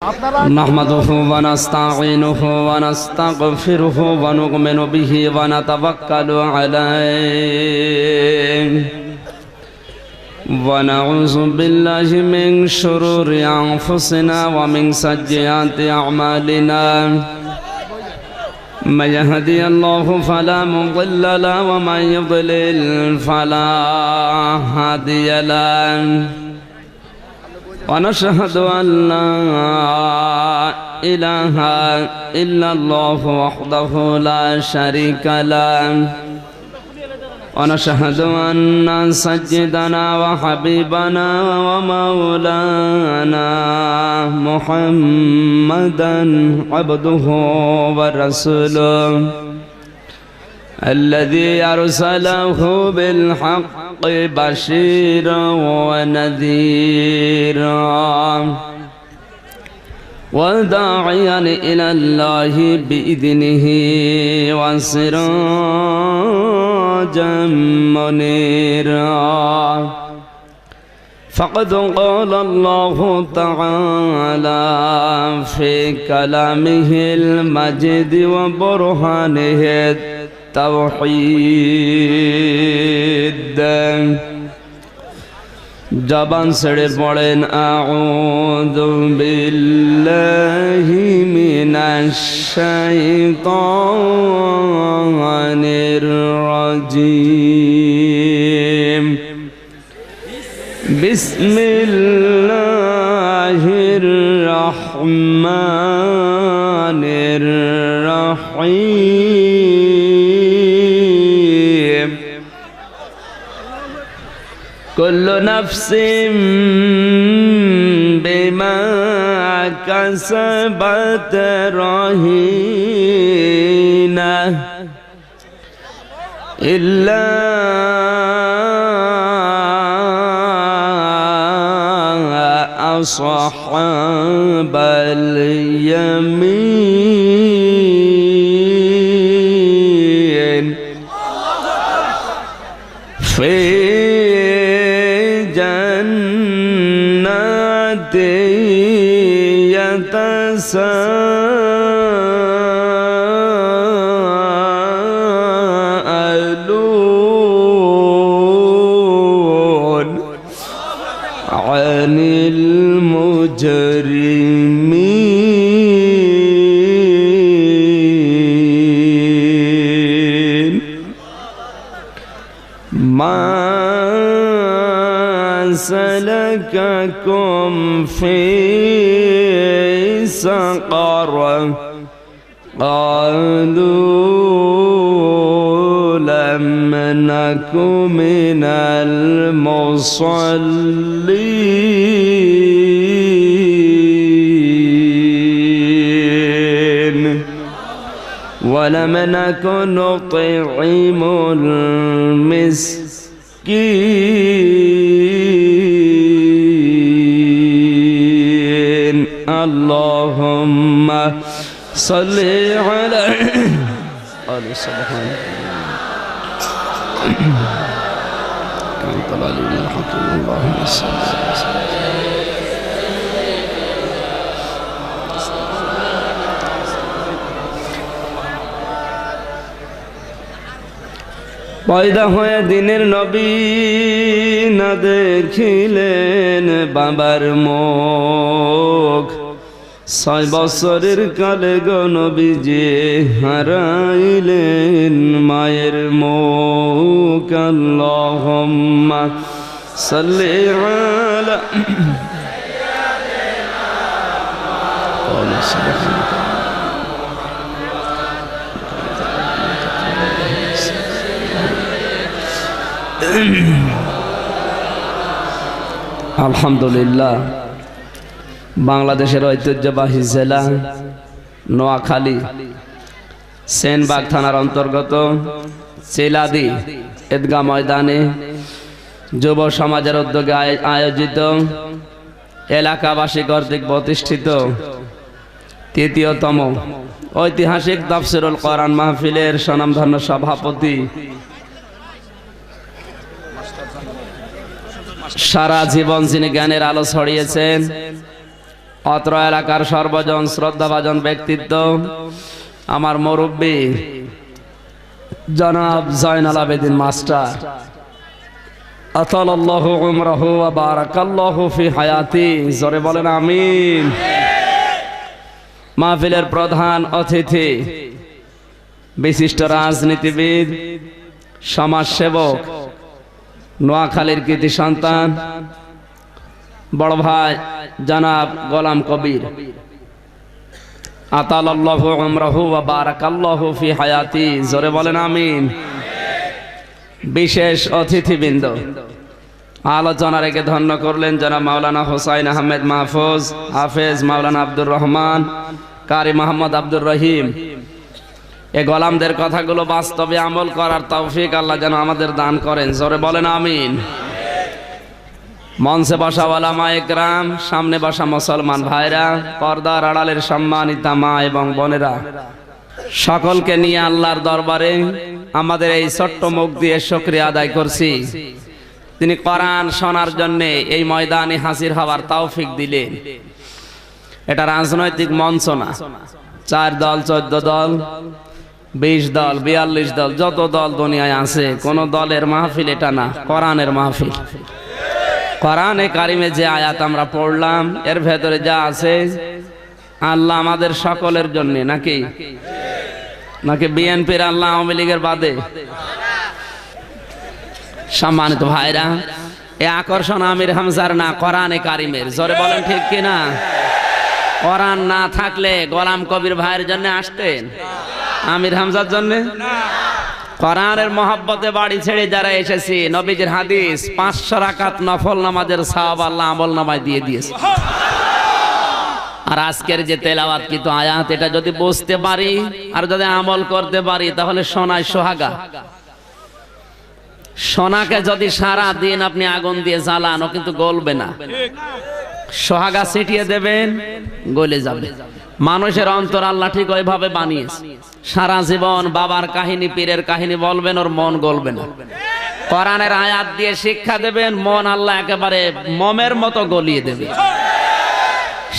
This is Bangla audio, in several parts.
نحمده ونستعينه ونستغفره ونؤمن به ونتوكل عليه ونعوذ بالله من شرور أنفسنا ومن سيئات أعمالنا من يهدي الله فلا مضل له ومن يضلل فلا هادي له ونشهد أن لا إله إلا الله وحده لا شريك له ونشهد أن سيدنا وحبيبنا ومولانا محمدا عبده ورسوله الذي أرسله بالحق بشيرا ونذيرا وداعيا إلى الله بإذنه وسراجا منيرا فقد قال الله تعالى في كلامه المجيد وبرهانه التوحيد জবান ছেড়ে পড়েন আউযু বিল্লাহি মিনাশ শাইতানির রাজীম বিসমিল্লাহির রহমানির রহিম كل نفس بما كسبت رهينة إلا أصحاب اليمين في جنات يتساءلون عن المجرمين ما سلككم في سقر قالوا لم نك من المصلين ولم نك نطعم المسكين اللهم صل على آل سبحان أنت العلي الحكيم اللهم صل পয়দা হয়ে দিনের নবী না দেখিলেন বাবার মুখ 6 বছরের কালে গো নবীজি হারাইলেন মায়ের মুখ আল্লাহুম্মা সাল্লি আলা আলহামদুলিল্লাহ বাংলাদেশের ঐতিহ্যবাহী জেলা নোয়াখালী সেনবাগ থানার অন্তর্গত চিলাদি ঈদগাহ ময়দানে যুব সমাজের উদ্যোগে আয়োজিত এলাকাবাসী কর্তৃক প্রতিষ্ঠিত ৩য়তম ঐতিহাসিক তাফসীরুল কোরআন মাহফিলের স্বনামধন্য সভাপতি সারা জীবন যিনি জ্ঞানের আলো ছড়িয়েছেন অত্র এলাকার সর্বজন শ্রদ্ধাভাজন ব্যক্তিত্ব আমার মুরব্বী জনাব জয়নাল আবেদিন মাস্টার, আতালাল্লাহু উমরাহু ওয়া বারাকাল্লাহু ফি হায়াতি। জোরে বলেন আমিন। মাহফিলের প্রধান অতিথি, বিশিষ্ট রাজনীতিবিদ, সমাজসেবক, নোয়াখালীর কৃতি সন্তান বড় ভাই জনাব গোলাম কবির, আতালাল্লাহু উমরাহু ওয়া বারাকাল্লাহু ফি হায়াতি। জোরে বলেন আমিন। বিশেষ অতিথিবৃন্দ, আলোচনা রেখে ধন্য করলেন জনাব মাওলানা হুসাইন আহমেদ মাহফুজ, হাফেজ মাওলানা আব্দুর রহমান, কারি মোহাম্মদ আব্দুর রহিম। এ গোলামদের কথাগুলো বাস্তবে আমল করার তৌফিক আল্লাহ যেন আমাদের দান করেন। জোরে বলেন আমিন। মঞ্চে বসা ওলামা একরাম, সামনে বসা মুসলমান ভাইরা, পর্দার আড়ালের সম্মানিতা মা এবং বোনেরা, সকলকে নিয়ে আল্লাহর দরবারে আমাদের এই ছোট্ট মুখ দিয়ে শুকরিয়া আদায় করছি। তিনি কোরআন শোনার জন্য এই ময়দানে হাজির হওয়ার তৌফিক দিলেন। এটা রাজনৈতিক মঞ্চ না, 4 দল, 14 দল, 20 দল, 42 দল, যত দল দুনিয়ায় আছে, কোন দলের মাহফিল এটা না, কোরআনের মাহফিল। কোরআনে কারিমে যে আয়াত আমরা পড়লাম, এর ভেতরে যা আছে আল্লাহ আমাদের সকলের জন্য, নাকি নাকি বিএনপির আল্লাহ, আওয়ামী লীগের বাদে? সম্মানিত ভাইরা, এ আকর্ষণ আমির হামজার না, কোরআনে কারিমের। জোরে বলেন ঠিক কিনা? কোরআন না থাকলে গোলাম কবির ভাইয়ের জন্য আসতেন, আমির হামজার জন্য? কোরআনের মহব্বতে বাড়ি ছেড়ে যারা এসেছি, নবীজির হাদিস 500 রাকাত নফল নামাজের সওয়াব আল্লাহ আমল নামায় দিয়ে দিয়েছে। আর আজকের যে তেলাওয়াত কিন্তু আয়াত, এটা যদি বুঝতে পারি আর যদি আমল করতে পারি, তাহলে সোনায় সোহাগা। সোনাকে যদি সারা দিন আপনি আগুন দিয়ে জ্বালান, ও কিন্তু গলবে না। সোহাগা ছিটিয়ে দেবেন, গলে যাবে। মানুষের অন্তর আল্লাহ ঠিক ওইভাবে বানিয়েছে। সারা জীবন বাবার কাহিনী, পীরের কাহিনী বলবেন, ওর মন গলবে না। কোরআনের আয়াত দিয়ে শিক্ষা দেবেন, মন আল্লাহ একেবারে মোমের মতো গলিয়ে দেবে।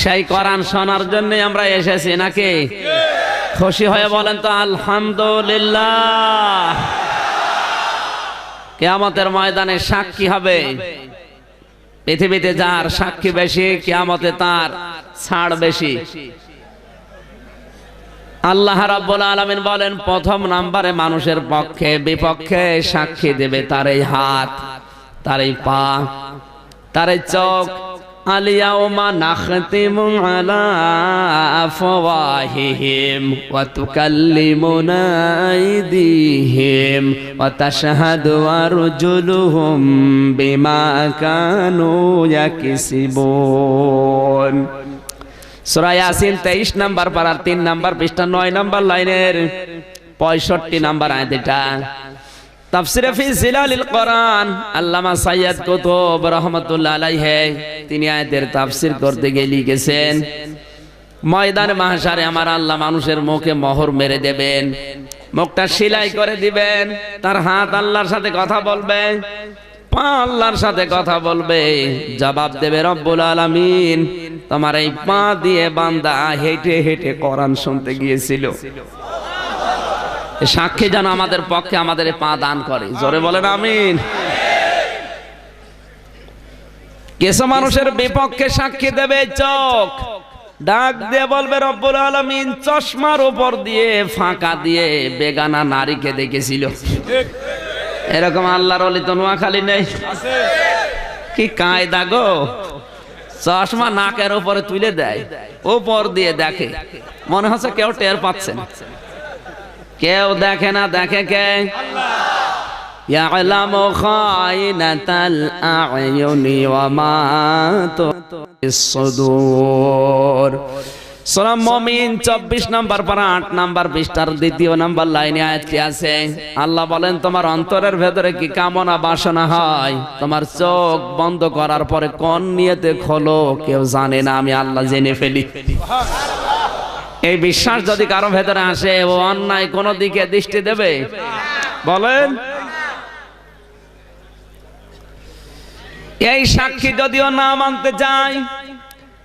সেই কোরআন শোনার জন্য আমরা এসেছি, নাকি? খুশি হয়ে বলেন তো আলহামদুলিল্লাহ। কিয়ামতের ময়দানে সাক্ষী হবে। পৃথিবীতে যার সাক্ষী বেশি, কিয়ামতে তার ছাড় বেশি। আল্লাহ রাব্বুল আলামিন বলেন, প্রথম নম্বরে মানুষের পক্ষে বিপক্ষে সাক্ষী দেবে তার এই হাত, তার এই পা, তার এই চোখ। আলিয়াউমা নাখতিমু আলা আফওয়াহিহিম ওয়া তুকাল্লিমুনা আইদিহিম ওয়া তাশহাদু আরজুলুহুম বিমা কানু ইয়াকসিবুন। সূরা ইয়াসিন 23 নম্বর পারার 3 নম্বর পৃষ্ঠা 9 নম্বর লাইনের 65 নম্বর আয়াত। এটা তাফসীরে ফি জিলালিল কোরআন আল্লামা সাইয়্যিদ কুতুব রাহমাতুল্লাহ আলাইহি তিনি আয়াতের তাফসীর করতে গিয়ে লিখেছেন, ময়দানে মাহশারে আমার আল্লাহ মানুষের মুখে মোহর মেরে দেবেন, মুখটা সেলাই করে দিবেন। তার হাত আল্লাহর সাথে কথা বলবে, পা আল্লাহর সাথে কথা বলবে। জবাব দেবে রব্বুল আলামিন, তোমার এই পা দিয়ে বান্দা হেঁটে হেঁটে কোরআন শুনতে গিয়েছিল। সাক্ষী যেন আমাদের পক্ষে আমাদের পা দান করে। জোরে বলেন আমিন। কিছু মানুষের বিপক্ষে সাক্ষী দেবে চোখ, ডাক দিয়ে বলবে রব্বুল আলামিন চশমার উপর দিয়ে ফাঁকা দিয়ে বেগানা নারীকে দেখেছিল। এরকম আল্লাহর ওলি তো নোয়াখালী নেই? কি কায়দা গো! চশমা নাকের উপরে তুলে দেয়, উপর দিয়ে দেখে, মনে হচ্ছে কেউ টের পাচ্ছে না। কেউ দেখে না, দেখে কে? ইয়ালামু খায়িনাতাল আ'য়ুনি ওয়া মা তুফিস সুদূর। সূরা মুমিন 24 নম্বর পারা 8 নম্বর পৃষ্ঠার 2 নম্বর লাইনে আয়াতটি আছে। আল্লাহ বলেন, তোমার অন্তরের ভেতরে কি কামনা বাসনা হয়, তোমার চোখ বন্ধ করার পরে কোন নিয়তে খোলো কেউ জানে না, আমি আল্লাহ জেনে ফেলি। এই বিশ্বাস যদি কারো ভেতরে আসে, ও অন্যায় কোন দিকে দৃষ্টি দেবে? বলেন। এই সাক্ষী যদিও না মানতে চায়,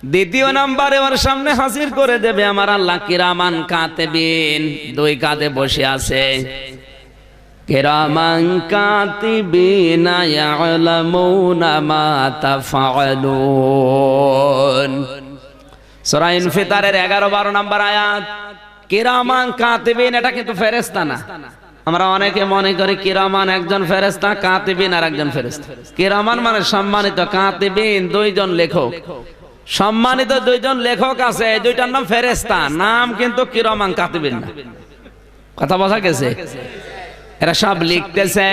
দ্বিতীয় নম্বরে ওর সামনে হাজির করে দেবে আমার আল্লাহ কিরামান কাতিবিন, দুই কাঁধে বসে আছে। কিরামান কাতিবিনা ইয়ালামুনা মা তাফআলুন। সূরা ইনফিতারের 11-12 নম্বর আয়াত। কিরামান কাতিবিন এটা কিন্তু ফেরেশতা না। আমরা অনেকে মনে করি কিরামান একজন ফেরেশতা, কাতিবিন আর একজন ফেরেশতা। কিরামান মানে সম্মানিত, কাতিবিন দুইজন লেখক। সম্মানিত দুইজন লেখক আছে, এই দুইটার নাম ফেরেশতা, নাম কিন্তু কিরামান কাতিবিন না। কথা বোঝা গেছে? এরা সব লিখতেছে।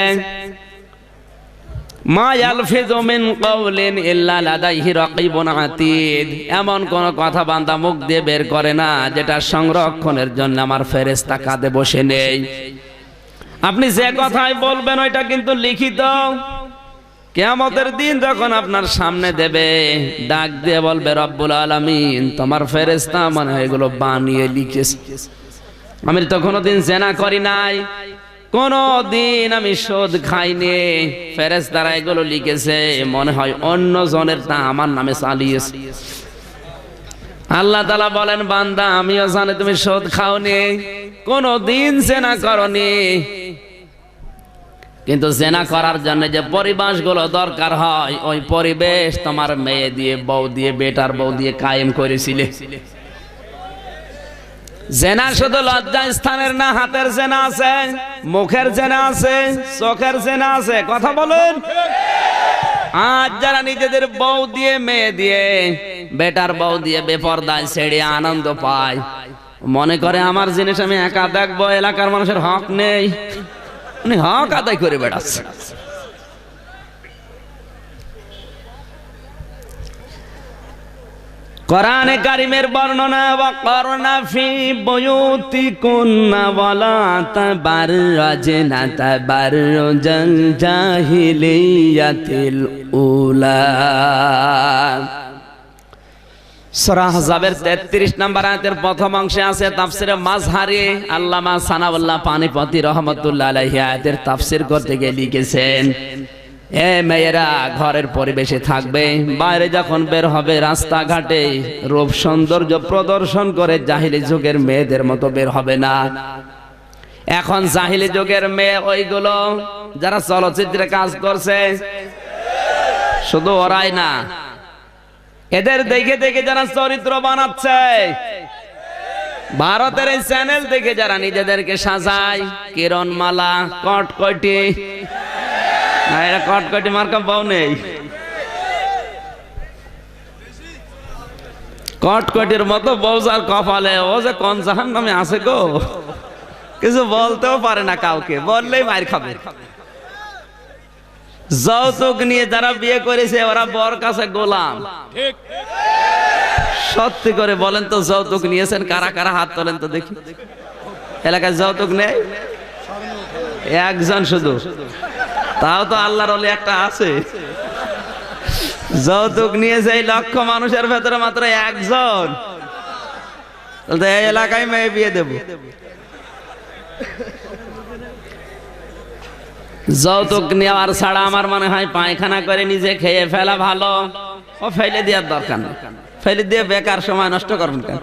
মা ইয়ালফিযু মিন কাওলিন ইল্লা লাদাইহি রাকিবুন আতীদ। এমন কোন কথা বান্দা মুখ দিয়ে বের করে না যেটা সংরক্ষণের জন্য আমার ফেরেশতা কাঁধে বসে নেই। আপনি যে কথাই বলবেন ওইটা কিন্তু লিখিত। কিয়ামতের দিন যখন আপনার সামনে দেবে, ডাক দিয়ে বলবে রব্বুল আলামিন তোমার ফেরেশতা মানে এগুলো বানিয়ে লিখেছে। আমি তো কোনোদিন জেনা করি নাই, কোনদিন আমি সুদ খাইনি, ফেরেশতারা এগুলো লিখেছে, মনে হয় অন্য জনের তা আমার নামে চালিয়েছে। আল্লাহ তাআলা বলেন বান্দা আমিও জানি তুমি সুদ খাওনি, কোনদিন জেনা করনি, কিন্তু জেনা করার জন্য যে পরিবেশগুলো দরকার হয় ওই পরিবেশ তোমার মেয়ে দিয়ে, বউ দিয়ে, বেটার বউ দিয়ে কায়েম করেছিলে। জেনা শুধু লজ্জা স্থানের না, হাতের জেনা আছে, মুখের জেনা আছে, চোখের জেনা আছে। কথা বলেন। আজ যারা নিজেদের বউ দিয়ে, মেয়ে দিয়ে, বেটার বউ দিয়ে বেপরদায় ছেড়ে আনন্দ পায়, মনে করে আমার জিনিস আমি একা দেখবো, এলাকার মানুষের হক নেই, উনি হক আদায় করে বেড়াচ্ছে। কোরআনে কারিমের বর্ণনা, ওয়াকরনা ফি বুয়ুতিকুন্না ওয়ালা তাবাররাজনা তাবাররুজাল জাহিলিয়াতিল উলা। সূরা আহজাবের 33 নম্বর আয়াতের প্রথম অংশে আছে তাফসিরে মাযহারি আল্লামা সানাউল্লাহ পানিপতি রাহমাতুল্লাহ আলাইহি আয়াতের তাফসীর করতে গিয়ে লিখেছেন, এ মেয়েরা ঘরের পরিবেশে থাকবে, বাইরে যখন বের হবে রাস্তাঘাটে রূপ সৌন্দর্য প্রদর্শন করে জাহিলি যুগের মেয়েদের মতো বের হবে না। এখন জাহিলি যুগের মেয়ে ওইগুলো যারা চলচ্চিত্রে কাজ করছে, শুধু ওরাই না, এদের দেখে দেখে যারা চরিত্র বানাচ্ছে, ভারতের এই চ্যানেল দেখে যারা নিজেদেরকে সাজায়, কিরণমালা, কটকটি, না এরা কটকটি মার্কা বউ নেই, কটকটির মতো বউ যার কপালে, ও যে কোন জাহান্নামে আছে গো, কিছু বলতেও পারে না কাউকে, বললেই মার খাবে। যৌতুক নিয়ে যারা বিয়ে করেছে ওরা বর কাছে গোলাম। সত্যি করে বলেন তো যৌতুক নিয়েছেন কারা কারা? হাত তোলেন তো দেখি। এলাকায় যৌতুক নেই একজন শুধু, তাও তো আল্লাহর ওলি একটা আছে। যৌতুক নিয়েছে এই লক্ষ মানুষের ভেতরে মাত্র একজন, এই এলাকায় মেয়ে বিয়ে দেব। যৌতুক নেওয়ার ছাড়া আমার মনে হয় পায়খানা করে নিজে খেয়ে ফেলা ভালো। ও ফেলে দেওয়ার দরকার নেই, ফেলে দিয়ে বেকার সময় নষ্ট করবেন কেন?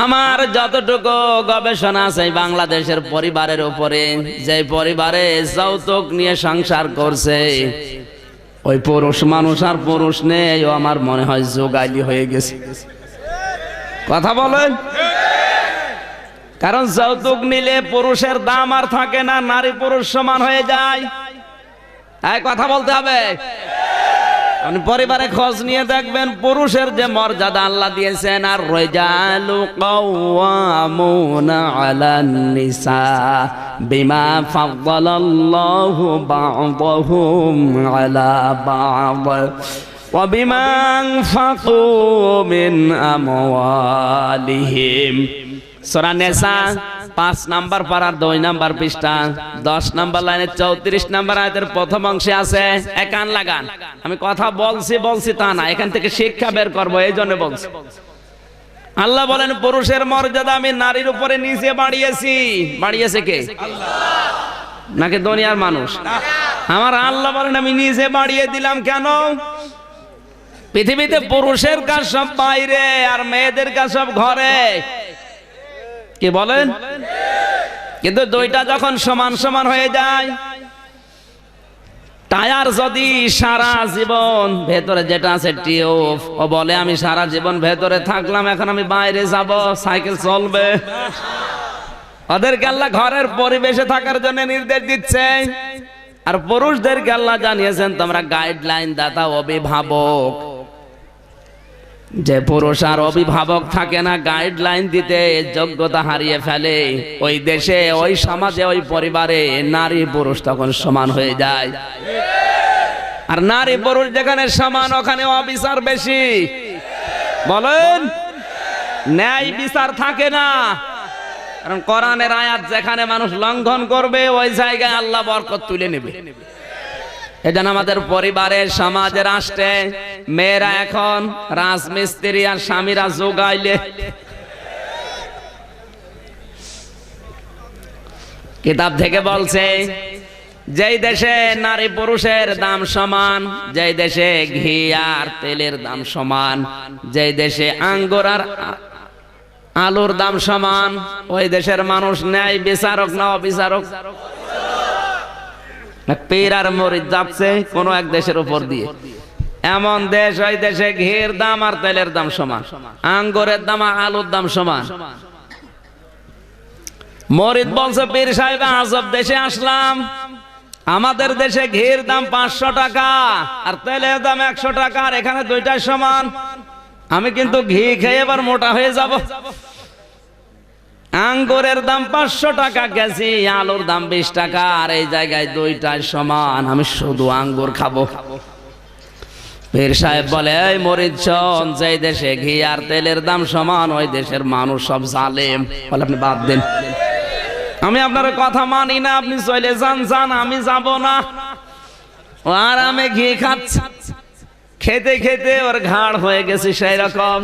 আমার যতটুকু গবেষণা আছে বাংলাদেশের পরিবারের উপরে, যে পরিবারে যৌতুক নিয়ে সংসার করছে ওই পুরুষ মানুষ আর পুরুষ নেই, ও আমার মনে হয় যোগাইলি হয়ে গেছে। কথা বলেন। কারণ যৌতুক নিলে পুরুষের দাম আর থাকে না, নারী পুরুষ সমান হয়ে যায়। এই কথা বলতে হবে। আপনি পরিবারে খোঁজ নিয়ে দেখবেন পুরুষের যে মর্যাদা আল্লাহ দিয়েছেন, আর রিজালু কাওয়ামুনা আলান নিসা বিমা ফাদ্দালাল্লাহু বা'দাহুম আলা বা'দ ওয়া বিমা আনফাকু মিন আমওয়ালিহিম। সূরা নিসা 5 নাম্বার পারার 2 নাম্বার পৃষ্ঠা 10 নাম্বার লাইনে 34 নাম্বার আয়াতের প্রথম অংশে আছে। কান লাগান, আমি কথা বলছি তা না, এখান থেকে শিক্ষা বের করব, এই জন্য বলছি। আল্লাহ বলেন পুরুষের মর্যাদা আমি নারীর উপরে নিচে বাড়িয়েছি। বাড়িয়েছে কে? আল্লাহ। নাকি দুনিয়ার মানুষ? আমার আল্লাহ বলেন আমি নিজে বাড়িয়ে দিলাম। কেন? পৃথিবীতে পুরুষের কাজ সব বাইরে আর মেয়েদের কাজ সব ঘরে, কি বলেন? কিন্তু দুইটা যখন সমান সমান হয়ে যায়, টায়ার যদি সারা জীবন ভেতরে যেটা আছে টিউব, ও বলে আমি সারা জীবন ভেতরে থাকলাম, এখন আমি বাইরে যাব, সাইকেল চলবে। ওদেরকে আল্লাহ ঘরের পরিবেশে থাকার জন্য নির্দেশ দিচ্ছে। আর পুরুষদেরকে আল্লাহ জানিয়েছেন তোমরা গাইডলাইন দাতা, অভিভাবক। যে পুরুষ আর অভিভাবক থাকে না, গাইডলাইন দিতে যোগ্যতা হারিয়ে ফেলে, ওই দেশে, ওই সমাজে, ওই পরিবারে নারী পুরুষ তখন সমান হয়ে যায়। আর নারী পুরুষ যেখানে সমান, ওখানে অবিচার বেশি। বলেন, ন্যায় বিচার থাকে না। কারণ কোরআনের আয়াত যেখানে মানুষ লঙ্ঘন করবে, ওই জায়গায় আল্লাহ বরকত তুলে নেবে। এজন্য আমাদের পরিবারের, সমাজের, রাষ্ট্রে মেয়েরা এখন রাজমিস্ত্রি আর স্বামীরা যোগাইলে। কিতাব থেকে বলছে যেই দেশে নারী পুরুষের দাম সমান, যেই দেশে ঘি আর তেলের দাম সমান, যেই দেশে আঙ্গুর আর আলুর দাম সমান, ওই দেশের মানুষ ন্যায় বিচারক না অবিচারক? পীর আর মরিদ যাচ্ছে কোন এক দেশের উপর দিয়ে, এমন দেশ, ওই দেশে ঘির দাম আর তেলের দাম সমান, আঙ্গুরের দাম আর আলুর দাম সমান। মরিদ বলছে পীর সাহেব আজব দেশে আসলাম, আমাদের দেশে ঘির দাম 500 টাকা আর তেলের দাম 100 টাকা, আর এখানে দুইটাই সমান। আমি কিন্তু ঘি খেয়ে এবার মোটা হয়ে যাব। আঙ্গুরের দাম 500 টাকা কেজি, আলুর দাম 20 টাকা, আর এই জায়গায় দুইটাই সমান, আমি শুধু আঙ্গুর খাবো। পীর সাহেব বলে এই মরিদ শোন, যে দেশে ঘি আর তেলের দাম সমান, ওই দেশের মানুষ সব জালেম। বলে আপনি বাদ দেন, আমি আপনার কথা মানি না, আপনি চলে যান, যান, আমি যাব না। ও আরামে ঘি খাচ্ছে, খেতে খেতে ওর ঘাড় হয়ে গেছে সেই রকম।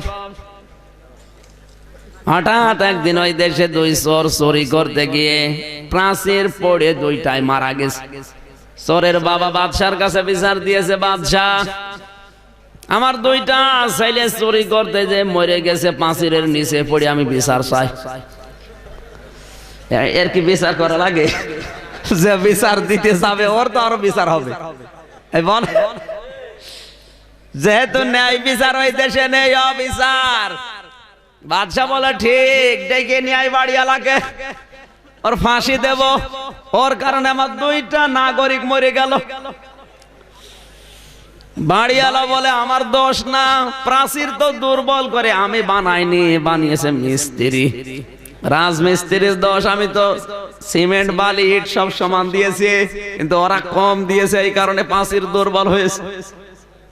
হঠাৎ একদিন ওই দেশে দুই চোর চুরি করতে গিয়ে প্রাচীর পড়ে দুইটাই মারা গেছে। চোরের বাবা বাদশার কাছে বিচার দিয়েছে, বাদশাহ আমার দুইটা ছেলে চুরি করতে যে মরে গেছে প্রাচীরের নিচে পড়ে, আমি বিচার চাই। এর কি বিচার করা লাগে? যে বিচার দিতে যাবে ওর তো আরো বিচার হবে। যেহেতু ন্যায় বিচার ওই দেশে নেই, অবিচার। বাদশাহ বলে ঠিক, ডেকে ন্যায় বাড়িওয়ালাকে, ওর ফাঁসি দেব, ওর কারণে আমার দুইটা নাগরিক মরে গেল। বাড়িওয়ালা বলে আমার দোষ না, প্রাচীর তো দুর্বল করে আমি বানাইনি, বানিয়েছে মিস্ত্রি, রাজমিস্ত্রির দোষ। আমি তো সিমেন্ট বালি ইট সব সমান দিয়েছি, কিন্তু ওরা কম দিয়েছে, এই কারণে প্রাচীর দুর্বল হয়েছে।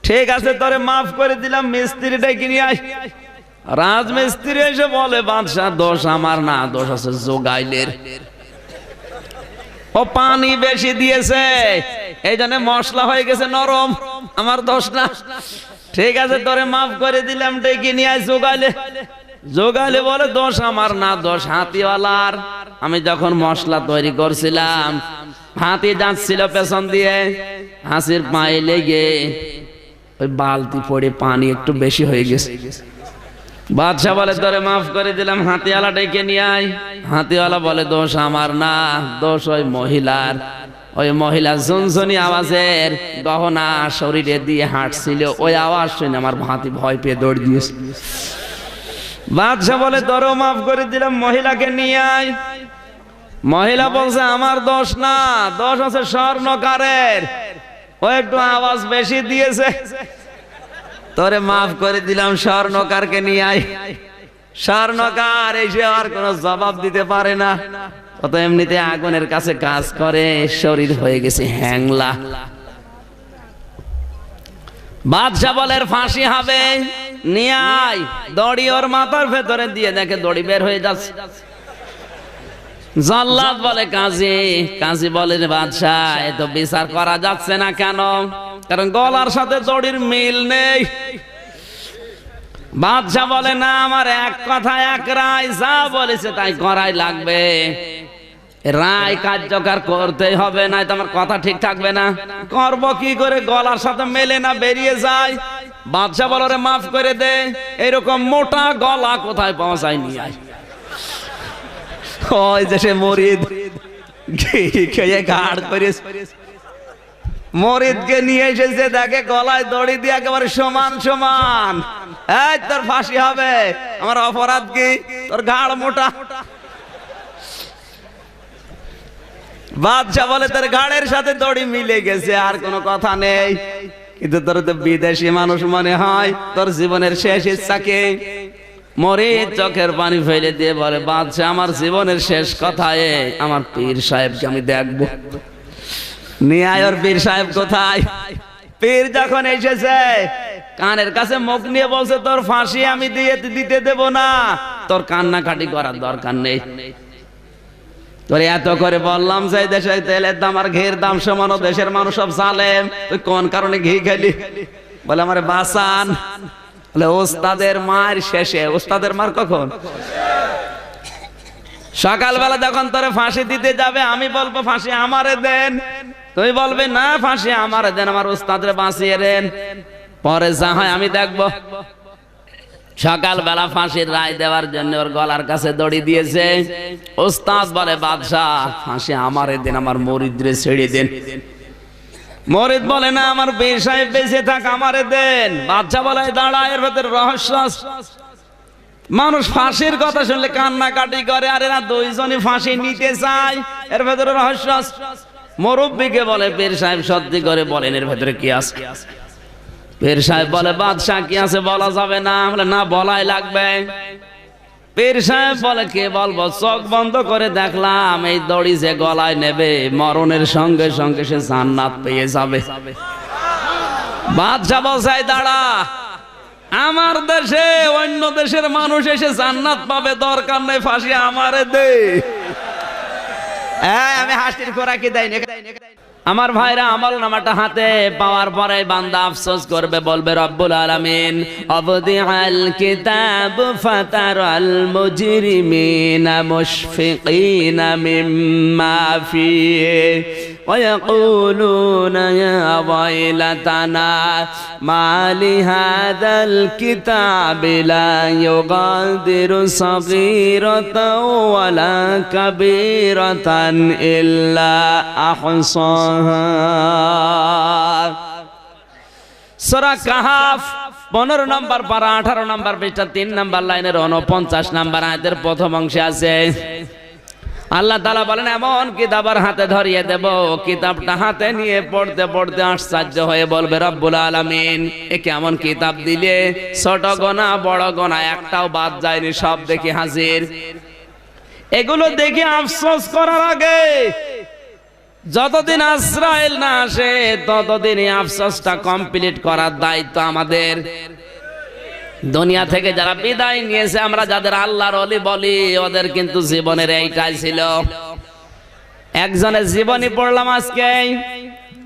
ঠিক আছে, তোরে মাফ করে দিলাম, মিস্ত্রিটাই কিনে আয়। রাজমিস্ত্রি এসে বলে বাদশাহ দোষ আমার না, দোষ আছে জোগাইলের, ও পানি বেশি দিয়েছে, এই জন্য মশলা হয়ে গেছে নরম, আমার দোষ না। ঠিক আছে, তোরে মাফ করে দিলাম, ডেকে নিয়ে আয় জোগাইলে। জোগাইলে বলে দোষ আমার না, দোষ হাতিওয়ালার। আমি যখন মশলা তৈরি করছিলাম, হাতি যাচ্ছিল পেছন দিয়ে, হাসির পায়ে লেগে ওই বালতি পড়ে পানি একটু বেশি হয়ে গেছে। বাদশাহ বলে তোরে মাফ করে দিলাম, হাতিওয়ালা ডেকে নিয়ে আয়। হাতিওয়ালা বলে দোষ আমার না, দোষ ওই মহিলার। ওই মহিলা ঝুনঝুনি আওয়াজের গহনা শরীরে দিয়ে হাঁটছিল, ওই আওয়াজ শুনে আমার হাতি ভয় পেয়ে দৌড় দিয়েছে। বাদশাহ বলে তোরও মাফ করে দিলাম, মহিলাকে নিয়ে আয়। মহিলা বলছে আমার দোষ না, দোষ আছে স্বর্ণকারের, ও একটু আওয়াজ বেশি দিয়েছে, তোরে মাফ করে দিলাম, স্বর্ণকারকে নিয়ে আয়। স্বর্ণকার এসে আর কোনো জবাব দিতে পারে না, ও তো এমনিতে আগুনের কাছে কাজ করে, শরীর হয়ে গেছে হ্যাংলা। বাদশাহ বলে ফাঁসি হবে, নিয়ে আয়। দড়ি ওর মাথার ভেতরে দিয়ে দেখে দড়ি বের হয়ে যাচ্ছে। জল্লাদ বলে কাজী, কাজী বলে বাদশাহ এ তো বিচার করা যাচ্ছে না। কেন? কারণ গলার সাথে দড়ির মিল নেই। বাদশাহ বলে না, আমার এক কথা এক রায়, যা বলেছে তাই করাই লাগবে। রায় কার্যকর করতেই হবে, না তো আমার কথা ঠিক থাকবে না। করব কি করে, গলার সাথে মেলে না, বেরিয়ে যায়। বাদশা বলে রে মাফ করে দে, এরকম মোটা গলা কোথায় পাওয়া যায়, নিয়ে আয়। ওই যে সে মরিদ খেয়ে ঘাড় করে মরিদকে নিয়ে এসেছে, দেখে গলায় দড়ি দিয়ে একেবারে সমান সমান। এই তোর ফাঁসি হবে, আমার অপরাধ কি, তোর ঘাড় মোটা। বাদশা বলে তোর ঘাড়ের সাথে দড়ি মিলে গেছে, আর কোনো কথা নেই। কিন্তু তোর তো বিদেশি মানুষ মনে হয়, তোর জীবনের শেষ ইচ্ছা কি? মরিদ চোখের পানি ফেলে দিয়ে বলে, বাদশা আমার জীবনের শেষ কথায় আমার পীর সাহেবকে আমি দেখবো। নিয়ে আয় ওর পীর সাহেব কোথায়? পীর যখন এসেছে, কানের কাছে মুখ নিয়ে বলছে, তোর ফাঁসি আমি দিতে দেব না, তোর কান্নাকাটি করার দরকার নেই। তোরে এত করে বললাম যে দেশে তেলের দাম আর ঘির দাম সমান, দেশের মানুষ সব জালেম, তুই কোন কারণে ঘি খেলি? বলে আমারে বাঁচান। বলে ওস্তাদের মার শেষে। ওস্তাদের মার কখন? সকালবেলা যখন তোরে ফাঁসি দিতে যাবে, আমি বলবো ফাঁসি আমারে দেন, তুই বলবে না ফাঁসি আমারে দেন, আমার ওস্তাদের বাঁচিয়ে দেন, পরে যা হয় আমি দেখবো। সকালবেলা ফাঁসির রায় দেওয়ার জন্য ওর গলার কাছে দড়ি দিয়েছে। ওস্তাদ বলে, বাদশাহ ফাঁসি আমারে দেন, আমার মরিদরে ছেড়ে দেন। মরিদ বলে, না আমার পীর সাহেব বেঁচে থাক, আমারে দেন। বাদশাহ বলে, দাঁড়া, এর ভেতরে রহস্য। মানুষ ফাঁসির কথা শুনলে কান্নাকাটি করে, আর এরা দুইজনই ফাঁসি নিতে চায়, এর ভেতরে রহস্য। মুরব্বিকে বলে, পীর সাহেব সত্যি করে বলেন এর ভেতরে কি আছে? পীর সাহেব বলে, বাদশাহ কি আছে বলা যাবে না। বলে, না বলাই লাগবে। পীর সাহেব বলে, কে বলবো? চোখ বন্ধ করে দেখলাম এই দড়ি যে গলায় নেবে, মরণের সঙ্গে সঙ্গে সে জান্নাত পেয়ে যাবে। বাদশাহ বলছে, দাঁড়া, আমার দেশে অন্য দেশের মানুষ এসে জান্নাত পাবে, দরকার নেই, ফাঁসি আমারে দে। আমি হাসির খোরাকি দেয় না। আমার ভাইরা, আমল নামাটা হাতে পাওয়ার পরে বান্দা আফসোস করবে, বলবে রব্বুল আলামিন আবদিআল কিতাব ফাতারাল মুজরিমিনা মুশফিকিনা মিম্মা ফিহি ওয়া ইয়াকুলুনা ইয়া ওয়াইলাতানা মা লিহাযাল কিতাবি লা ইউগাদিরু সাগীরাতাও ওয়ালা কাবীরাতান ইল্লা আহসাহা। সূরা কাহাফ 15 নম্বর পারা 18 নম্বর পৃষ্ঠা 3 নম্বর লাইনের 49 নম্বর আয়াতের প্রথম অংশে আছে, আল্লাহ তাআলা বলেন, এমন কিতাবের হাতে ধরিয়ে দেব, কিতাবটা হাতে নিয়ে পড়তে পড়তে আশ্চর্য হয়ে বলবে রব্বুল আলামিন, এ কেমন কিতাব দিলে, ছোট গোনা বড় গোনা একটাও বাদ যায়নি, সব দেখি হাজির। এগুলো দেখে আফসোস করার আগে যতদিন আজরাইল না আসে ততদিন এই আফসোসটা কমপ্লিট করার দায়িত্ব আমাদের। দুনিয়া থেকে যারা বিদায় নিয়েছে, আমরা যাদের আল্লাহর ওলি বলি, ওদের কিন্তু জীবনের এইটাই ছিল। একজনের জীবনী পড়লাম আজকে।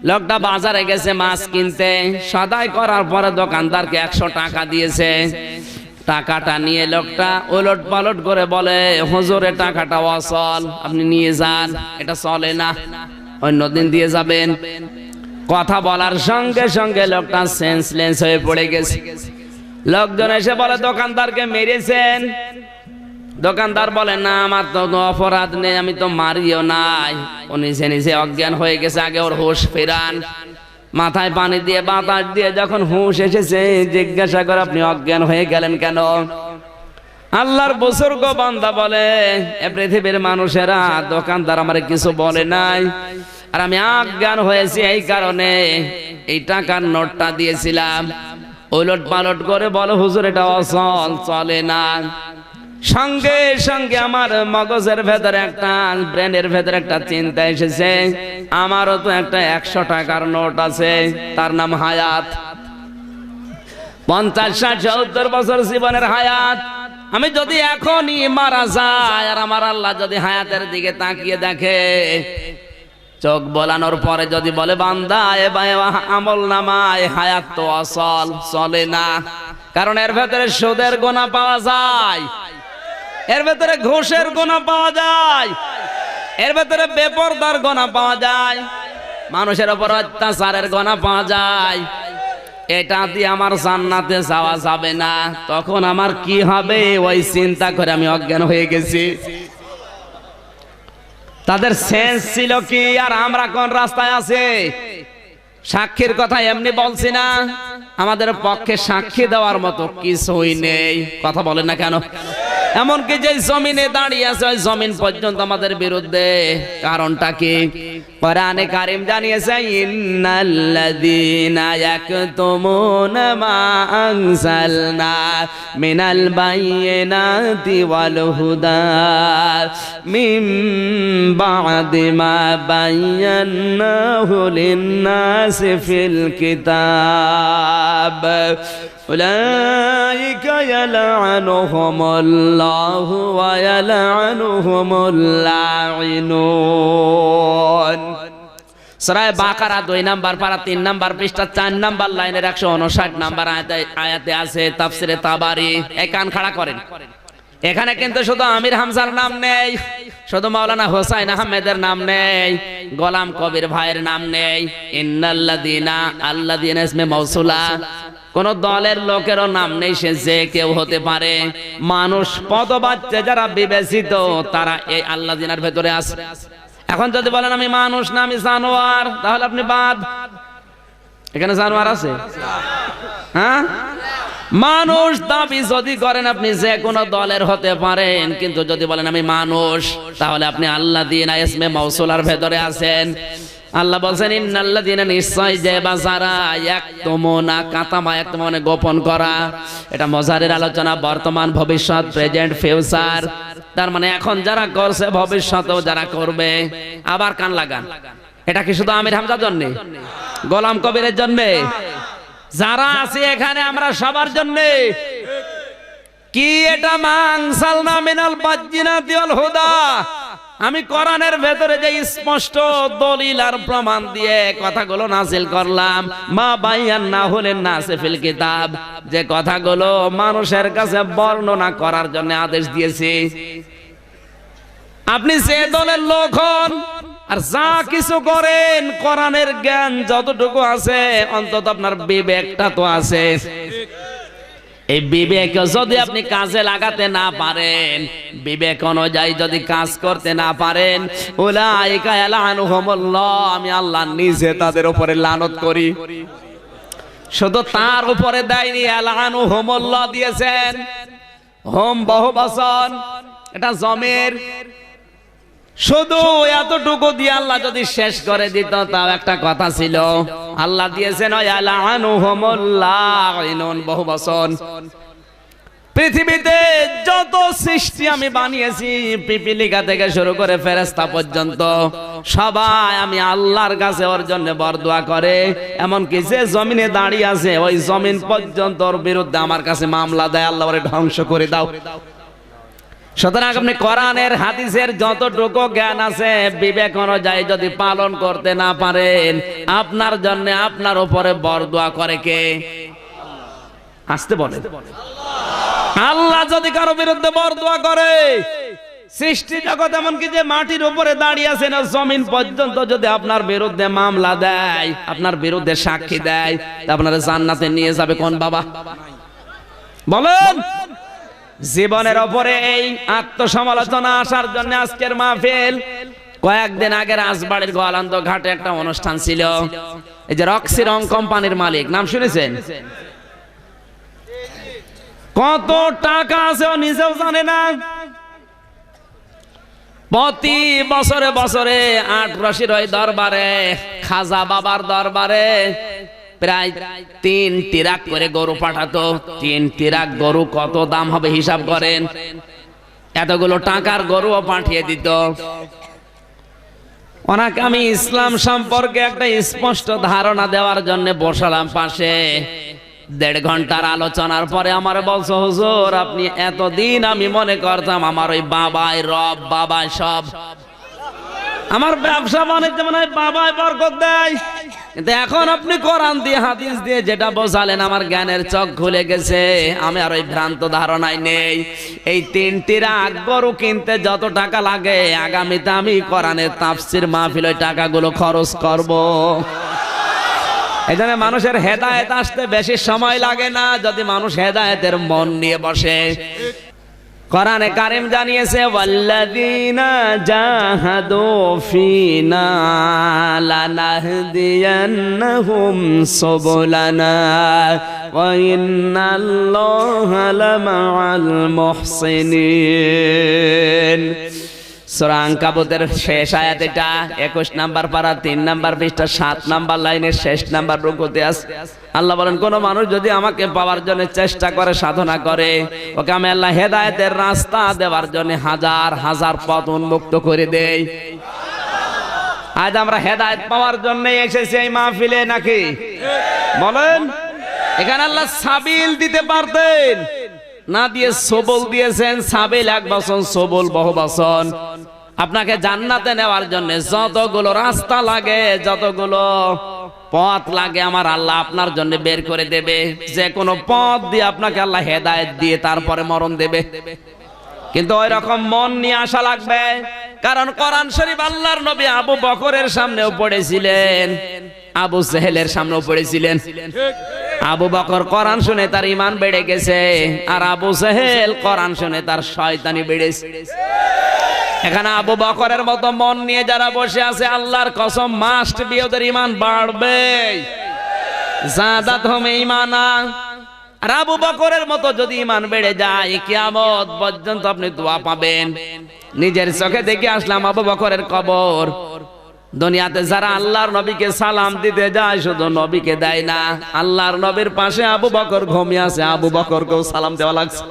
লোকটা বাজারে গেছে মাছ কিনতে, সদাই করার পরে দোকানদারকে 100 টাকা দিয়েছে। টাকাটা নিয়ে লোকটা ওলট পালট করে বলে, হুজুরের টাকাটা অচল, আপনি নিয়ে যান, এটা চলে না, অন্যদিন দিয়ে যাবেন। কথা বলার সঙ্গে সঙ্গে লোকটা সেন্সলেস হয়ে পড়ে গেছে। লোকজন এসে বলে, দোকানদারকে মেরেছেন? দোকানদার বলে, না আমার তো অপরাধ নেই, আমি তো মারিও নাই, ও নিজে নিজে অজ্ঞান হয়ে গেছে, আগে ওর হুঁশ ফেরান। মাথায় পানি দিয়ে বাতাস দিয়ে যখন হুঁশ এসেছে, জিজ্ঞাসা করে, আপনি অজ্ঞান হয়ে গেলেন কেন? আল্লাহর বুজুর্গ বান্দা বলে, এ পৃথিবীর মানুষেরা, দোকানদার আমারে কিছু বলে নাই, আর আমি অজ্ঞান হয়েছি এই কারণে এই টাকার নোটটা দিয়েছিলাম। ওলট পালট করে বলো, হুজুর এটা অচল, চলে না। সঙ্গে সঙ্গে আমার মগজের ভেতরে একটা, ব্রেনের ভেতরে একটা চিন্তা এসেছে, আমারও তো একটা 100 টাকার নোট আছে, তার নাম হায়াত। 50, 60, 70 বছর জীবনের হায়াত। আমি যদি এখনই মারা যাই, আর আমার আল্লাহ যদি হায়াতের দিকে তাকিয়ে দেখে, চোখ বলানোর পরে যদি বলে, বান্দা এবার আমল নামায় হায়াত তো অচল, চলে না, কারণ এর ভেতরে সুদের গোনা পাওয়া যায়, এর ভেতরে ঘুষের গোনা পাওয়া যায়, এর ভেতরে বেপরদার গোনা পাওয়া যায়, মানুষের উপর অত্যাচারের গোনা পাওয়া যায়। এটা দিয়ে আমার জান্নাতে যাওয়া যাবে না, তখন আমার কি হবে ওই চিন্তা করে আমি অজ্ঞান হয়ে গেছি। তাদের সেন্স ছিল কি, আর আমরা কোন রাস্তায় আছি? সাক্ষীর কথা এমনি বলছি না, আমাদের পক্ষে সাক্ষী দেওয়ার মতো কিছুই নেই। কথা বলেন না কেন? এমনকি যে জমিনে দাঁড়িয়ে আছে ওই জমিন পর্যন্ত আমাদের বিরুদ্ধে। কারণটা কি? কোরআনে কারীম জানিয়েছে, ইন্নাল্লাযীনা ইয়াকতুমুনা মা আনজালনা মিনাল বায়িনাতি ওয়াল হুদা মিন বা'দি মা বায়্যানাহু লিন-নাসি ফিল কিতাব উলাইকা ইয়ালআনুহুমুল্লাহু ওয়া ইয়ালআনুহুমুল লাঈনুন। সূরা বাকারা 2 নাম্বার পারা 3 নাম্বার পৃষ্ঠা 4 নাম্বার লাইনের 159 নাম্বার আয়াতে আছে তাফসিরে তাবারি। এই কান খাড়া করেন, এখানে কিন্তু শুধু আমির হামজার নাম নেই, শুধু মাওলানা হোসাইন আহমেদের নাম নেই, গোলাম কবির ভাইয়ের নাম নেই। ইন্নাল্লাযীনা, আল্লাযীনা ইসমে মাউসুলা, কোন দলের লোকেরও নাম নেই। সে যে কেউ হতে পারে। মানুষ পদবাচ্চা যারা বিবেচিত তারা এই আল্লাযীনার ভেতরে আছে। এখন যদি বলেন আমি মানুষ না আমি জানোয়ার, তাহলে আপনি বাদ। এখানে জানোয়ার আছে? হ্যাঁ, মানুষ দাবি যদি করেন আপনি যে কোনো দলের হতে পারেন, কিন্তু যদি বলেন আমি মানুষ, তাহলে আপনি আল্লাযীনা ইসমে মাউসুলার ভেতরে আছেন। আল্লাহ বলেন ইন্নাল্লাযীনা, নিশ্চয় যে বাজারা ইয়াকতুমুনা, কাতামা ইয়াকতুমুনা মানে গোপন করা। এটা মজারের আলোচনা, বর্তমান ভবিষ্যৎ, প্রেজেন্ট ফিউচার। তার মানে এখন যারা করছে ভবিষ্যতেও যারা করবে। আবার কান লাগান, এটা কি শুধু আমির হামজার জন্য, গোলাম কবিরের জন্য? যারা আছে এখানে আমরা সবার জন্য। কি এটা মানসালনা মিনাল বাজ্জিনাতি ওয়াল হুদা, আমি কোরআনের ভেতরে যে স্পষ্ট দলিল আর প্রমাণ দিয়ে কথাগুলো নাযিল করলাম, মা বায়ান্নাহু লিন-নাসি ফিল কিতাব, যে কথাগুলো মানুষের কাছে বর্ণনা করার জন্য আদেশ দিয়েছি। আপনি যে দলের লোক হন আর যা কিছু করেন, কোরআনের জ্ঞান যতটুকু আছে, অন্তত আপনার বিবেকটা তো আছে। এই বিবেক যদি আপনি কাজে লাগাতে না পারেন, বিবেক অনুযায়ী যদি কাজ করতে না পারেন, উলাইকা ইয়ালআনুহুমুল্লাহ, আমি আল্লাহ নিজে তাদের উপরে লানত করি। শুধু তার উপরে দেয়নি, ইয়ালআনুহুমুল্লাহ দিয়েছেন। হোম বহুবচন, এটা জমির। শুধু এতটুকু দিয়ে আল্লাহ যদি শেষ করে দিত তাও একটা কথা ছিল। আল্লাহ দিয়েছেন ইয়ালআনুহুমুল্লাঈনুন, বহুবচন। পৃথিবীতে যত সৃষ্টি আমি বানিয়েছি, পিপিলিকা থেকে শুরু করে ফেরেশতা পর্যন্ত, সবাই আমি আল্লাহর কাছে ওর জন্য বরদোয়া করে। এমনকি যে জমিনে দাঁড়িয়ে আছে ওই জমিন পর্যন্ত ওর বিরুদ্ধে আমার কাছে মামলা দেয়, আল্লাহ ওরে ধ্বংস করে দাও। সুতরাং আপনি কোরআনের হাদিসের যতটুকু জ্ঞান আছে, বিবেক অনুযায়ী যদি পালন করতে না পারেন, আপনার জন্য আপনার উপরে বরদোয়া করে কে? আসতে বলে আল্লাহ যদি কারো বিরুদ্ধে বরদোয়া করে, সৃষ্টি জগৎ এমনকি যে মাটির উপরে দাঁড়িয়ে আছেন জমিন পর্যন্ত যদি আপনার বিরুদ্ধে মামলা দেয়, আপনার বিরুদ্ধে সাক্ষী দেয়, আপনার জান্নাতে নিয়ে যাবে কোন বাবা? বলেন। জীবনের উপরে এই আত্মসমালোচনা আসার জন্য আজকের মাহফিল। কয়েকদিন আগে রাজবাড়ির গোয়ালন্দ ঘাটে একটা অনুষ্ঠান ছিল। এই যে রক্সি রং কোম্পানির মালিক, নাম শুনেছেন? কত টাকা আছে ও নিজেও জানে না। প্রতি বছরে বছরে 8 রশির ওই দরবারে, খাজা বাবার দরবারে প্রায় 3 ট্রাক করে গরু পাঠাতো। 3 ট্রাক গরু কত দাম হবে হিসাব করেন। এতগুলো টাকার গরুও পাঠিয়ে দিত। ওনাকে আমি ইসলাম সম্পর্কে একটা স্পষ্ট ধারণা দেওয়ার জন্য বসালাম পাশে। 1.5 ঘন্টার আলোচনার পরে আমার বলছো, হুজুর আপনি এতদিন আমি মনে করতাম আমার ওই বাবাই রব, বাবাই সব। আমার ব্যবসা বাণিজ্য মনে হয় বাবাই বরকত দেয়, কিন্তু এখন আপনি কোরআন দিয়ে হাদিস দিয়ে যেটা বোঝালেন আমার জ্ঞানের চোখ খুলে গেছে, আমি আর ওই ভ্রান্ত ধারণায় নেই। এই 3টি রাগ গরু কিনতে যত টাকা লাগে আগামীতে আমি কোরআনের তাফসীর মাহফিল ওই টাকাগুলো খরচ করব। এই জন্য মানুষের হেদায়েত আসতে বেশি সময় লাগে না যদি মানুষ হেদায়েতের মন নিয়ে বসে। কোরআনে কারীম জানিয়েছে ওয়াল্লাযীনা জাহাদু ফীনা লানাহদিয়ান্নাহুম সুবুলানা ওয়া ইন্নাল্লাহা লামাআল মুহসিনিন। সূরা আনকাবুতের শেষ আয়াত এটা, 21 নাম্বার পারা 3 নাম্বার পৃষ্ঠা 7 নাম্বার লাইনের শেষ নাম্বার রুকুতে আছে। আল্লাহ বলেন কোন মানুষ যদি আমাকে পাওয়ার জন্য চেষ্টা করে, সাধনা করে, ওকে আমি আল্লাহ হেদায়েতের রাস্তা দেওয়ার জন্য হাজার হাজার পথ উন্মুক্ত করে দেই। আজ আমরা হেদায়েত পাওয়ার জন্য এসেছি এই মাহফিলে নাকি বলেন? এখানে আল্লাহ সাবিল দিতে পারতেন, না দিয়ে সবল দিয়েছেন। সাবিল এক বচন, সবল বহু বচন। আপনাকে জান্নাতে নেওয়ার জন্য যতগুলো রাস্তা লাগে, যতগুলো পথ লাগে, আমার আল্লাহ আপনার জন্য বের করে দেবে। যে কোনো পথ দিয়ে আপনাকে আল্লাহ হেদায়েত দিয়ে তারপরে মরণ দেবে, কিন্তু ওই রকম মন নিয়ে আসা লাগবে। কারণ কোরআন শরীফ আল্লাহর নবী আবু বকরের সামনেও পড়েছিলেন, আবু জেহেলের সামনেও পড়েছিলেন। আবু বকর কোরআন শুনে তার ঈমান বেড়ে গেছে, আর আবু জেহেল কোরআন শুনে তার শয়তানি বেড়েছে। এখানে আবু বকরের মতো মন নিয়ে যারা বসে আছে, আল্লাহর কসম মাস্ট বি ওদের ঈমান বাড়বে, যাদাতহুম ঈমানা। আর আবু বকরের মতো যদি ঈমান বেড়ে যায়, কিয়ামত পর্যন্ত আপনি দোয়া পাবেন। নিজের চোখে দেখে আসলাম আবু বকরের কবর। দুনিয়াতে যারা আল্লাহর নবীকে সালাম দিতে যায়, শুধু নবীকে দেয় না, আল্লাহর নবীর পাশে আবু বকর ঘুমিয়ে আছে, আবু বকরকেও সালাম দেওয়া লাগছে।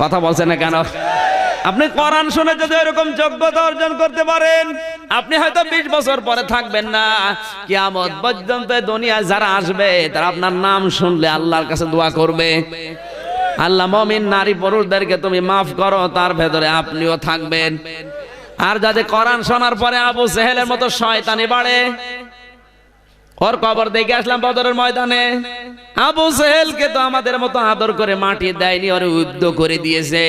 কথা বলছেন না কেন? আপনি কোরআন শুনে যদি এরকম যোগ্যতা অর্জন করতে পারেন, আপনি হয়তো 20 বছর পরে থাকবেন না, কিয়ামত পর্যন্ত দুনিয়ায় যারা আসবে তারা আপনার নাম শুনলে আল্লাহর কাছে দোয়া করবে, আল্লাহ মুমিন নারী পুরুষদেরকে তুমি মাফ করো, তার ভেতরে আপনিও থাকবেন। আর যাতে কোরআন শোনার পরে আবু জেহেলের মতো শয়তানি বাড়ে, ওর কবর দেখে আসলাম বদরের ময়দানে। আবু জেহেলকে তো আমাদের মতো আদর করে মাটি দেয়নি, ওরে উদ্ধ করে দিয়েছে।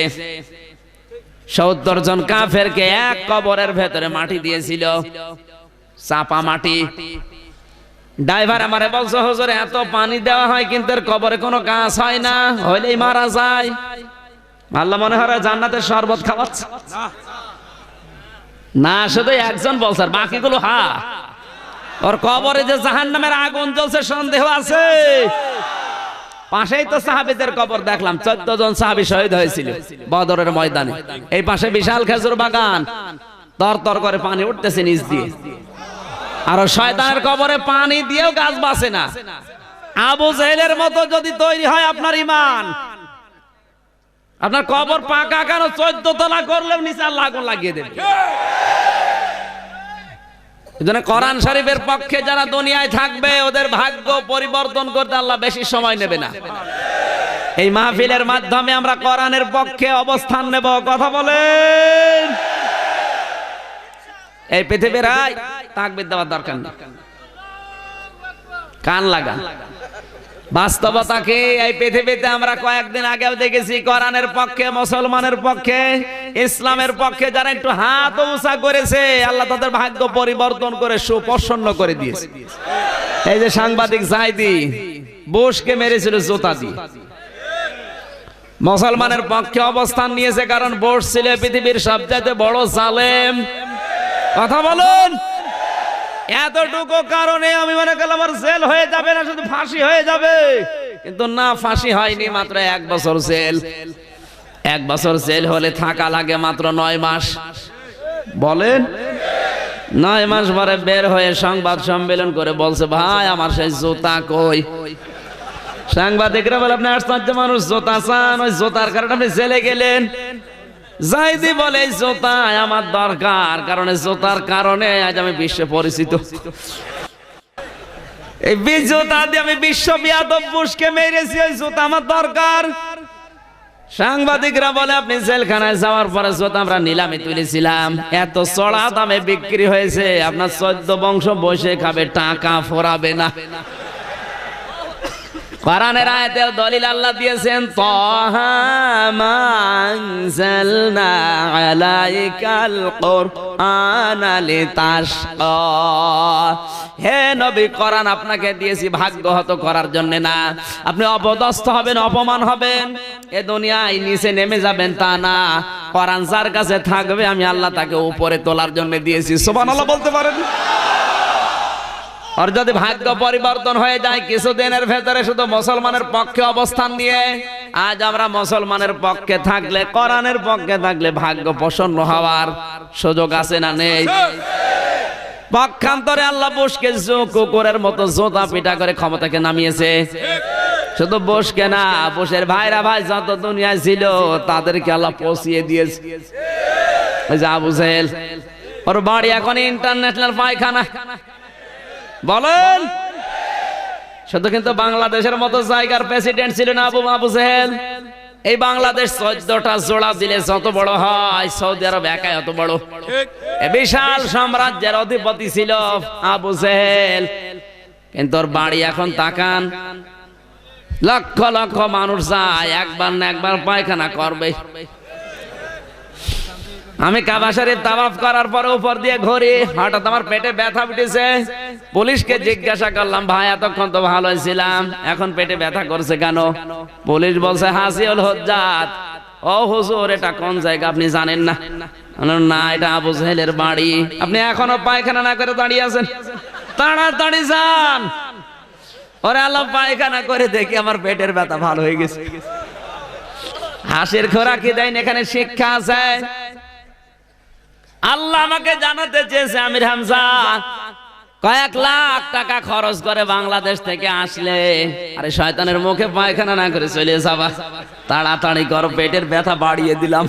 70 জন কাফেরকে এক কবরের ভেতরে মাটি দিয়েছিল, চাপা মাটি। ড্রাইভার আমারে বলছে হুজুর এত পানি দেওয়া হয় কিন্তু এর কবরে কোনো কাজ হয় না, হইলেই মারা যায়। আল্লাহ মনে হয় জান্নাতের শরবত খাওয়াচ্ছে না, শুধু একজন বলছে, বাকিগুলো হা। ওর কবরে যে জাহান্নামের আগুন জ্বলছে সন্দেহ আছে। পাশেই তো সাহাবীদের কবর দেখলাম, 14 জন সাহাবী শহীদ হয়েছিল বদরের ময়দানে। এই পাশে বিশাল খেজুর বাগান, তরতর করে পানি উঠতেছে নিচ দিয়ে। আর শয়তানের কবরে পানি দিয়েও গাছ বাঁচে না। আবু জেহেলের মতো যদি তৈরি হয় আপনার ঈমান, আপনার কবর পাকা কেন 14 তলা করলেও নিচে আল্লাহ আগুন লাগিয়ে দেবে। এজন্য কোরআন শরীফের পক্ষে যারা দুনিয়ায় থাকবে, ওদের ভাগ্য পরিবর্তন করতে আল্লাহ বেশি সময় নেবে না। এই মাহফিলের মাধ্যমে আমরা কোরআনের পক্ষে অবস্থান নেব। কথা বলেন। এই পৃথিবীর তাকবীর দেওয়ার দরকার নেই, কান লাগান। বাস্তবতাকে এই পৃথিবীতে আমরা কয়েকদিন আগেও দেখেছি, কোরআনের পক্ষে, মুসলমানের পক্ষে, ইসলামের পক্ষে যারা একটু হাত উঁচা করেছে, আল্লাহ তাদের ভাগ্য পরিবর্তন করে সুপ্রসন্ন করে দিয়েছে। এই যে সাংবাদিক জাইদি বুশকে মেরেছিল জুতা দিয়ে, মুসলমানের পক্ষে অবস্থান নিয়েছে, কারণ বুশ ছিল পৃথিবীর সবচেয়ে বড় জালেম। কথা বলুন। এতটুকু কারণে আমি মনে করলাম আমার জেল হয়ে যাবে না, শুধু ফাঁসি হয়ে যাবে, কিন্তু না, ফাঁসি হয়নি, মাত্র 1 বছর জেল। 1 বছর জেল হলে থাকা লাগে মাত্র 9 মাস। বলেন, 9 মাস পরে বের হয়ে সংবাদ সম্মেলন করে বলছে, ভাই আমার সেই জুতা কই? সাংবাদিকরা বলে, আপনি আশ্চর্য মানুষ, জুতা চান, ওই জুতার কারণে আপনি জেলে গেলেন। জাইদি বলে, এই জুতা আমার দরকার, কারণ এই জুতার কারণে আজ আমি বিশ্বে পরিচিত। এই জুতা দিয়ে আমি বিশ্ব বিয়াদব বুশকে মেরেছি, ওই জুতা আমার দরকার। সাংবাদিকরা বলে আপনি জেলখানায় যাওয়ার পরে যত আমরা নিলামে তুলেছিলাম এত চড়া দামে বিক্রি হয়েছে, আপনার 14 বংশ বসে খাবে, টাকা ফোরাবে না। কোরআনের আয়াতেও দলিল আল্লাহ দিয়েছেন, তাহা মা আনজালনা আলাইকাল কুরআনা লিতাশকা। হে নবী, কোরআন আপনাকে দিয়েছি ভাগ্যহত করার জন্য না, আপনি অপদস্থ হবেন, অপমান হবেন, এ দুনিয়ায় নিচে নেমে যাবেন তা না। কোরআন যার কাছে থাকবে আমি আল্লাহ তাকে উপরে তোলার জন্য দিয়েছি। সুবহানাল্লাহ বলতে পারেন? আর যদি ভাগ্য পরিবর্তন হয়ে যায় কিছুদিনের ভেতরে শুধু মুসলমানের পক্ষে অবস্থান নিয়ে, আজ আমরা মুসলমানের পক্ষে থাকলে, কোরআনের পক্ষে থাকলে ভাগ্য প্রসন্ন হওয়ার সুযোগ আছে না নেই? পক্ষান্তরে আল্লাহ বুশকে কুকুরের মতো জোতা পিটা করে ক্ষমতাকে নামিয়েছে। শুধু বুশকে না, বুশের ভাইরা ভাই যত দুনিয়ায় ছিল তাদেরকে আল্লাহ পৌঁছিয়ে দিয়েছে। ওই যে আবু জেহেল, ওর বাড়ি এখন ইন্টারন্যাশনাল পায়খানা। বলেন, শুধু কিন্তু বাংলাদেশের মতো জায়গার প্রেসিডেন্ট ছিল না আবু জেহেল। এই বাংলাদেশ 14টা জোড়া দিলে যত বড় হয়, সৌদি আরব একাই অত বড়। বিশাল সাম্রাজ্যের অধিপতি ছিল আবু জেহেল, কিন্তু ওর বাড়ি এখন তাকান, লক্ষ লক্ষ মানুষ যায়, একবার না একবার পায়খানা করবে। আমি কাবা শরীফ তাওয়াফ করার পরে উপর দিয়ে ঘুরি, হঠাৎ আমার পেটে ব্যথা উঠেছে। পুলিশকে জিজ্ঞাসা করলাম, ভাই এতক্ষণ তো ভালো ছিলাম, এখন পেটে ব্যথা করছে কেন? পুলিশ বলছে হাসিউল হুজ্জাত। ও হুজুর, এটা কোন জায়গা আপনি জানেন না? না, এটা আবু জেহেলের বাড়ি। আপনি এখনো পায়খানা না করে দাঁড়িয়ে আছেন, তাড়াতাড়ি যান। ওরে আল্লাহ, পায়খানা করে দেখি আমার পেটের ব্যথা ভালো হয়ে গেছে। হাসির খোরাকি দেন, এখানে শিক্ষা আছে। আল্লাহ আমাকে জানাতে চেয়েছে, আমির হামজা কয়েক লাখ টাকা খরচ করে বাংলাদেশ থেকে আসলে, আরে শয়তানের মুখে পায়খানা না করে চলে যাবা, তাড়াতাড়ি করো, পেটের ব্যথা বাড়িয়ে দিলাম।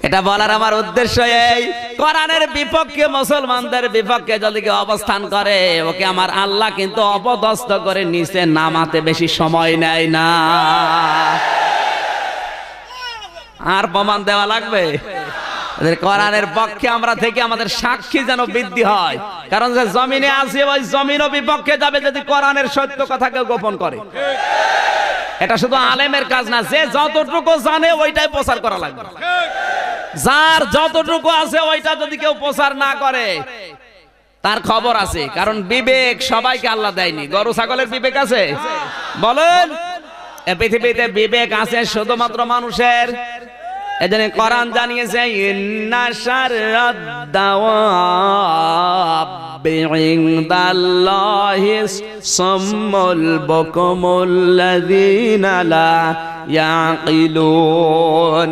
এটা বলার আমার উদ্দেশ্য এই, কোরআনের বিপক্ষে, মুসলমানদের বিপক্ষে যদি কেউ অবস্থান করে, ওকে আমার আল্লাহ কিন্তু অপদস্থ করে নিচে নামাতে বেশি সময় নেয় না। আর প্রমাণ দেওয়া লাগবে? কোরআনের পক্ষে আমরা থেকে আমাদের সাক্ষী যেন বৃদ্ধি হয়, কারণ যে জমিনে আছে ওই জমিনও বিপক্ষে যাবে যদি কোরআনের সত্য কথা কেউ গোপন করে। এটা শুধু আলেমের কাজ না, যে যতটুকু জানে ওইটাই প্রচার করা লাগবে। যার যতটুকু আছে ওইটা যদি কেউ প্রচার না করে, তার খবর আছে। কারণ বিবেক সবাইকে আল্লাহ দেয়নি। গরু ছাগলের বিবেক আছে? বলেন, এই পৃথিবীতে বিবেক আছে শুধুমাত্র মানুষের। এজন্য কোরআন জানিয়েছে, ইন্না শাররাদ দাওয়াবি ইনদাল্লাহিস সাম্মুল বুকুমুল লাযিনা লা ইয়াকিলুন।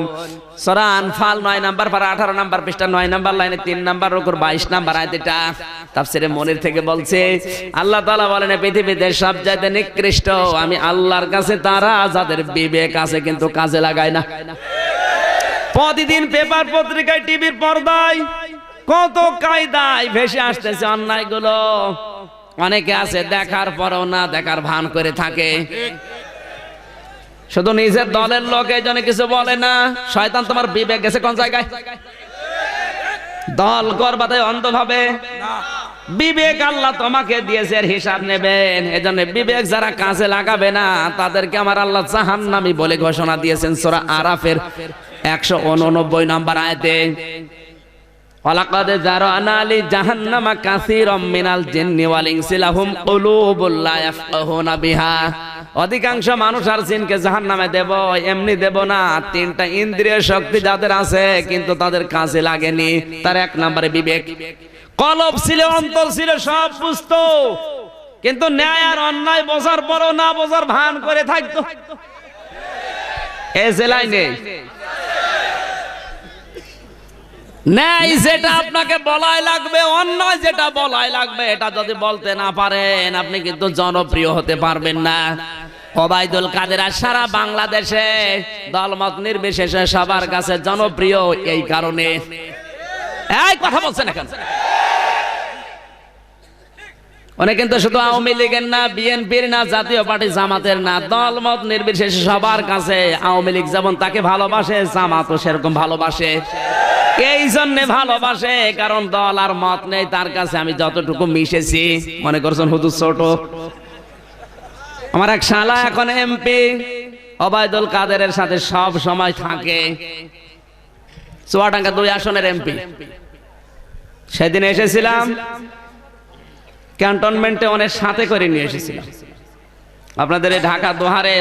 সূরা আনফাল 9 নাম্বার পারা 18 নাম্বার পৃষ্ঠা 9 নাম্বার লাইনে 3 নাম্বার রুকুর 22 নাম্বার আয়াত। এটা তাফসীরে মনির থেকে বলছে, আল্লাহ তাআলা বলেন, পৃথিবীতে সবচাইতে নিকৃষ্ট আমি আল্লাহর কাছে তারা যাদের বিবেক আছে কিন্তু কাজে লাগায় না। প্রতিদিন পেপার পত্রিকায়, টিভির পর্দায় কত কায়দায় ভেসে আসতেছে অন্যায়গুলো। অনেকে আছে দেখার পরও না দেখার ভান করে থাকে, শুধু নিজের দলের লোক, এই জন্য কিছু বলে না। শয়তান তোমার বিবেক গেছে কোন জায়গায়? দল করবাতে অন্ধভাবে বিবেক আল্লাহ তোমাকে দিয়েছে, এর হিসাব নেবেন। এজন্য বিবেক যারা কাজে লাগাবে না তাদেরকে আমার আল্লাহ জাহান্নামী বলে ঘোষণা দিয়েছেন সূরা আরাফের 189 নাম্বার আয়াতে। ওয়ালাকাদ যারানা লি জাহান্নামা কাসীরাম মিনাল জিন্নি ওয়াল ইনসি লাহুম কুলুবুল লা ইয়াফকাহুনা বিহা। অধিকাংশ মানুষ আর জিনকে জাহান্নামে দেব, এমনি দেব না। 3টা ইন্দ্রিয় শক্তি যাদের আছে কিন্তু তাদের কাজে লাগেনি। তার 1 নম্বরে বিবেক। কলব ছিল, অন্তর ছিল, সব বুঝতো, কিন্তু ন্যায় আর অন্যায় বোঝার পরও না বোঝার ভান করে থাকতো। এই জেলায় নেই। ন্যায় যেটা আপনাকে বলাই লাগবে, অন্যায় যেটা বলাই লাগবে, এটা যদি বলতে না পারেন আপনি কিন্তু জনপ্রিয় হতে পারবেন না। ওবায়দুল কাদের সারা বাংলাদেশে দলমত নির্বিশেষে সবার কাছে জনপ্রিয় এই কারণে। এই কথা বলছেন এখন, উনি কিন্তু শুধু আওয়ামী লীগের না, বিএনপির না, জাতীয় পার্টি জামাতের না, দলমত নির্বিশেষে সবার কাছে আওয়ামী লীগ যেমন তাকে ভালোবাসে, জামাতও সেরকম ভালোবাসে। এই জন্য ভালোবাসে কারণ দল আর মত নেই তার কাছে। আমি যতটুকু মিশেছি, মনে করছেন হুজুর ছোট, আমার এক শালা এখন এমপি ওবায়দুল কাদেরের সাথে সব সময় থাকে, চুয়াডাঙ্গা 2 আসনের এমপি। সেদিন এসেছিলাম ক্যান্টনমেন্টে, অনেক সাথে করে নিয়ে এসেছিলাম। আপনাদের এই ঢাকা দোহারে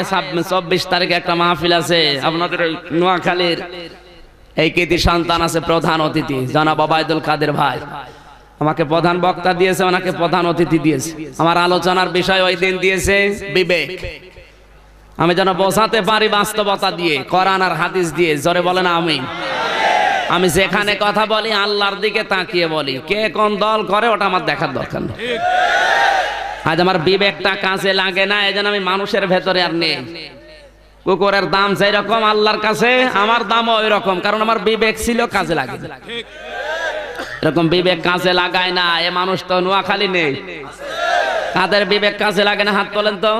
24 তারিখে একটা মাহফিল আছে, আপনাদের নোয়াখালীর এই কৃতি সন্তান আছে প্রধান অতিথি জনাব ওবায়দুল কাদের ভাই, আমাকে প্রধান বক্তা দিয়েছে, ওনাকে প্রধান অতিথি দিয়েছে। আমার আলোচনার বিষয় ওই দিন দিয়েছে বিবেক। আমি যেন বোঝাতে পারি বাস্তবতা দিয়ে, কোরআন আর হাদিস দিয়ে। জোরে বলেন আমিন। আমি যেখানে কথা বলি আল্লাহর দিকে তাকিয়ে বলি, কে কোন দল করে ওটা আমার দেখার দরকার নেই। আজ আমার বিবেকটা কাজে লাগে না, এজন্য আমি মানুষের ভেতরে আর নেই। কুকুরের দাম যেই রকম আল্লাহর কাছে, আমার দামও ওই রকম, কারণ আমার বিবেক ছিল, কাজে লাগে। এরকম বিবেক কাজে লাগায় না এ মানুষ তো নোয়াখালী নেই। কাদের বিবেক কাজে লাগে না হাত তোলেন তো।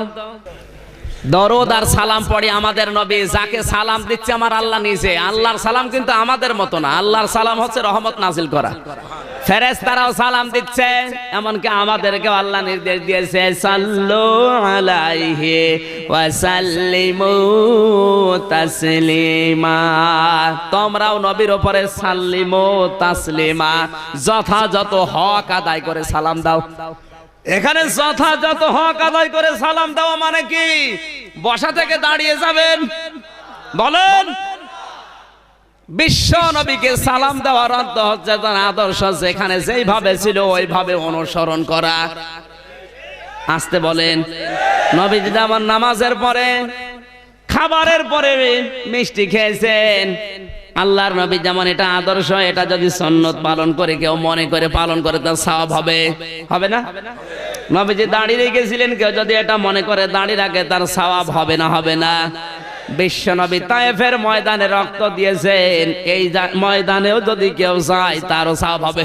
দরুদ আর সালাম পড়ি আমাদের নবী, যাকে সালাম দিচ্ছে আমার আল্লাহ নিজে। আল্লাহর সালাম কিন্তু আমাদের মতো না, আল্লাহর সালাম হচ্ছে রহমত নাজিল করা। ফেরেশতারাও সালাম দিচ্ছে, এমনকি আমাদেরকে আল্লাহ নির্দেশ দিয়েছে সাল্লু আলাইহি ওয়া সাল্লিমু তাসলিমা। তোমরাও নবীর উপরে সাল্লিমু তাসলিমা, যথাযথ হক আদায় করে সালাম দাও। এখানে যথাযথ হক আদায় করে সালাম দেওয়া মানে কি? বসা থেকে দাঁড়িয়ে যাবেন? বলেন। বিশ্ব নবীকে সালাম দেওয়ার অর্থ হচ্ছে তার আদর্শ যেখানে যেইভাবে ছিল ওইভাবে অনুসরণ করা। আসতে বলেন। নবীজি যেমন নামাজের পরে, খাবারের পরে মিষ্টি খেয়েছেন, আল্লাহর নবী যেমন এটা আদর্শ, এটা যদি সুন্নত পালন করে কেউ মনে করে পালন করে তার সওয়াব হবে, হবে না? নবীজি দাঁড়িয়ে রেখেছিলেন, কেউ যদি এটা মনে করে দাঁড়িয়ে রাখে তার সওয়াব হবে না, হবে না? বিশ্ব নবী তায়েফের ময়দানে রক্ত দিয়েছেন, এই ময়দানেও যদি কেউ যায় তারও সওয়াব হবে।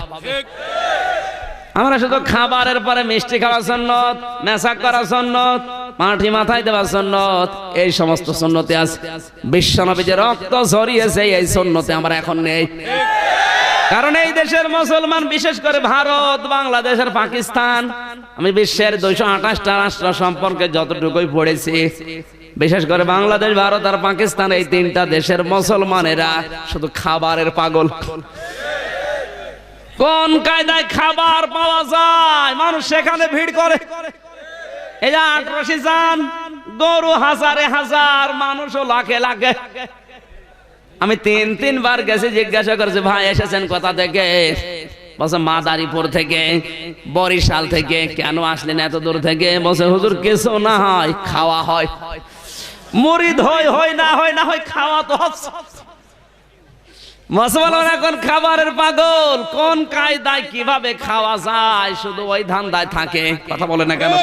আমরা শুধু খাবারের পরে মিষ্টি খাওয়া সুন্নত, মেসাক করা সুন্নত, মাটি মাথায় দেওয়া সুন্নত, এই সমস্ত সুন্নতে আছে। বিশ্ব নবী যে রক্ত ঝরিয়েছে এই সুন্নতে আমরা এখন নেই। কারণ এই দেশের মুসলমান, বিশেষ করে ভারত, বাংলাদেশের, পাকিস্তান, আমি বিশ্বের 228টা রাষ্ট্র সম্পর্কে যতটুকুই পড়েছি, বিশেষ করে বাংলাদেশ, ভারত আর পাকিস্তান, এই 3টা দেশের মুসলমানেরা শুধু খাবারের পাগল। কোন কায়দায় খাবার পাওয়া যায় মানুষ সেখানে ভিড় করে। এই যে আটরশি যান, গরু হাজারে হাজার, মানুষও লাখে লাখে। আমি 3-3 গেছি, জিজ্ঞাসা করছি ভাই এসেছেন কোথা থেকে? বলছে মাদারীপুর থেকে, বরিশাল থেকে। কেন আসলেন এত দূর থেকে? বলছে হুজুর কিছু না হয়, খাওয়া হয়। মুরিদ হয় না হয়, না হয় খাওয়া তো হচ্ছে। মুসলমান এখন খাবারের পাগল, কোন কায়দায় কিভাবে খাওয়া যায় শুধু ওই ধান্দায় থাকে। কথা বলে না কেন?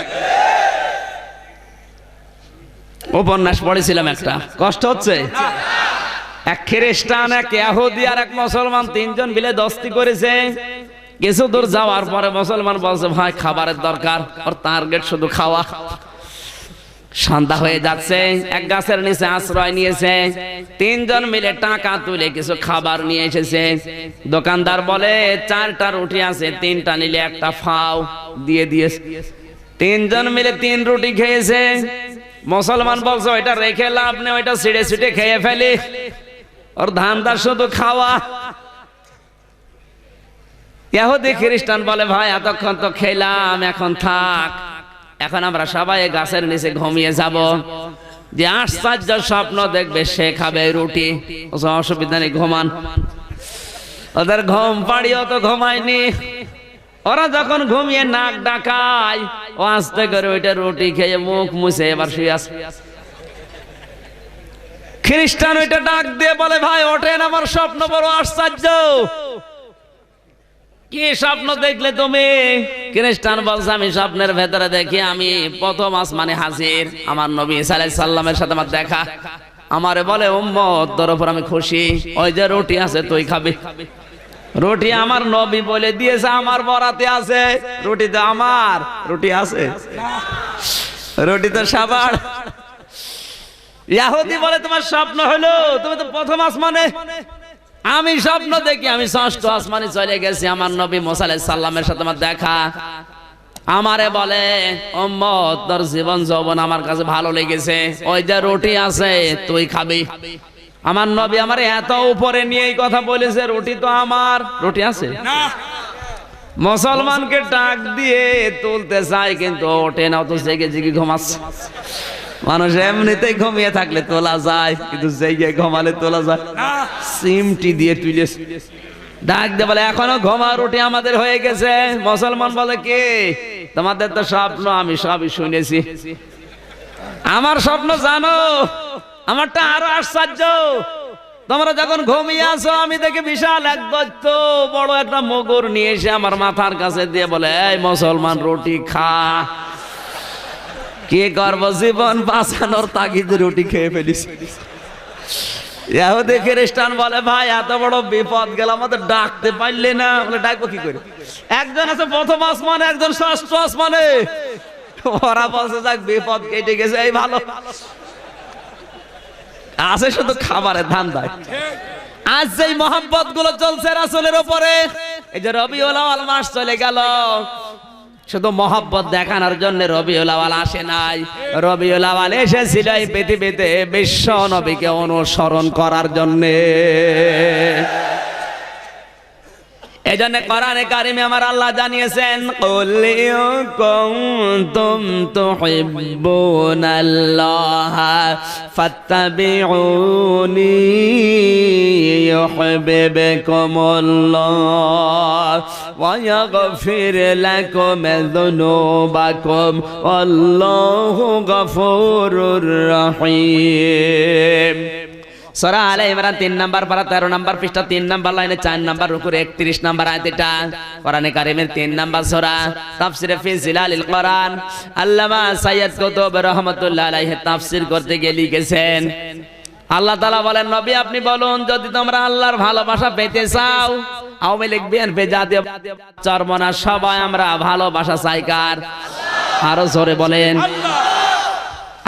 উপন্যাস পড়েছিলাম একটা, কষ্ট হচ্ছে। এক খ্রিস্টান, এক ইহুদি আর এক মুসলমান, 3 জন মিলে দস্তি করেছে। কিছু দূর যাওয়ার পরে মুসলমান বলছে ভাই খাবারের দরকার, ওর টার্গেট শুধু খাওয়া। সন্ধ্যা হয়ে যাচ্ছে, এক গাছের নিচে আশ্রয় নিয়েছে। 3 জন মিলে টাকা তুলে কিছু খাবার নিয়ে এসেছে। দোকানদার বলে 4টা রুটি আছে, 3টা নিলে একটা ফাও দিয়ে দিয়েছে। 3 জন মিলে 3 রুটি খেয়েছে। মুসলমান বলছে ওইটা রেখে লাভ নেই, ওইটা ছিঁড়ে ছিঁড়ে খেয়ে ফেলি, ওর ধান্দা শুধু খাওয়া। ইহুদি খ্রিস্টান বলে ভাই এতক্ষণ তো খেলাম, এখন থাক, এখন আমরা সবাই গাছের নিচে ঘুমিয়ে যাব। যে আশ্চর্য স্বপ্ন দেখবে সে খাবে রুটি। অসুবিধা নেই, ঘুমান। ওদের ঘুম পাড়িও তো ঘুমায়নি। ওরা যখন ঘুমিয়ে নাক ডাকায়, ও আস্তে করে ওইটা রুটি খেয়ে মুখ মুছে এবার শুয়ে আছে। খ্রিস্টান ওইটা ডাক দিয়ে বলে ভাই ওঠেন, আমার স্বপ্ন বড় আশ্চর্য। কি স্বপ্ন দেখলে তুমি? খ্রিস্টান বলছে আমি স্বপ্নের ভেতরে দেখি আমি প্রথম আসমানে হাজির, আমার নবী ঈসা আলাইহিস সালামের সাথে আমার দেখা। আমারে বলে উম্মত তোর উপর আমি খুশি, ওই যে রুটি আছে তুই খাবি। রুটি আমার নবী বলে দিয়েছে, আমার বরাতে আছে। রুটি তো আমার, রুটি আছে, রুটি তো সবার। ইহুদি বলে তোমার স্বপ্ন হলো, তুমি তো প্রথম আসমানে। আমি স্বপ্ন দেখি আমি ষষ্ঠ আসমানে চলে গেছি, আমার নবী মুসা আলাইহিস সালামের সাথে আমার দেখা। আমারে বলে উম্মত, তোর জীবন যৌবন আমার কাছে ভালো লেগেছে, ওই যে রুটি আছে তুই খাবি। আমার নবী আমার এত উপরে নিয়ে এই কথা বলেছে, রুটি তো আমার, রুটি আছে। মুসলমানকে ডাক দিয়ে তুলতে চাই কিন্তু ওঠে না, তো জেগে জেগে ঘুমাচ্ছে। মানুষ এমনিতেই ঘুমিয়ে থাকলে তোলা যায়, কিন্তু জেগে ঘুমালে তোলা যায় না। সিমটি দিয়ে তুলে ডাক দিয়ে বলে এখনো ঘুমা, রুটি আমাদের হয়ে গেছে। মুসলমান বলে কে? তোমাদের তো স্বপ্ন আমি সবই শুনেছি। আমার স্বপ্ন জানো? আমারটা আরো আশ্চর্য। তোমরা যখন ঘুমিয়ে আছো, আমি দেখি বিশাল এক দৈত্য বড় একটা মগর নিয়ে এসে আমার মাথার কাছে দিয়ে বলে এই মুসলমান রুটি খা। কি করবো, জীবন বাঁচানোর তাগিদে রুটি খেয়ে ফেলিস। ইহুদি খ্রিস্টান বলে ভাই এত বড় বিপদ গেল, আমাদের ডাকতে পারলে না। বলে ডাকবো কি করে? একজন আছে প্রথম আসমানে, একজন ষষ্ঠ আসমানে। ওরা বলছে যাক বিপদ কেটে গেছে, এই ভালো আছে, শুধু খাবারের ধান্দায়। আজ যেই মহব্বত গুলো চলছে রাসূলের উপরে, এই যে রবিউল আউয়াল মাস চলে গেল, শুধু মহব্বত দেখানোর জন্য রবিউল আউয়াল আসে নাই। রবিউল আউয়াল এসেছিল এই পৃথিবীতে বিশ্ব নবীকে অনুসরণ করার জন্য। এজন্য কোরআনে কারিমে আমার আল্লাহ জানিয়েছেন কুল ইন কুনতুম তুহিব্বুনাল্লাহা ফাত্তাবিউনি ইউহিব্বুকুমুল্লাহ ওয়া ইয়াগফির লাকুম যুনুবাকুম আল্লাহু গফুরুর রহিম। সূরা আলে ইমরান 3 নাম্বার পারা 13 নাম্বার পৃষ্ঠা 3 নাম্বার লাইনে 4 নাম্বার রুকুর 31 নাম্বার আয়াত। এটা কোরআনে কারীমের 3 নাম্বার সূরা। তাফসিরে ফি জিলালিল কোরআন আল্লামা সাইয়্যিদ কুতুব রাহমাতুল্লাহ আলাইহি তাফসীর করতে গিয়ে লিখেছেন, আল্লাহ তাআলা বলেন নবী আপনি বলুন যদি তোমরা আল্লাহর ভালোবাসা পেতে চাও, আওয়ামী লীগ বিএনপি জাতীয় চরমনা সবাই আমরা ভালোবাসা চাই কার? আরো জোরে বলেন।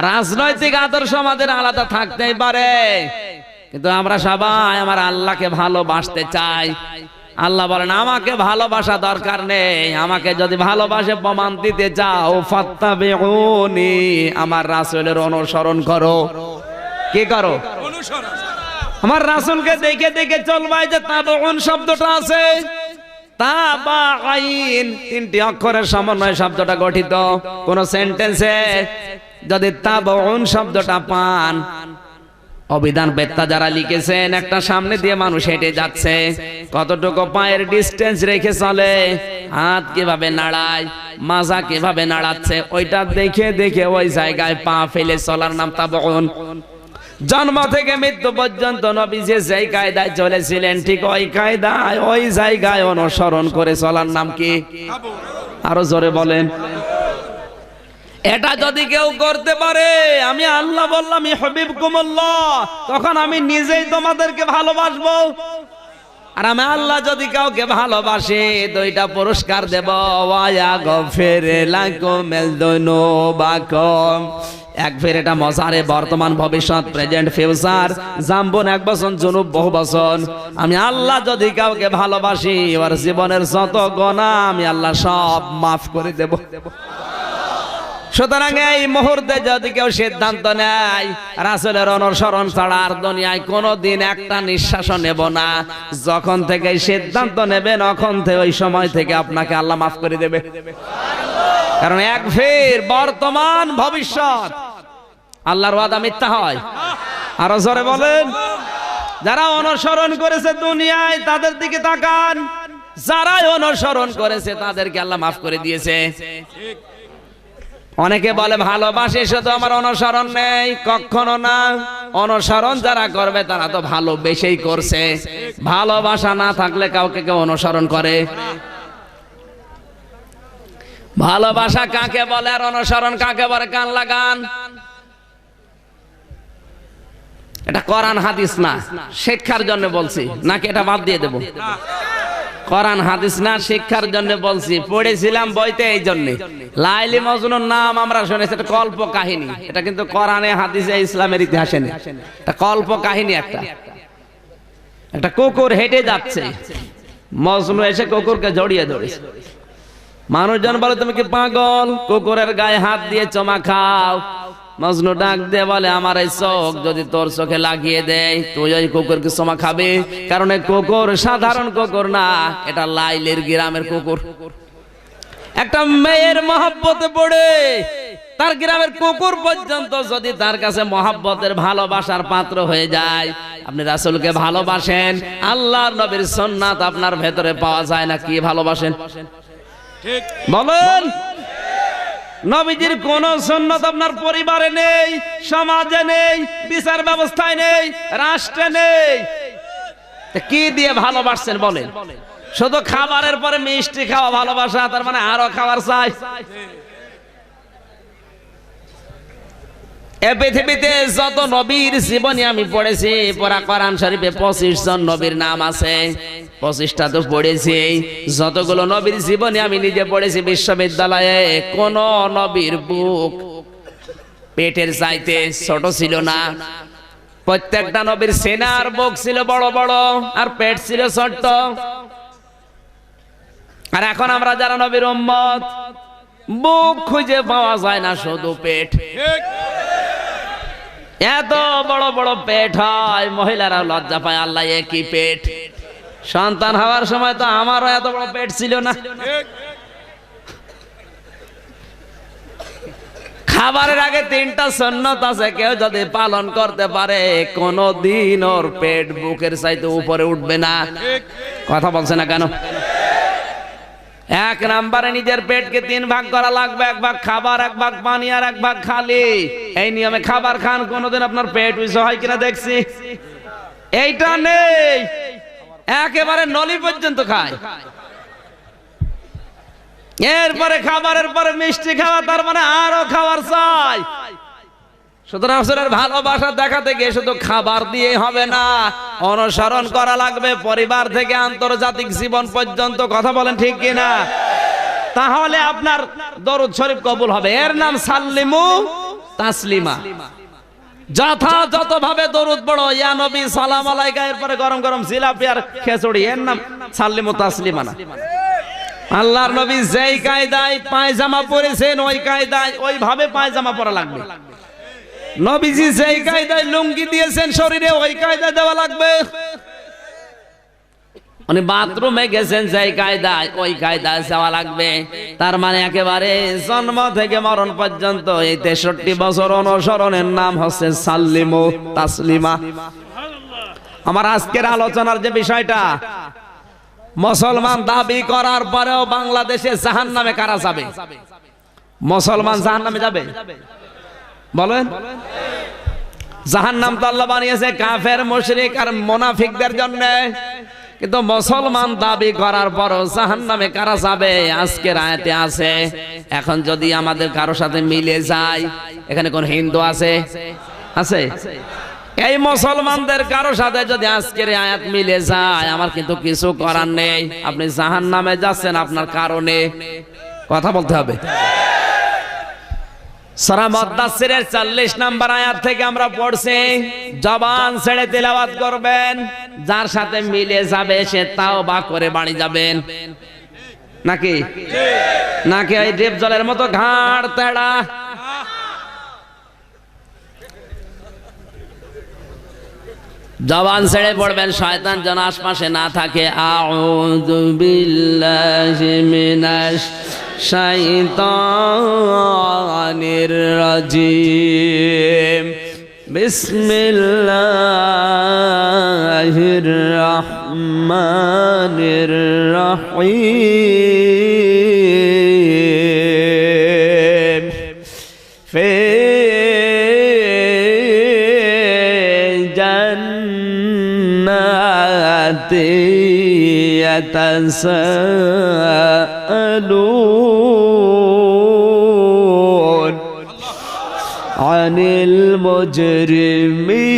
রাজনৈতিক আদর্শ আমাদের আলাদা থাকতেই পারে, কিন্তু আমরা সবাই আমার আল্লাহকে ভালোবাসতে চাই। আল্লাহ বলেন আমাকে ভালোবাসা দরকার নেই, আমাকে যদি ভালোবাসে প্রমাণ দিতে চাও ফাত্তাবিউনি, আমার রাসূলের অনুসরণ করো। কি করো? অনুসরণ। আমার রাসূলকে দেখে দেখে চলবাই। যে তাবউন শব্দটা আছে, তাবাইন 3টি অক্ষরের সমন্বয়ে শব্দটা গঠিত। কোন সেন্টেন্সে যদি তাবউন শব্দটা পান, অভিধান বেত্তা যারা লিখেছেন একটা সামনে দিয়ে মানুষ হেঁটে যাচ্ছে, কতটুকু পায়ের ডিস্টেন্স রেখে চলে, হাত কিভাবে নাড়ায়, মাজা কিভাবে নাড়াচ্ছে, ওইটা দেখে দেখে ওই জায়গায় পা ফেলে চলার নাম তাবউন। জন্ম থেকে মৃত্যু পর্যন্ত নবী যেই কায়দায় চলেছিলেন ঠিক ওই কায়দায় ওই জায়গায় অনুসরণ করে চলার নাম কি? আরো জোরে বলেন। এটা যদি কেউ করতে পারে, আমি আল্লাহ বললাম ইউহিব্বুকুমুল্লাহ, তখন আমি নিজেই তোমাদেরকে ভালোবাসবো। আর আমি আল্লাহ যদি কাউকে ভালোবাসি, দুইটা পুরস্কার দেব, ওয়া ইয়াগফির লাকুম যুনুবাকুম। এক ফের এটা মজারে, বর্তমান ভবিষ্যৎ প্রেজেন্ট ফিউচার, জাম্বুন 1 বছর, জুনুব বহু বছর। আমি আল্লাহ যদি কাউকে ভালোবাসি, ওর জীবনের যত গুনাহ আমি আল্লাহ সব মাফ করে দেব। সুতরাং এই মুহূর্তে যদি কেউ সিদ্ধান্ত নেয় রাসূলের অনুসরণ ছাড়া আর দুনিয়ায় কোনোদিন একটা নিঃশ্বাসও নেব না, যখন থেকে সিদ্ধান্ত নেবেন তখন থেকে ওই সময় থেকে আপনাকে আল্লাহ মাফ করে দেবে। কারণ এক ফের বর্তমান ভবিষ্যৎ, আল্লাহর ওয়াদা মিথ্যা হয়। আরো জোরে বলেন। যারা অনুসরণ করেছে দুনিয়ায় তাদের দিকে তাকান, যারা অনুসরণ করেছে তাদেরকে আল্লাহ মাফ করে দিয়েছে। অনেকে বলে ভালোবাসি শুধু আমার অনুসরণ নেই, কখনো না। অনুসরণ যারা করবে তারা তো ভালোবেসেই করছে। ভালোবাসা না থাকলে কাউকে কেউ অনুসরণ করে? ভালোবাসা কাকে বলে আর অনুসরণ কাকে বলে? কান লাগান। এটা কোরআন হাদিস না, শিক্ষার জন্য বলছি, নাকি এটা বাদ দিয়ে দেব? কোরআন হাদিস না শিক্ষার জন্য বলছি, পড়েছিলাম বইতে এই জন্য। লাইলি মজনুর নাম আমরা শুনেছি, এটা কল্প কাহিনী, এটা কিন্তু কোরআনে হাদিসে ইসলামের ইতিহাসে নেই, এটা কল্প কাহিনী। একটা কুকুর হেঁটে যাচ্ছে, মজনু এসে কুকুরকে জড়িয়ে ধরেছে। মানুষজন বলে তুমি কি পাগল, কুকুরের গায়ে হাত দিয়ে চমা খাও। মজনু ডাক দিয়ে বলে আমার এই চোখ যদি তোর চোখে লাগিয়ে দেয় তুই ওই কুকুরকে চমা খাবে, কারণ এই কুকুর সাধারণ কুকুর না, এটা লাইলের গ্রামের কুকুর। একটা মেয়ের মহব্বতে পড়ে তার গ্রামের কুকুর পর্যন্ত যদি তার কাছে মহব্বতের ভালোবাসার পাত্র হয়ে যায়। আপনি রাসূলকে ভালোবাসেন, আল্লাহর নবীর সুন্নাত আপনার ভেতরে পাওয়া যায় না, কি ভালোবাসেন ঠিক বলেন? নবীজির কোন সুন্নাত আপনার পরিবারে নেই, সমাজে নেই, বিচার ব্যবস্থায় নেই, রাষ্ট্রে নেই, কি দিয়ে ভালোবাসছেন বলেন? শুধু খাবারের পরে মিষ্টি খাওয়া ভালোবাসা, তার মানে আরো খাবার চাই। এ পৃথিবীতে যত নবীর জীবনী আমি পড়েছি, পুরা কোরআন শরীফে 25 জন নবীর নাম আছে, 25টা তো পড়েছি। যতগুলো নবীর জীবনী আমি নিজে পড়েছি বিশ্ববিদ্যালয়ে, কোন নবীর বুক পেটের চাইতে ছোট ছিল না। প্রত্যেকটা নবীর সেনার বুক ছিল বড় বড় আর পেট ছিল ছোট। আর এখন আমরা যারা নবীর উম্মত, বুক খুঁজে পাওয়া যায় না, শুধু পেট। এত বড় বড় পেট হয়, মহিলারা লজ্জা পায়, আল্লাহ একই পেট। সন্তান হওয়ার সময় তো আমারও এত বড় পেট ছিল না। খাবারের আগে 3টা সুন্নাত আছে, কেউ যদি পালন করতে পারে কোনদিন ওর পেট বুকের চাইতে উপরে উঠবে না। কথা বলছে না কেন? 1 নম্বরে নিজের পেটকে 3 ভাগ করা লাগবে, 1 ভাগ খাবার, 1 ভাগ পানি আর 1 ভাগ খালি। এই নিয়মে খাবার খান, কোনদিন আপনার পেট উঁচু হয় কিনা দেখছি? এইটা নেই, একেবারে নলি পর্যন্ত খায়। এরপরে খাবারের পরে মিষ্টি খাওয়া, তার মানে আরো খাবার চাই। সুতরাং ভালোবাসা দেখাতে গিয়ে শুধু খাবার দিয়ে হবে না, অনুসরণ করা লাগবে পরিবার থেকে আন্তর্জাতিক জীবন পর্যন্ত। কথা বলেন ঠিক কিনা? তাহলে আপনার দরুদ শরীফ কবুল হবে। এর নাম সাল্লিমু তাসলিমা। যথাযথভাবে দরুদ পড়ো, ইয়া নবী সালাম আলাইকা, এরপরে গরম গরম জিলাপি আর খিচুড়ি, এর নাম সাল্লিমু তাসলিমা না। আল্লাহর নবী যেই কায়দায় পায়জামা পরেছেন, ওই কায়দায় ওইভাবে পায়জামা পরা লাগবে। নবীজি যেই কায়দায় লুঙ্গি দিয়েছেন শরীরে, ওই কায়দায় দেওয়া লাগবে। উনি বাথরুমে গেছেন যেই কায়দায়, ওই কায়দায় যাওয়া লাগবে। তার মানে একেবারে জন্ম থেকে মরণ পর্যন্ত এই 63 বছর অনুসরণের নাম হচ্ছে সাল্লিমু তাসলিমা। আমার আজকের আলোচনার যে বিষয়টা, মুসলমান দাবি করার পরেও বাংলাদেশে জাহান্নামে কারা যাবে? মুসলমান জাহান্নামে যাবে বলেন? জাহান্নাম তো আল্লাহ বানিয়েছে কাফের, মুশরিক আর মুনাফিকদের জন্য, কিন্তু মুসলমান দাবি করার পরও জাহান্নামে কারা যাবে আজকের আয়াতে আছে। এখন যদি আমাদের কারো সাথে মিলে যায়, এখানে কোন হিন্দু আছে? আছে? এই মুসলমানদের কারো সাথে যদি আজকের আয়াত মিলে যায়, আমার কিন্তু কিছু করার নেই। আপনি জাহান্নামে যাচ্ছেন আপনার কারণে, কথা বলতে হবে। সূরা মুদ্দাসসিরের 40 নম্বর আয়াত থেকে আমরা পড়ছি, জবান ছেড়ে তেলাওয়াত করবেন, যার সাথে মিলে যাবে সে তাওবা করে বাড়ি যাবেন। নাকি নাকি এই ডেপ জলের মতো ঘাড় তেড়া? জবান ছেড়ে পড়বেন, শয়তান যেন আশপাশে না থাকে। আউযু বিল্লাহি মিনাশ শাইতানির রাজিম, বিসমিল্লাহির রহমানির রহিম। ফি জান্নাতি ইয়াতাসাআলুন আনিল মুজরিমিন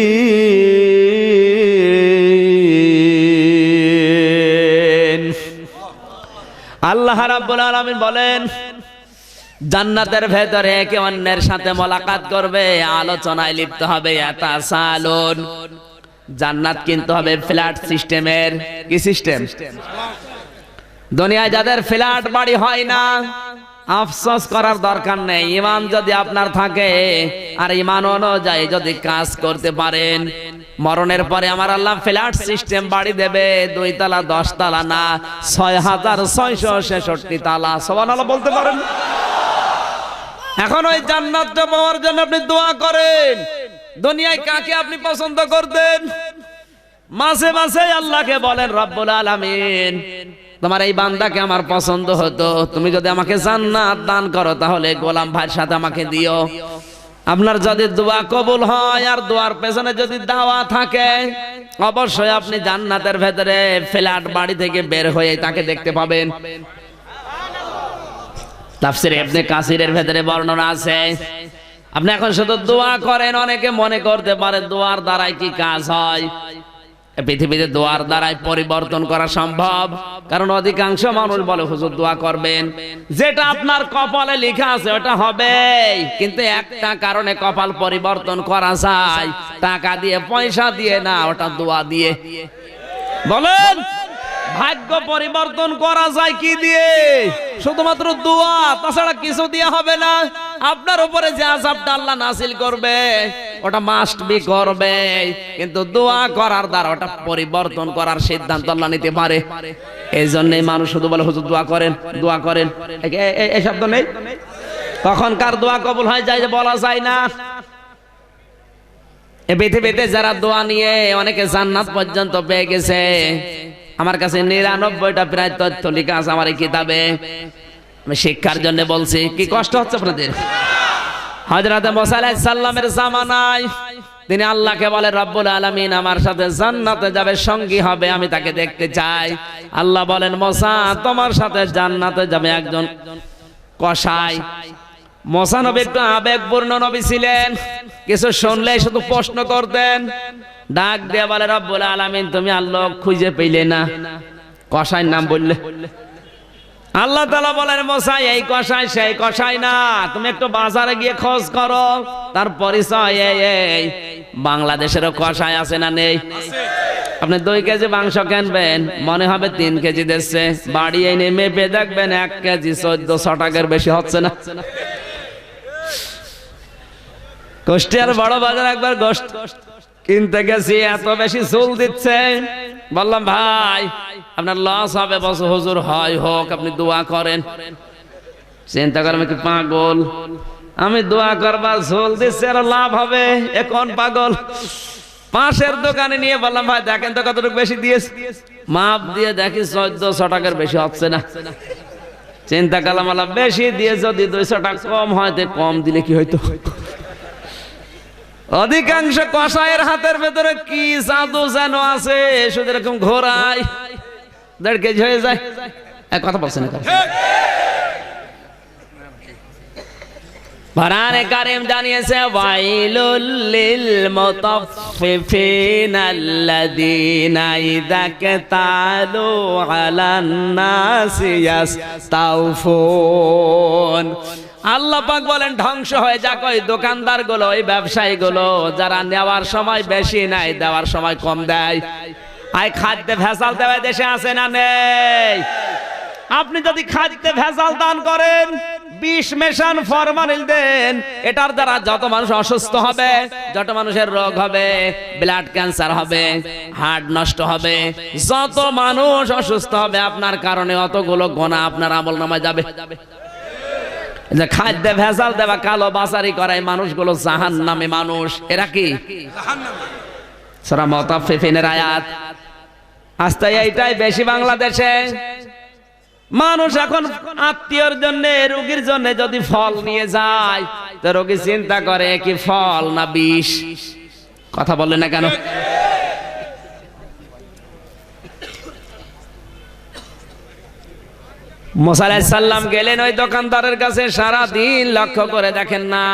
আল্লাহ রাব্বুল আলামিন বলেন জান্নাতের ভেতরে একে অন্যের সাথে মোলাকাত করবে, আলোচনায় লিপ্ত হবে। ইয়াতাসালুন, জান্নাত কিন্তু হবে ফ্ল্যাট সিস্টেমের। কি সিস্টেম? দুনিয়ায় যাদের ফ্ল্যাট বাড়ি হয় না, আফসোস করার দরকার নেই। ঈমান যদি আপনার থাকে আর ঈমান অনুযায়ী যদি কাজ করতে পারেন, মরণের পরে আমার আল্লাহ ফ্ল্যাট সিস্টেম বাড়ি দেবে, 2 তলা 10 তলা না, 6666 তালা। সুবহানাল্লাহ বলতে পারেন? এখন ওই জান্নাতটা পাওয়ার জন্য আপনি দোয়া করেন। দুনিয়ায় কাকে আপনি পছন্দ করতেন? মাঝে মাঝে আল্লাহকে বলেন, রব্বুল আলামিন তোমার এই বান্দাকে আমার পছন্দ হতো, তুমি যদি আমাকে জান্নাত দান করো তাহলে গোলাম ভাইয়ের সাথে আমাকে দিও। আপনার যদি দোয়া কবুল হয় আর দোয়ার পেছনে যদি দাওয়া থাকে, অবশ্যই আপনি জান্নাতের ভেতরে ফ্ল্যাট বাড়ি থেকে বের হয়ে তাকে দেখতে পাবেন। তাফসীর ইবনে কাসিরের ভেতরে বর্ণনা আছে। আপনি এখন শুধু দোয়া করেন, অনেকে মনে করতে পারে দোয়ার দ্বারাই কি কাজ হয়? পৃথিবীতে দোয়ার দ্বারাই পরিবর্তন করা সম্ভব, কারণ অধিকাংশ মানুষ বলে হুজুর দোয়া করবেন, যেটা আপনার কপালে লেখা আছে ওটা হবে। কিন্তু একটা কারণে কপাল পরিবর্তন করা যায়, টাকা দিয়ে পয়সা দিয়ে না, ওটা দোয়া দিয়ে। বলেন ভাগ্য পরিবর্তন করা যায় কি দিয়ে? শুধুমাত্র দোয়া, তাছাড়া কিছু দিয়ে হবে না। আপনার উপরে যে আযাবটা আল্লাহ নাযিল করবে ওটা মাস্ট বি করবে, কিন্তু দোয়া করার দ্বারা ওটা পরিবর্তন করার সিদ্ধান্ত আল্লাহ নিতে পারে। এই জন্যই মানুষ শুধু বলে হুজুর দোয়া করেন, দোয়া করেন। এই শব্দ নেই। কখন কার দোয়া কবুল হয়ে যায় যে বলা যায় না। এই পৃথিবীতে যারা দোয়া নিয়ে অনেকে জান্নাত পর্যন্ত পেয়ে গেছে, আমার কাছে 99টা প্রায় তথ্য লেখা আছে আমার এই কিতাবে। আমি শিক্ষার জন্য বলছি। কি কষ্ট হচ্ছে আপনাদের? হযরত মুসা আলাইহিস সালামের জামানায় তিনি আল্লাহকে বলে, রব্বুল আলামিন আমার সাথে জান্নাতে যাবে, সঙ্গী হবে, আমি তাকে দেখতে চাই। আল্লাহ বলেন, মুসা তোমার সাথে জান্নাতে যাবে একজন কসাই। মুসা নবী একটু আবেগপূর্ণ নবী ছিলেন, কিছু শুনলে শুধু প্রশ্ন করতেন। ডাক দিয়ে বলে, রব্বুল আলামিন তুমি আল্লাহ খুঁজে পেলে না, কসাইয়ের নাম বললে। আল্লাহ তাআলা বলেন, মুসা এই কসাই সেই কসাই না, তুমি একটু বাজারে গিয়ে খোঁজ করো, তার পরিচয় এই। বাংলাদেশেরও কসাই আছে না নেই? আপনি 2 কেজি মাংস কিনবেন, মনে হবে 3 কেজি দিচ্ছে, বাড়ি এনে মেপে দেখবেন 1 কেজি 1400 টাকার বেশি হচ্ছে না। কুষ্টিয়ার বড় বাজার একবার গোশত কিনতে গেছি, এত বেশি চুল দিচ্ছে। বললাম, ভাই আপনার লস হবে। বলছে, হুজুর হয় হোক, আপনি দোয়া করেন। চিন্তা করেন আমি কি পাগল? আমি দোয়া করবার চুল দিচ্ছে আর লাভ হবে, এ কোন পাগল? পাশের দোকানে নিয়ে বললাম, ভাই দেখেন তো কতটুকু বেশি দিয়েছে। মাপ দিয়ে দেখি 1400 টাকার বেশি হচ্ছে না। চিন্তা করলাম, আল্লাহ বেশি দিয়ে যদি 200 টাকা কম হয়, কম দিলে কি হইতো? অধিকাংশ কসাইয়ের হাতের ভেতরে কি জাদু যেন আছে, শুধু এরকম ঘোরায় 1.5 কেজি হয়ে যায়। এক কথা বলছেন না? কোরআনে কারীম জানিয়েছে, ওয়াইলুল লিল মুতাফফিফিন আল্লাযীনা ইযা কাতালু আলান নাসি ইয়াস্তাউফুন। আল্লাহ পাক বলেন, ধ্বংস হয়ে যাক ওই দোকানদার গুলো, ওই ব্যবসায়ী গুলো, যারা নেওয়ার সময় বেশি নেয়, দেওয়ার সময় কম দেয়। আয় খাদ্যে ভেজাল দেওয়া দেশে আছে না নেই? আপনি যদি খাদ্যে ভেজাল দান করেন, বিষ মেশান, ফরমালিন দেন, এটার দ্বারা যত মানুষ অসুস্থ হবে, যত মানুষের রোগ হবে, ব্লাড ক্যান্সার হবে, হার্ট নষ্ট হবে, যত মানুষ অসুস্থ হবে আপনার কারণে, অতগুলো গুনাহ আপনার আমলনামায় যাবে। যে খাদ্যে ভেজাল দেওয়া, কালো বাজারি করায় মানুষগুলো জাহান্নামী মানুষ। এরা কি? সূরা মুতাফফিফিনের আয়াত। আস্তে এইটাই বেশি বাংলাদেশে মানুষ এখন আত্মীয়র জন্য, রোগীর জন্য যদি ফল নিয়ে যায়, তো রোগী চিন্তা করে কি ফল না বিষ। কথা বললেন না কেন? মুসা আলাইহিস সালাম গেলেন ওই দোকানদারের কাছে, সারা দিন লক্ষ্য করে দেখেন না,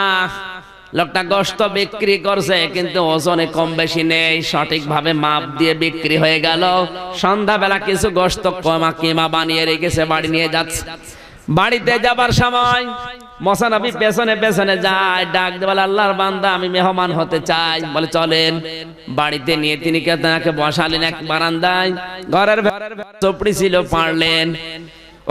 লোকটা গোশত বিক্রি করছে কিন্তু ওজনে কম বেশি নেই, সঠিকভাবে মাপ দিয়ে বিক্রি হয়ে গেল। সন্ধ্যাবেলা কিছু গোশত কিমা বানিয়ে রেখেছে, বাড়ি নিয়ে যাচ্ছে। বাড়িতে যাবার সময় মুসা নবী পেছনে পেছনে যায়, ডাক দিয়ে বলে, আল্লাহর বান্দা আমি মেহমান হতে চাই। বলে চলেন। বাড়িতে নিয়ে তিনি তাকে বসালেন এক বারান্দায়, ঘরের চোপড়ি ছিল, পারলেন।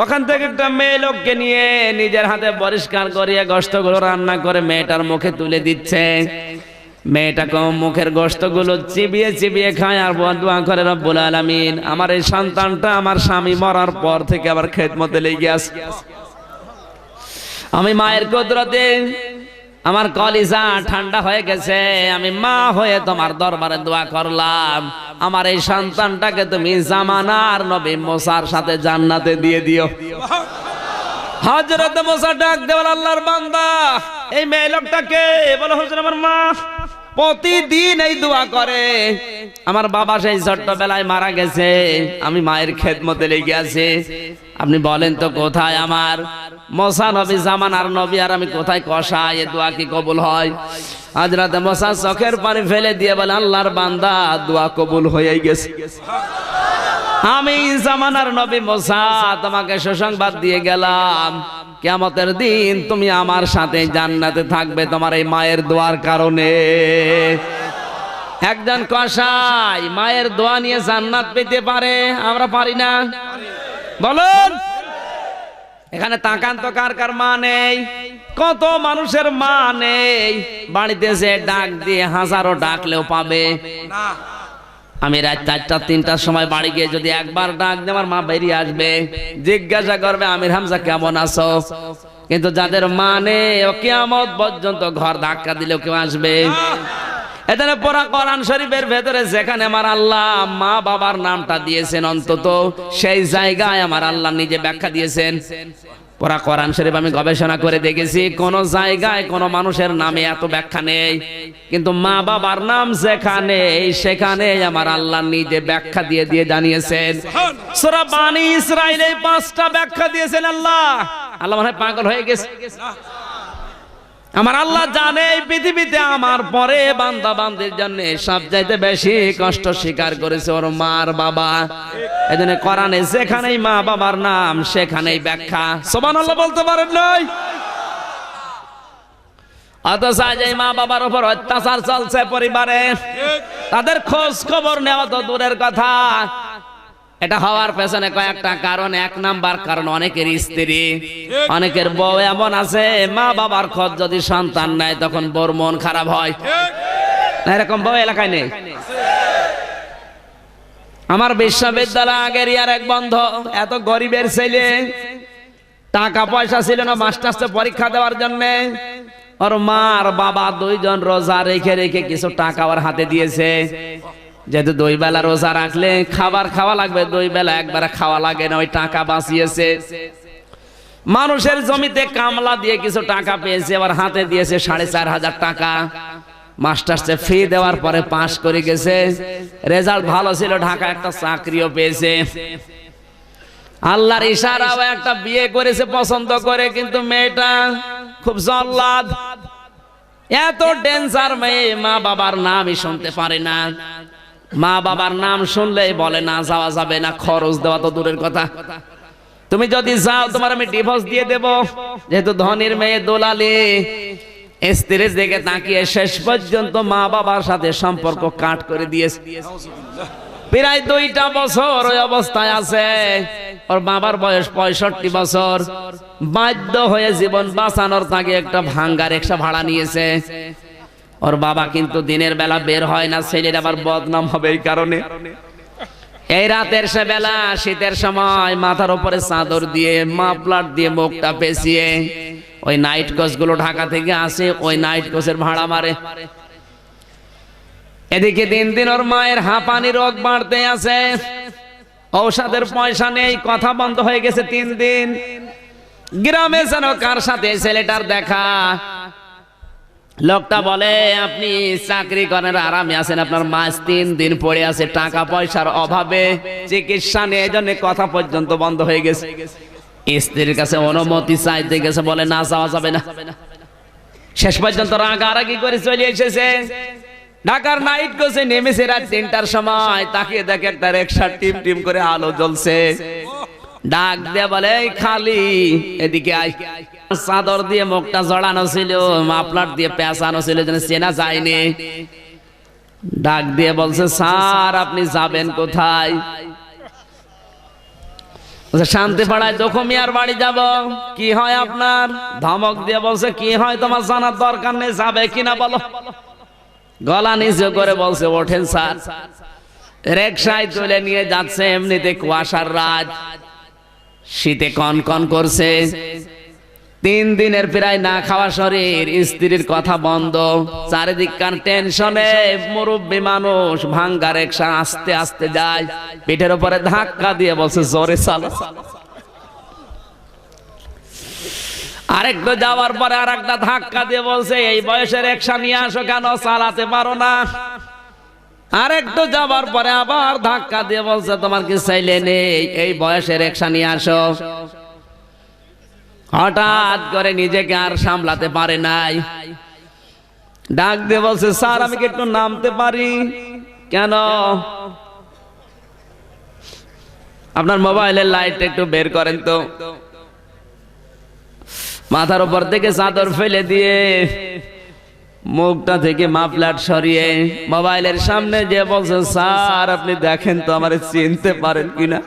ওখান থেকে একটা মেয়ে লোককে নিয়ে নিজের হাতে পরিষ্কার করিয়ে গোশতগুলো রান্না করে মেয়েটার মুখে তুলে দিচ্ছে। মেয়েটাকে মুখের গোশতগুলো চিবিয়ে চিবিয়ে খায় আর দোয়া করে, রব্বুল আলামিন আমার এই সন্তানটা আমার স্বামী মরার পর থেকে আবার খেদমতে লেগে আছে। আমি মায়ের কুদরতে আমার কলিজা ঠান্ডা হয়ে গেছে, আমি মা হয়ে তোমার দরবারে দোয়া করলাম, আমার এই সন্তানটাকে তুমি জামানার নবী মুসার সাথে জান্নাতে দিয়ে দিও। হযরত মুসা ডাক দিয়ে বলে, আল্লাহর বান্দা এই মেয়ে লোকটাকে বলে, হুজুর আমার মা প্রতিদিন এই দোয়া করে, আমার বাবা সেই ছোট্টবেলায় মারা গেছে, আমি মায়ের খেদমতে লেগে আছি, আপনি বলেন তো কোথায় আমার মুসা নবী জামানার নবী আর আমি কোথায় কষাই, এ দোয়া কি কবুল হয়? হযরত মুসা চোখের পানি ফেলে দিয়ে বলে, আল্লাহর বান্দা দোয়া কবুল হয়ে গেছে। আমি জামানার নবী মুসা তোমাকে সুসংবাদ দিয়ে গেলাম, কিয়ামতের দিন তুমি আমার সাথে জান্নাতে থাকবে তোমার এই মায়ের দোয়ার কারণে। একজন কসাই মায়ের দোয়া নিয়ে জান্নাত পেতে পারে, আমরা পারি না? বলুন, এখানে তাকান তো কার কার মা নেই? কত মানুষের মা নেই, বাড়িতে যে ডাক দিয়ে হাজারো ডাকলেও পাবে না। আমি রাত 4টা 3টার সময় বাড়ি গিয়ে যদি একবার ডাক দিয়ে আমার মা বেরিয়ে আসবে, জিজ্ঞাসা করবে আমির হামজা কেমন আছো? কিন্তু যাদের মা নেই কিয়ামত পর্যন্ত ঘর ধাক্কা দিলেও কেউ আসবে? এখানে পড়া কোরআন শরীফের ভেতরে যেখানে আমার আল্লাহ মা বাবার নামটা দিয়েছেন, অন্তত সেই জায়গায় আমার আল্লাহ নিজে ব্যাখ্যা দিয়েছেন। পড়া কোরআন শরীফ আমি গবেষণা করে দেখেছি, কোন জায়গায় কোন মানুষের নামে এত ব্যাখ্যা নেই, কিন্তু মা বাবার নাম যেখানে সেখানে আমার আল্লাহ নিজে ব্যাখ্যা দিয়ে দিয়ে জানিয়েছেন। সূরা বানী ইসরাঈলে 5টা ব্যাখ্যা দিয়েছেন আল্লাহ। আল্লাহ মনে হয় পাগল হয়ে গেছে। আমার আল্লাহ জানে এই পৃথিবীতে আমার পরে বান্দা বান্দির জন্য সবচাইতে বেশি কষ্ট স্বীকার করেছে ওর মার বাবা। এজন্য কোরআনে যেখানেই মা বাবার নাম সেখানেই ব্যাখ্যা। সুবহানাল্লাহ বলতে পারেন নাই? অথচ আজ এই মা বাবার উপর অত্যাচার চলছে পরিবারে, তাদের খোঁজ খবর নেওয়া তো দূরের কথা। এটা হওয়ার পেছনে কয়েকটা কারণ। 1 নাম্বার কারণ অনেকের স্ত্রী, অনেকের বউ এমন আছে মা বাবার খোঁজ যদি সন্তান নেয় তখন বউর মন খারাপ হয়। এরকম বউ এলাকায় নেই? আমার বিশ্ববিদ্যালয় আগের ইয়ার এক বন্ধু, এত গরিবের ছেলে, টাকা পয়সা ছিল না মাস্টার্সে পরীক্ষা দেওয়ার জন্য, ওর মা আর বাবা 2 জন রোজা রেখে রেখে কিছু টাকা ওর হাতে দিয়েছে। যেহেতু 2 বেলা রোজা রাখলে খাবার খাওয়া লাগবে, 2 বেলা একবার খাওয়া লাগে না, ওই টাকা বাঁচিয়েছে। মানুষের জমিতে কামলা দিয়ে কিছু টাকা পেয়েছে, আবার হাতে দিয়েছে 4,500 টাকা। মাস্টার্সে ফি দেওয়ার পরে পাশ করে গেছে, রেজাল্ট ভালো ছিল, ঢাকা একটা চাকরিও পেয়েছে। আল্লাহর ইশারাও একটা বিয়ে করেছে পছন্দ করে, কিন্তু মেয়েটা খুব জল্লাদ, এত ডেঞ্জার মেয়ে, মা বাবার নামই শুনতে পারে না। মা বাবার নাম শুনলেই বলে না যাওয়া যাবে না, খরচ দেওয়া তো দূরের কথা, তুমি যদি যাও তোমার আমি ডিভোর্স দিয়ে দেব। যেহেতু ধনীর মেয়ে দোলালি, স্ত্রীর দিকে তাকিয়ে শেষ পর্যন্ত মা বাবার সাথে সম্পর্ক কাট করে দিয়েছে। প্রায় 2টা বছর ওই অবস্থায় আছে। ওর বাবার বয়স 65 বছর। বাধ্য হয়ে জীবন বাঁচানোর তাকে একটা ভাঙ্গা রিকশা ভাড়া নিয়েছে। ওর বাবা কিন্তু দিনের বেলা বের হয় না, ছেলের আবার বদনাম হবে এই কারণে। এই রাতের সে বেলা, শীতের সময় মাথার উপরে চাদর দিয়ে মাফলার দিয়ে মুখটা পেঁচিয়ে ওই নাইট কোচ গুলো ঢাকা থেকে আসে, ওই নাইট কোচের ভাড়া মারে। এদিকে দিন দিন ওর মায়ের হাঁপানি রোগ বাড়তে আছে, ঔষধের পয়সা নেই, কথা বন্ধ হয়ে গেছে 3 দিন। গ্রামে যেন কার সাথে ছেলেটার দেখা, লোকটা বলে আপনি চাকরি করেন আরামে আছেন, আপনার মা 3 দিন পড়ে আছে টাকা পয়সার অভাবে, চিকিৎসা নিয়ে, এই জন্য কথা পর্যন্ত বন্ধ হয়ে গেছে। স্ত্রীর কাছে অনুমতি চাইতে গেছে, বলে না যাওয়া যাবে না। শেষ পর্যন্ত রাগারাগি করে চলে এসেছে। ঢাকার নাইট কোচে নেমেছে রাত 3টার সময়। তাকে দেখে একটা রিকশা টিম টিম করে আলো জ্বলছে। ডাক দিয়ে বলে, এই খালি এদিকে আয়। চাদর দিয়ে মুখটা জড়ানো ছিল, মাফলার দিয়ে পেঁচানো ছিল, যেন চেনা যায়নি। ডাক দিয়ে বলছে, স্যার আপনি যাবেন কোথায়? শান্তি পাড়ায় জখমিয়ার বাড়ি যাব। কি হয় আপনার? ধমক দিয়ে বলছে, কি হয় তোমার জানার দরকার নেই, যাবে কিনা বলো। গলা নিচু করে বলছে, ওঠেন স্যার। রিকশায় তুলে নিয়ে যাচ্ছে। এমনিতে কুয়াশার রাত, শীতে কনকন করছে। 3 দিনের প্রায় না খাওয়া শরীর, স্ত্রীর কথা বন্ধ, চারিদিককার টেনশনে মুরব্বী মানুষ। ভাঙ্গা রিকশা আস্তে আস্তে যায়, পিঠের উপরে ধাক্কা দিয়ে বলছে, জোরে চালো। আরেকটু যাওয়ার পরে আর একটা ধাক্কা দিয়ে বলছে, এই বয়সে রিকশা নিয়ে আসো কেন, চালাতে পারো না। আরেকটু যাওয়ার পরে আবার ধাক্কা দিয়ে বলছে, তোমার কি চাইলে নেই, এই বয়সে রিকশা নিয়ে আসো। হঠাৎ করে নিজেকে আর সামলাতে পারে নাই, ডাক দিয়ে বলছে, স্যার আমি কি একটু নামতে পারি? কেন? আপনার মোবাইলের লাইট একটু বের করেন তো। মাথার উপর থেকে চাদর ফেলে দিয়ে মুখটা থেকে মাফলার সরিয়ে মোবাইলের সামনে যে বলছে, স্যার আপনি দেখেন তো আমারে চিনতে পারেন কিনা।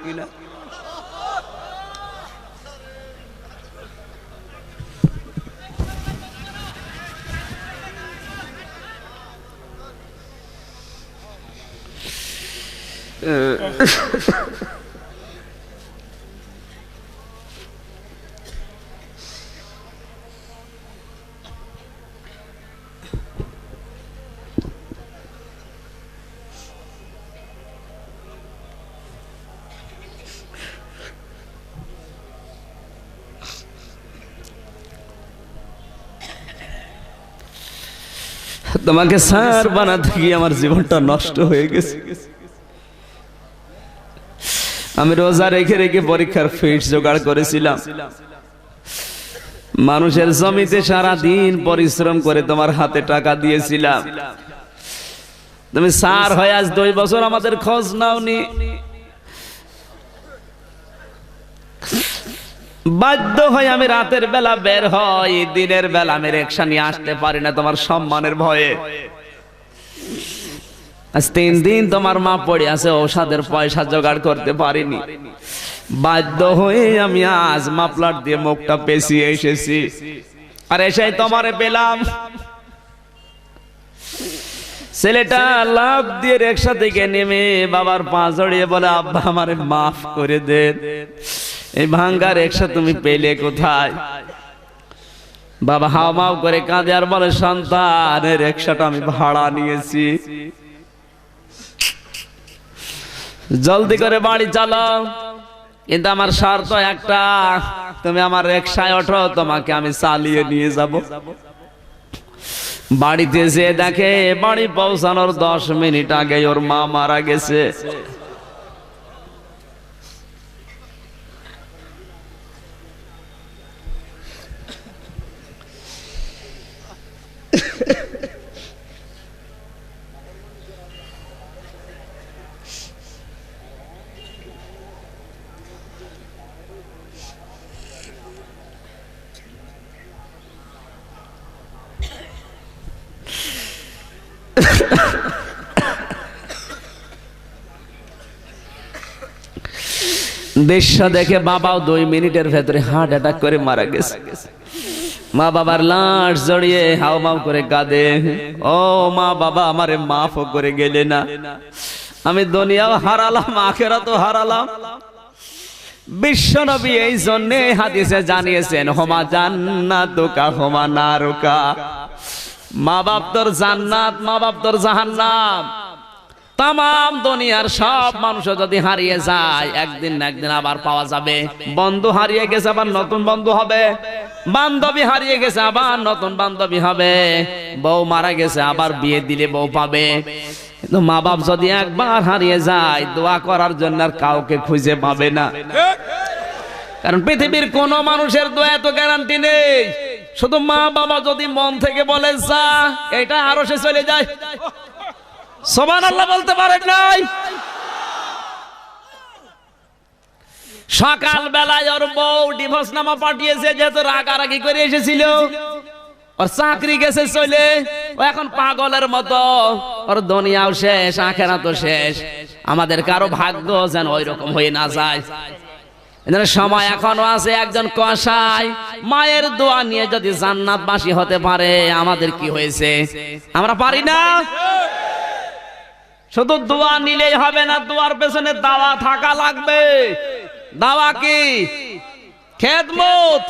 তোমাকে স্যার বানাতে গিয়ে আমার জীবনটা নষ্ট হয়ে গেছে। আমি রোজা রেখে রেখে পরীক্ষার ফিস জোগাড় করেছিলাম। মানুষের জমিতে সারা দিন পরিশ্রম করে তোমার হাতে টাকা দিয়েছিলাম। তুমি স্যার হয়ে আজ 2 বছর আমাদের খোঁজ নাওনি। বাধ্য হয়ে আমি রাতের বেলা বের হই, দিনের বেলা আমি রিকশা নিয়ে আসতে পারি না তোমার সম্মানের ভয়ে। আজ 3 দিন তোমার মা পড়ে আছে, ঔষধের পয়সা জোগাড় করতে পারিনি। বাধ্য হয়ে আমি আজ মাফলার দিয়ে মুখটা পেঁচিয়ে এসেছি, আর এসেই তোমারে পেলাম। ছেলেটা লাফ দিয়ে রিকশা থেকে নেমে বাবার পা জড়িয়ে বলে, আব্বা আমারে মাফ করে দেন, এই ভাঙ্গা রিকশা তুমি পেলে কোথায়? বাবা হাওমাও করে কাঁদে আর বলে, সন্তান এই রিকশাটা আমি ভাড়া নিয়েছি, জলদি করে বাড়ি চলো। কিন্তু আমার শর্ত একটা, তুমি আমার রিকশায় ওঠো, তোমাকে আমি চালিয়ে নিয়ে যাব। বাড়িতে যে দেখে বাড়ি পৌঁছানোর 10 মিনিট আগে ওর মা মারা গেছে। দৃশ্য দেখে বাবাও 2 মিনিটের ভেতরে হার্ট অ্যাটাক করে মারা গেছে। মা বাবার লাশ জড়িয়ে হাওমাও করে কাঁদে, ও মা বাবা আমারে মাফ করে গেলে না, আমি দুনিয়াও হারালাম আখিরাতও হারালাম। বিশ্বনবী এই জন্য হাদিসে জানিয়েছেন, হোমা জান্নাতুকা হোমা নারুকা, মা বাপ তোর জান্নাত, মা বাপ তোর জাহান্নাম। তাম দুনিয়ার সব মানুষ যদি হারিয়ে যায়, একদিন না একদিন আবার পাওয়া যাবে। বন্ধু হারিয়ে গেছে, আবার নতুন বন্ধু হবে। বান্ধবী হারিয়ে গেছে, আবার নতুন বান্ধবী হবে। বউ মারা গেছে, আবার বিয়ে দিলে বউ পাবে। কিন্তু মা বাপ যদি একবার হারিয়ে যায়, দোয়া করার জন্য আর কাউকে খুঁজে পাবে না। কারণ পৃথিবীর কোন মানুষের দোয়া তো গ্যারান্টি নেই। শুধু মা বাবা যদি মন থেকে বলে যা, এটা আরো সে চলে যায়। সুবহানাল্লাহ বলতে পারেন নাই? সকাল বেলায় ওর বউ ডিভোর্স নামা পাঠিয়েছে, যেহেতু রাগারাগি করে এসেছিল। ওর চাকরি গেছে চলে, ও এখন পাগলের মতো। ওর দুনিয়াও শেষ, আখিরাতও শেষ। আমাদের কারো ভাগ্য যেন ওই রকম হয়ে না যায়। সময় এখনো আছে। একজন কসাই মায়ের দোয়া নিয়ে যদি জান্নাতবাসী হতে পারে, আমাদের কি হয়েছে? আমরা পারি না? শুধু দোয়া নিলেই হবে না, দোয়ার পেছনে দাওয়া থাকা লাগবে। দাওয়া কি? খেদমত।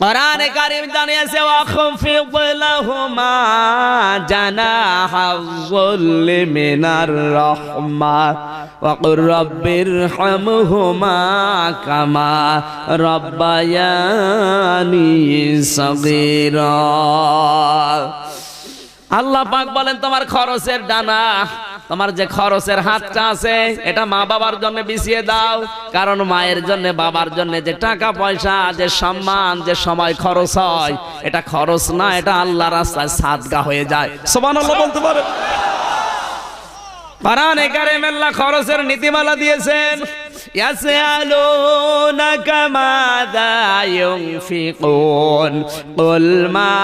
কোরআনে কারীম জানিয়েছে, ওয়াখফিদ লাহুমা জানাহায-যুল মিনার রাহমা ওয়া কুর রাব্বিরহামহুমা কামা রাব্বায়ানি সাগীরা। আল্লাহ পাক বলেন, তোমার খরচের ডানা, তোমার যে খরচের হাতটা আছে, এটা মা বাবার জন্য বিছিয়ে দাও। কারণ মায়ের জন্য, বাবার জন্য যে টাকা পয়সা, যে সম্মান, যে সময় খরচ হয়, এটা খরচ না, এটা আল্লাহর রাস্তায় সাদকা হয়ে যায়। সুবহানাল্লাহ বলতে পারে? কোরআনে কারীমে আল্লাহ খরচের নীতিমালা দিয়েছেন। ইয়াসআলুনাকা মাযা ইউনফিকুন কুল মা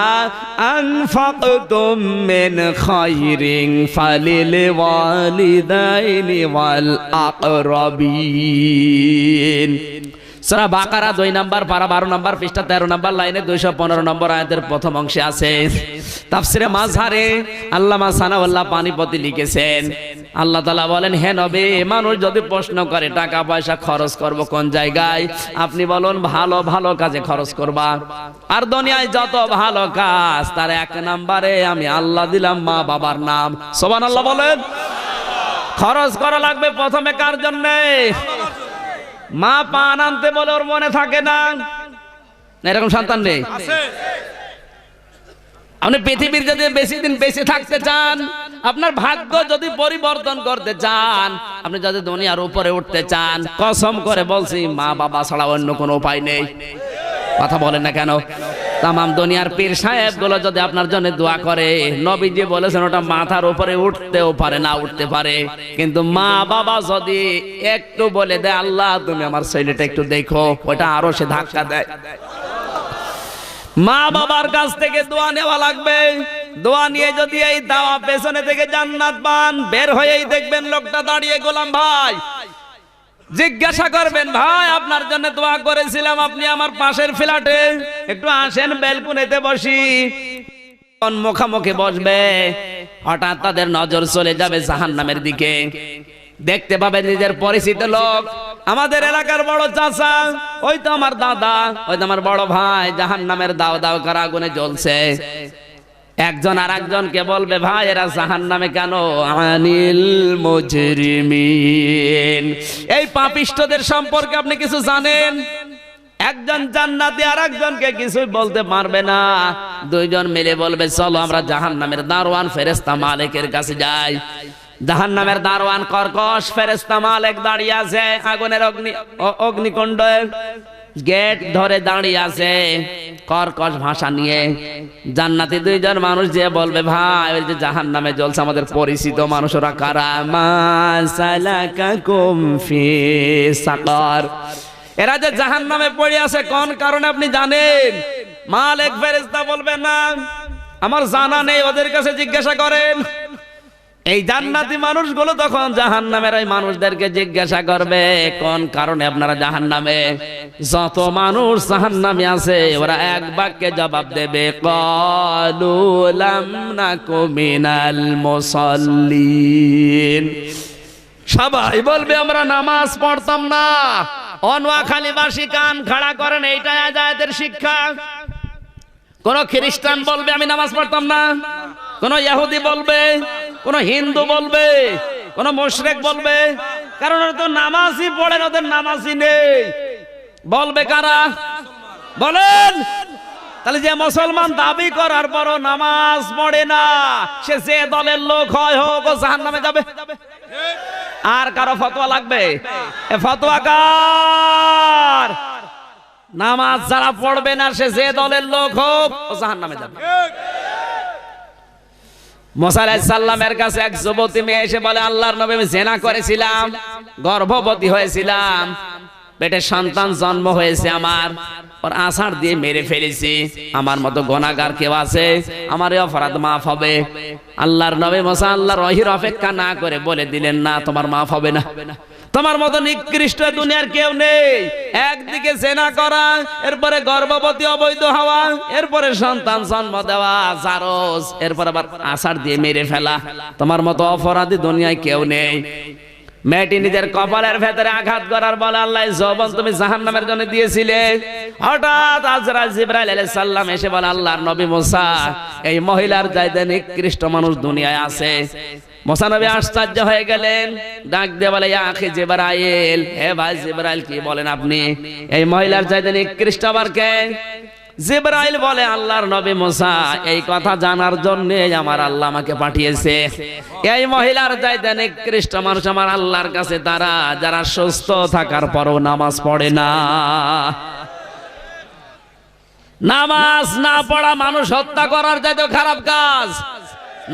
আনফাকতুম মিন খায়রিন ফালিল ওয়ালিদাইনি ওয়াল আকরাবিন। সূরা বাকারা 2 নম্বর পারা 12 নম্বর পৃষ্ঠা 13 নম্বর লাইনে 215 নম্বর আয়াতের প্রথম অংশে আছে। তাফসিরে মাযহারে আল্লামা সানাউল্লাহ পানিপতি লিখেছেন, আল্লাহ তাআলা বলেন, হে নবী, মানুষ যদি প্রশ্ন করে টাকা পয়সা খরচ করব কোন জায়গায়, আপনি বলুন ভালো ভালো কাজে খরচ করবা। আর দুনিয়ায় যত ভালো কাজ, তার এক নম্বরে আমি আল্লাহ দিলাম মা বাবার নাম। সুবহানাল্লাহ বলেন। খরচ করা লাগবে প্রথমে কার জন্য? মা পান আনতে বলে ওর মনে থাকে না, এরকম সন্তান নেই? আপনি পৃথিবীর যদি বেশি দিন বেঁচে থাকতে চান, আপনার ভাগ্য যদি পরিবর্তন করতে চান, আপনি যদি দুনিয়ার উপরে উঠতে চান, কসম করে বলছি, মা বাবা ছাড়া অন্য কোনো উপায় নেই। কথা বলেন না কেন? তামাম দুনিয়ার পীর সাহেব গুলো যদি আপনার জন্য দোয়া করে, নবীজি বলেছেন ওটা মাথার উপরে উঠতেও পারে, না উঠতে পারে। কিন্তু মা বাবা যদি একটু বলে দেয়, আল্লাহ তুমি আমার ছেলেটা একটু দেখো, ওটা আরো সে ধাক্কা দেয়। মা বাবার কাছ থেকে দোয়া নেওয়া লাগবে। দোয়া নিয়ে যদি এই দাওয়া পেছনে থেকে জান্নাত পান, বের হয়েই দেখবেন লোকটা দাঁড়িয়ে, গোলাম ভাই, জিজ্ঞাসা করবেন, ভাই আপনার জন্য দোয়া করেছিলাম, আপনি আমার পাশের ফ্ল্যাটে একটু আসেন, বেলকুনিতে বসি। মুখামুখি বসবে, হঠাৎ তাদের নজর চলে যাবে জাহান্নামের দিকে। দেখতে পাবে নিজের পরিচিত লোক, আমাদের এলাকার বড় চাচা, ওই তো আমার দাদা, ওই তো আমার বড় ভাই জাহান্নামের দাও দাও করা আগুনে জ্বলছে। একজন আর একজনকে বলবে, ভাই এরা জাহান্নামে কেন? আনিল মুজরিমিন। এই পাপিষ্ঠদের সম্পর্কে আপনি কিছু জানেন? একজন জান্নাতি আর একজনকে কিছুই বলতে পারবে না। দুইজন মিলে বলবে, চলো আমরা জাহান্নামের দারওয়ান ফেরেশতা মালিকের কাছে যাই। জাহান্নামের দারওয়ান কর্কশ ফেরেশতা মালিক দাঁড়িয়ে আছে আগুনের অগ্নিকুণ্ডে, গেট ধরে দাঁড়িয়ে আছে কর্কশ ভাষা নিয়ে। জান্নাতি দুইজন মানুষ যে বলবে, ভাই ওই যে জাহান্নামে জ্বলছে আমাদের পরিচিত মানুষ, ওরা কারা? মা সালাকাকুম ফি সাকার। এরা যে জাহান্নামে পড়ে আছে কোন কারণে আপনি জানেন? মালিক ফেরেশতা বলবে, না আমার জানা নেই, ওদের কাছে জিজ্ঞাসা করেন। এই জান্নাতি মানুষগুলো তখন জাহান্নামের এই মানুষদেরকে জিজ্ঞাসা করবে, কোন কারণে আপনারা জাহান্নামে? যত মানুষ জাহান্নামে আছে ওরা এক বাক্যে জবাব দেবে, ক্বালু লাম নাকু মিনাল মুসাল্লিন। সবাই বলবে, আমরা নামাজ পড়তাম না। অনোয়াখালীবাসী কান খাড়া করেন, এইটাই আয়াতের শিক্ষা। কোন খ্রিস্টান বলবে আমি নামাজ পড়তাম না, কোন ইহুদি বলবে, কোন হিন্দু বলবে, কোন মুশরিক বলবে, কারণ ওরা তো নামাজই পড়েন, ওদের নামাজই নেই। বলবে কারা? বলেন। তাহলে যে মুসলমান দাবি করার পরও নামাজ পড়ে না, সে যে দলের লোক হয় হোক, ও জাহান্নামে যাবে। আর কারো ফতোয়া লাগবে? এ ফতোয়া কার? নামাজ যারা পড়বে না সে যে দলের লোক হোক ও জাহান্নামে যাবে। মুসা আলাইহিস সালামের কাছে এক যুবতী মেয়ে এসে বলে, আল্লাহর নবী আমি জিনা করেছিলাম, গর্ভবতী হয়েছিলাম, পেটে সন্তান জন্ম হয়েছে আমার, ওর আছাড় দিয়ে মেরে ফেলেছি, আমার মতো গুনাহগার কেউ আছে, আমার এই অপরাধ মাফ হবে? আল্লাহর নবী মুসা আল্লাহর ওহীর অপেক্ষা না করে বলে দিলেন, না তোমার মাফ হবে না। তোমার মতো নিকৃষ্ট দুনিয়ার কেউ নেই। একদিকে জিনা করা, এরপরে গর্ভবতী অবৈধ হওয়া, এরপরে সন্তান জন্ম দেওয়া জারজ, এরপর আবার আছাড় দিয়ে মেরে ফেলা, তোমার মতো অপরাধী দুনিয়ায় কেউ নেই। মেয়েটি নিজের কপালের ভেতরে আঘাত করার বলে, আল্লাহ যৌবন তুমি জাহান্নামের জন্য দিয়েছিলে। হঠাৎ আজরাইল জিবরাইল আলাইহিস সালাম এসে বলে, আল্লাহর নবী মুসা এই মহিলার চাইতে নিকৃষ্ট মানুষ দুনিয়ায় আছে। মুসা নবী আশ্চর্য হয়ে গেলেন, ডাক দিয়ে বলে, ইয়া আখি জিবরাইল, হে ভাই জিবরাইল কি বলেন আপনি, এই মহিলার চাইতে নিকৃষ্ট আবার কে? জিবরাইল বলে, আল্লাহর নবী মুসা এই কথা জানার জন্য আমার আল্লাহ আমাকে পাঠিয়েছে। এই মহিলার চাইতে নিকৃষ্ট মানুষ আমার আল্লাহর কাছে তারা যারা সুস্থ থাকার পরও নামাজ পড়ে না। নামাজ না পড়া মানুষ হত্যা করার চাইতেও খারাপ কাজ,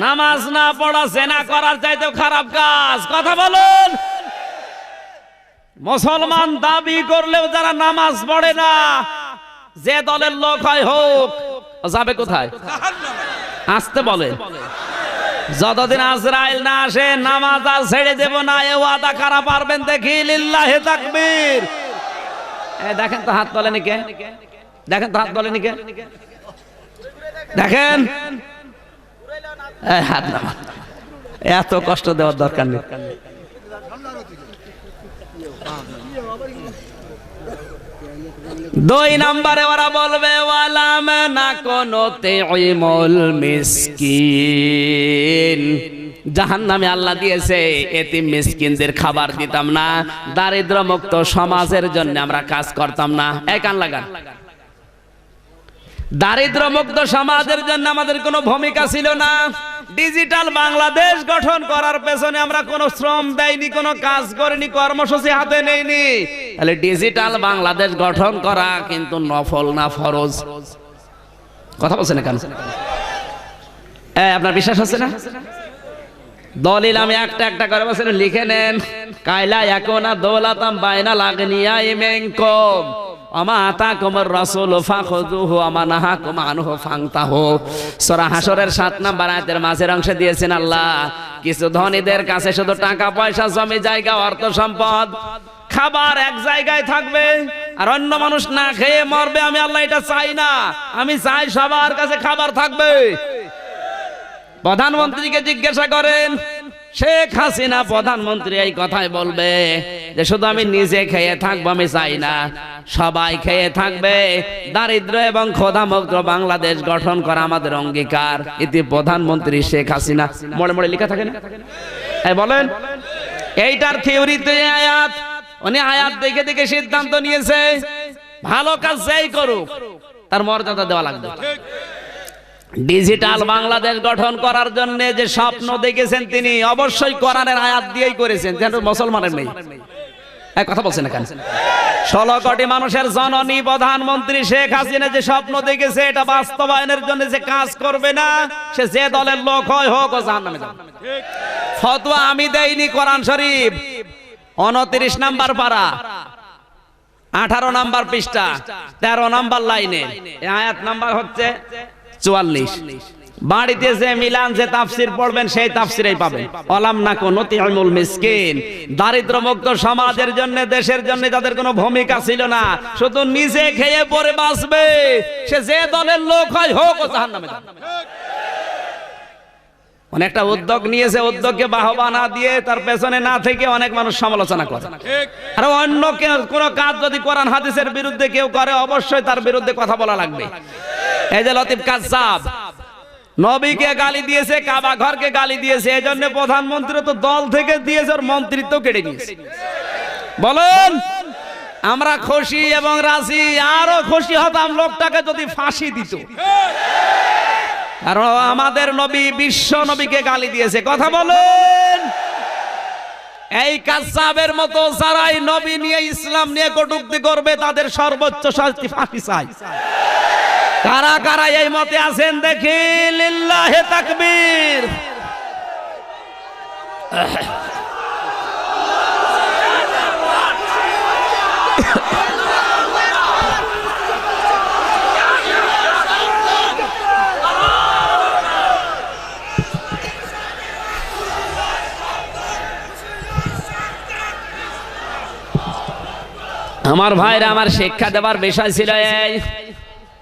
নামাজ না পড়া জিনা করার চাইতেও খারাপ কাজ। কথা বলুন। মুসলমান দাবি করলেও যারা নামাজ পড়ে না, যে দলের লোক হয় হোক, যাবে কোথায়? আসতে বলে, যতদিন আজরাইল না আসে নামাজ আর ছেড়ে দেব না, এ ওয়াদা কারা পারবেন দেখি? লিল্লাহি তাকবীর। দেখেন তো হাত তোলেনি কে, দেখেন তো হাত তোলেনি কে, দেখেন হাত নামা, এত কষ্ট দেওয়ার দরকার নেই। দুই নম্বরে ওরা বলবে, ওয়ালাম না কোনো তাইমুল মিসকিন, জাহান্নামে আল্লাহ দিয়েছে এতিম মিসকিনদের খাবার দিতাম না, দারিদ্র মুক্ত সমাজের জন্য আমরা কাজ করতাম না। এক কান লাগান। দারিদ্র মুক্ত সমাজের জন্য আমাদের কোনো ভূমিকা ছিল না। ডিজিটাল বাংলাদেশ গঠন করার পেছনে আমরা কোনো শ্রম দেইনি, কোনো কাজ করিনি, কর্মসূচি হাতে নেইনি। তাহলে ডিজিটাল বাংলাদেশ গঠন করা কিন্তু নফল না ফরজ। কথা বলছেন কেন? আপনার বিশ্বাস হচ্ছে না? দলিল আমি একটা একটা করে বলছেন, লিখে নেন। কায়লা ইয়াকুনা দৌলাতাম বাইনাল আগনিয়াই মিনকুম আমা আতাকুমুর রাসূল ফাখুযুহু আমা নাহাকুম আনহু ফান্তাহু। সূরা হাশরের 7 নম্বর আয়াতের মাঝের অংশে দিয়েছেন আল্লাহ, কিছু ধনীদের কাছে শুধু টাকা পয়সা, জমি জায়গা, অর্থ সম্পদ, খাবার এক জায়গায় থাকবে, আর অন্য মানুষ না খেয়ে মরবে। আমি আল্লাহ এটা চাই না, আমি চাই সবার কাছে খাবার থাকবে। প্রধানমন্ত্রীকে জিজ্ঞাসা করেন, শেখ হাসিনা প্রধানমন্ত্রী এই কথাই বলবে যে শুধু আমি নিজে খেয়ে থাকবো, আমি চাই না, সবাই খেয়ে থাকবে। দারিদ্র এবং ক্ষুধামুক্ত বাংলাদেশ গঠন করা আমাদের অঙ্গীকার। এটি প্রধানমন্ত্রী শেখ হাসিনা মোড়ে মোড়ে লেখা থাকে না? বলেন, এইটার থিওরিতে আয়াত, উনি আয়াত দেখে দেখে সিদ্ধান্ত নিয়েছে ভালো কাজ যেই করুক তার মর্যাদা দেওয়া লাগবে। ডিজিটাল বাংলাদেশ গঠন করার জন্য যে স্বপ্ন দেখেছেন তিনি অবশ্যই কোরআনের আয়াত দিয়েই করেছেন, যেন মুসলমানের নেই। কথা বলছেন না কেন? 16 কোটি মানুষের জননী প্রধানমন্ত্রী শেখ হাসিনা যে স্বপ্ন দেখেছে, এটা বাস্তবায়নের জন্য যে কাজ করবে না, সে যে দলের লোক হয় হোক, ও জাহান্নামে যাবে। ফতোয়া আমি দেইনি, কোরআন শরীফ 29 নাম্বার পারা, 18 নাম্বার পৃষ্ঠা, 13 নাম্বার লাইনে, এই আয়াত নাম্বার হচ্ছে 44। বাড়িতে যে মিলান যে তাফসির পড়বেন সেই তাফসিরেই পাবেন। ওয়ালাম নাকুনু তাইমুল মিসকিন, দারিদ্র মুক্ত সমাজের জন্য, দেশের জন্য যাদের কোনো ভূমিকা ছিল না, শুধু নিজে খেয়ে পরে বাঁচবে, সে যে দলের লোক হয় হোক, ও জাহান্নামে যাবে। অনেকটা উদ্যোগ নিয়েছে, উদ্যোগকে বাহবা না দিয়ে তার পেছনে না থেকে অনেক মানুষ সমালোচনা করে। আর অন্য কোনো কাজ যদি কোরআন হাদিসের বিরুদ্ধে কেউ করে, অবশ্যই তার বিরুদ্ধে কথা বলা লাগবে। এই যে লতিফ কাজ্জাব নবীকে গালি দিয়েছে, কাবা ঘরকে গালি দিয়েছে, এই জন্য প্রধানমন্ত্রী তো দল থেকে দিয়েছে, ওর মন্ত্রিত্ব কেটে নিয়েছে। বলুন, আমরা খুশি এবং রাজি, আরো খুশি হতাম লোকটাকে যদি ফাঁসি দিত, কারণ আমাদের নবী বিশ্ব নবীকে গালি দিয়েছে। কথা বলুন, এই কাযযাবের মতো যারাই নবী নিয়ে ইসলাম নিয়ে কটূক্তি করবে তাদের সর্বোচ্চ শাস্তি ফাঁসি চাই। কারা কারা এই মতে আছেন দেখি, লিল্লাহে তাকবীর। আমার ভাইরা, আমার শিক্ষা দেওয়ার বিষয় ছিল এই,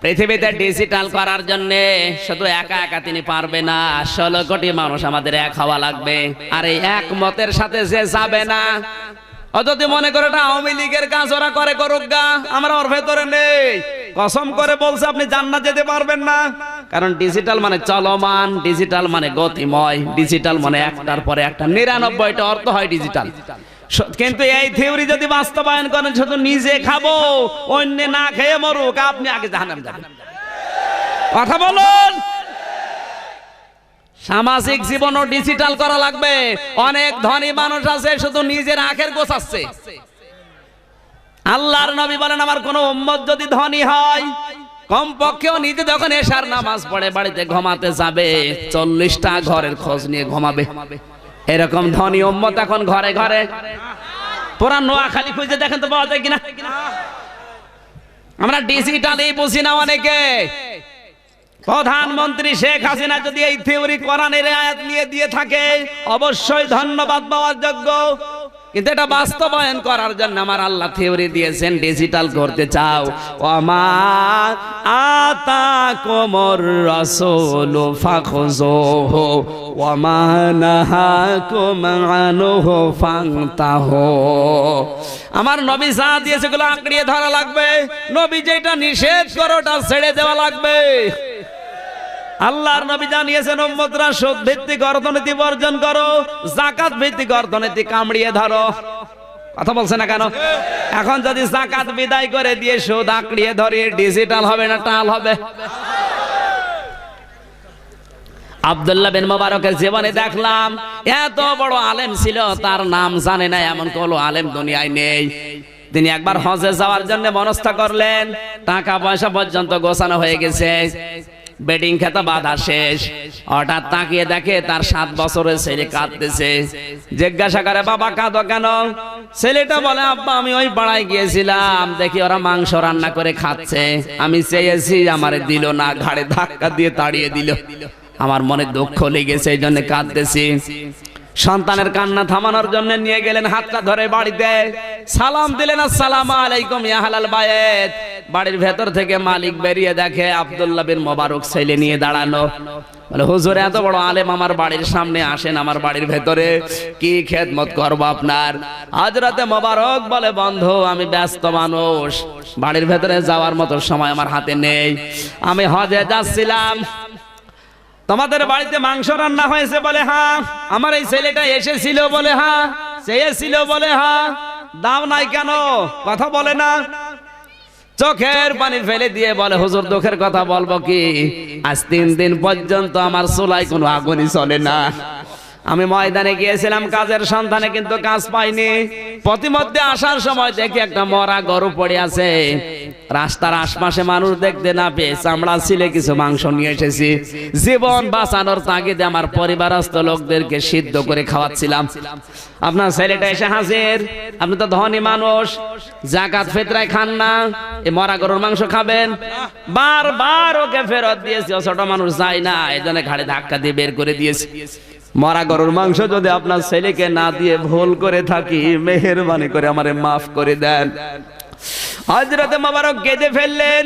পৃথিবীতে ডিজিটাল করার জন্য শুধু একা একা তিনি পারবে না, 16 কোটি মানুষ আমাদের এক হওয়া লাগবে। আর এই এক মতের সাথে যে যাবে না, ও যদি মনে করে এটা আওয়ামী লীগের কাজ, ওরা করে করুক গা, আমরা ওর ভেতরে নেই, কসম করে বলছে আপনি জান্নাত যেতে পারবেন না। কারণ ডিজিটাল মানে চলমান, ডিজিটাল মানে গতিময়, ডিজিটাল মানে একটার পরে একটা 99টা অর্থ হয় ডিজিটাল। কিন্তু এই থিওরি যদি বাস্তবায়ন করেন শুধু নিজে খাবো, অন্য না খেয়ে মরুক, আপনি আগে জাহান্নামে যাবেন। কথা বলুন। সামাজিক জীবনও ডিজিটাল করা লাগবে। অনেক ধনী মানুষ আছে শুধু নিজের আখের গোছাচ্ছে। আল্লাহর নবী বলেন, আমার কোন উম্মত যদি ধনী হয়, কমপক্ষেও নিজে যখন এশার নামাজ পড়ে বাড়িতে ঘুমাতে যাবে, 40টা ঘরের খোঁজ নিয়ে ঘুমাবে। এরকম ধনী উম্মত এখন ঘরে ঘরে। পুরা নোয়াখালী খুঁজে দেখেন তো পাওয়া যায় কিনা। আমরা ডিজিটালি বুঝি না অনেকে। প্রধানমন্ত্রী শেখ হাসিনা যদি এই থিওরি কোরআনের আয়াত নিয়ে দিয়ে থাকে, অবশ্যই ধন্যবাদ পাওয়ার যোগ্য। কিন্তু এটা বাস্তবায়ন করার জন্য আমার আল্লাহ থিওরি দিয়েছেন, ডিজিটাল করতে চাও, ওমা আতাকুমুর রাসূলু ফাখুযুহু ওমা নাহাকুম আনহু ফান্তাহু। আমার নবী যা দিয়েছে সেগুলো আঁকড়িয়ে ধরা লাগবে। নবী যেটা নিষেধ করে ওটা ছেড়ে দেওয়া লাগবে। আল্লাহর নবী জানিয়েছেন, উম্মতরা সুদ ভিত্তিক অর্থনীতি বর্জন করো, যাকাত ভিত্তিক অর্থনীতি কামড়িয়ে ধরো। কথা বলছে না কেন? এখন যদি যাকাত বিদায় করে দিয়ে সুদ আঁকড়িয়ে ধরে, ডিজিটাল হবে না টাল হবে? আব্দুল্লাহ বিন মুবারকের জীবনে দেখলাম, এত বড় আলেম ছিল, তার নাম জানে না এমন কোন আলেম দুনিয়ায় নেই। তিনি একবার হজে যাওয়ার জন্য মনস্থ করলেন, টাকা পয়সা পর্যন্ত গোছানো হয়ে গেছে, বেডিং খেতা বাঁধা শেষ। হঠাৎ তাকিয়ে দেখে তার 7 বছরের ছেলে কাঁদতেছে। জিজ্ঞাসা করে, বাবা কাঁদো কেন? ছেলেটা বলে, আব্বা আমি ওই পাড়ায় গিয়েছিলাম, দেখি ওরা মাংস রান্না করে খাচ্ছে, আমি চেয়েছি আমারে দিল না, ঘাড়ে ধাক্কা দিয়ে তাড়িয়ে দিল, আমার মনে দুঃখ লেগেছে, এই জন্য কাঁদতেছি। সন্তানের কান্না থামানোর জন্য নিয়ে গেলেন, হাতটা ধরে বাড়িতে সালাম দিলেন, আসসালামু আলাইকুম ইয়া আহলাল বায়াত। বাড়ির ভেতর থেকে মালিক বেরিয়ে দেখে আব্দুল্লাহ বিন মুবারক ছেলে নিয়ে দাঁড়ানো। বলে, হুজুর এত বড় আলেম আমার বাড়ির সামনে আসেন, আমার বাড়ির ভেতরে কি খেদমত করব আপনার? হযরতে মুবারক বলে, বন্ধু আমি ব্যস্ত মানুষ, বাড়ির ভেতরে যাওয়ার মতো সময় আমার হাতে নেই, আমি হজে যাচ্ছিলাম। তোমাদের বাড়িতে মাংস রান্না হয়েছে? বলে হ্যাঁ। আমার এই ছেলেটা এসেছিল? বলে হ্যাঁ। চেয়েছিল? বলে হ্যাঁ। দাও নাই কেন? কথা বলে না। চোখের পানি ফেলে দিয়ে বলে, হুজুর দুঃখের কথা বলবো কি, আজ 3 দিন পর্যন্ত আমার চুলায় কোনো আগুনই চলে না। আমি ময়দানে গিয়েছিলাম কাজের সন্ধানে, কিন্তু কাজ পাইনি। প্রতিমধ্যে আসার সময় দেখি একটা মরা গরু পড়ে আছে। রাস্তার আশপাশে মানুষ দেখতে না পেয়ে চামড়া ছিলে কিছু মাংস নিয়ে এসেছি। জীবন বাঁচানোর তাগিদে আমার পরিবারস্থ লোকদেরকে সিদ্ধ করে খাওয়াচ্ছিলাম। আপনার ছেলেটা এসে হাজির, আপনি তো ধনী মানুষ, যাকাত ফিতরায় খান না, এই মরা গরুর মাংস খাবেন? বারবার ওকে ফেরত দিয়েছি, ও ছোট মানুষ যায় না, এই জন্য ঘাড়ে ধাক্কা দিয়ে বের করে দিয়েছি। মরা গরুর মাংস যদি আপনার ছেলেকে না দিয়ে ভুল করে থাকি, মেহেরবানি করে আমারে মাফ করে দেন। হযরতে মুবারক কেঁদে ফেললেন,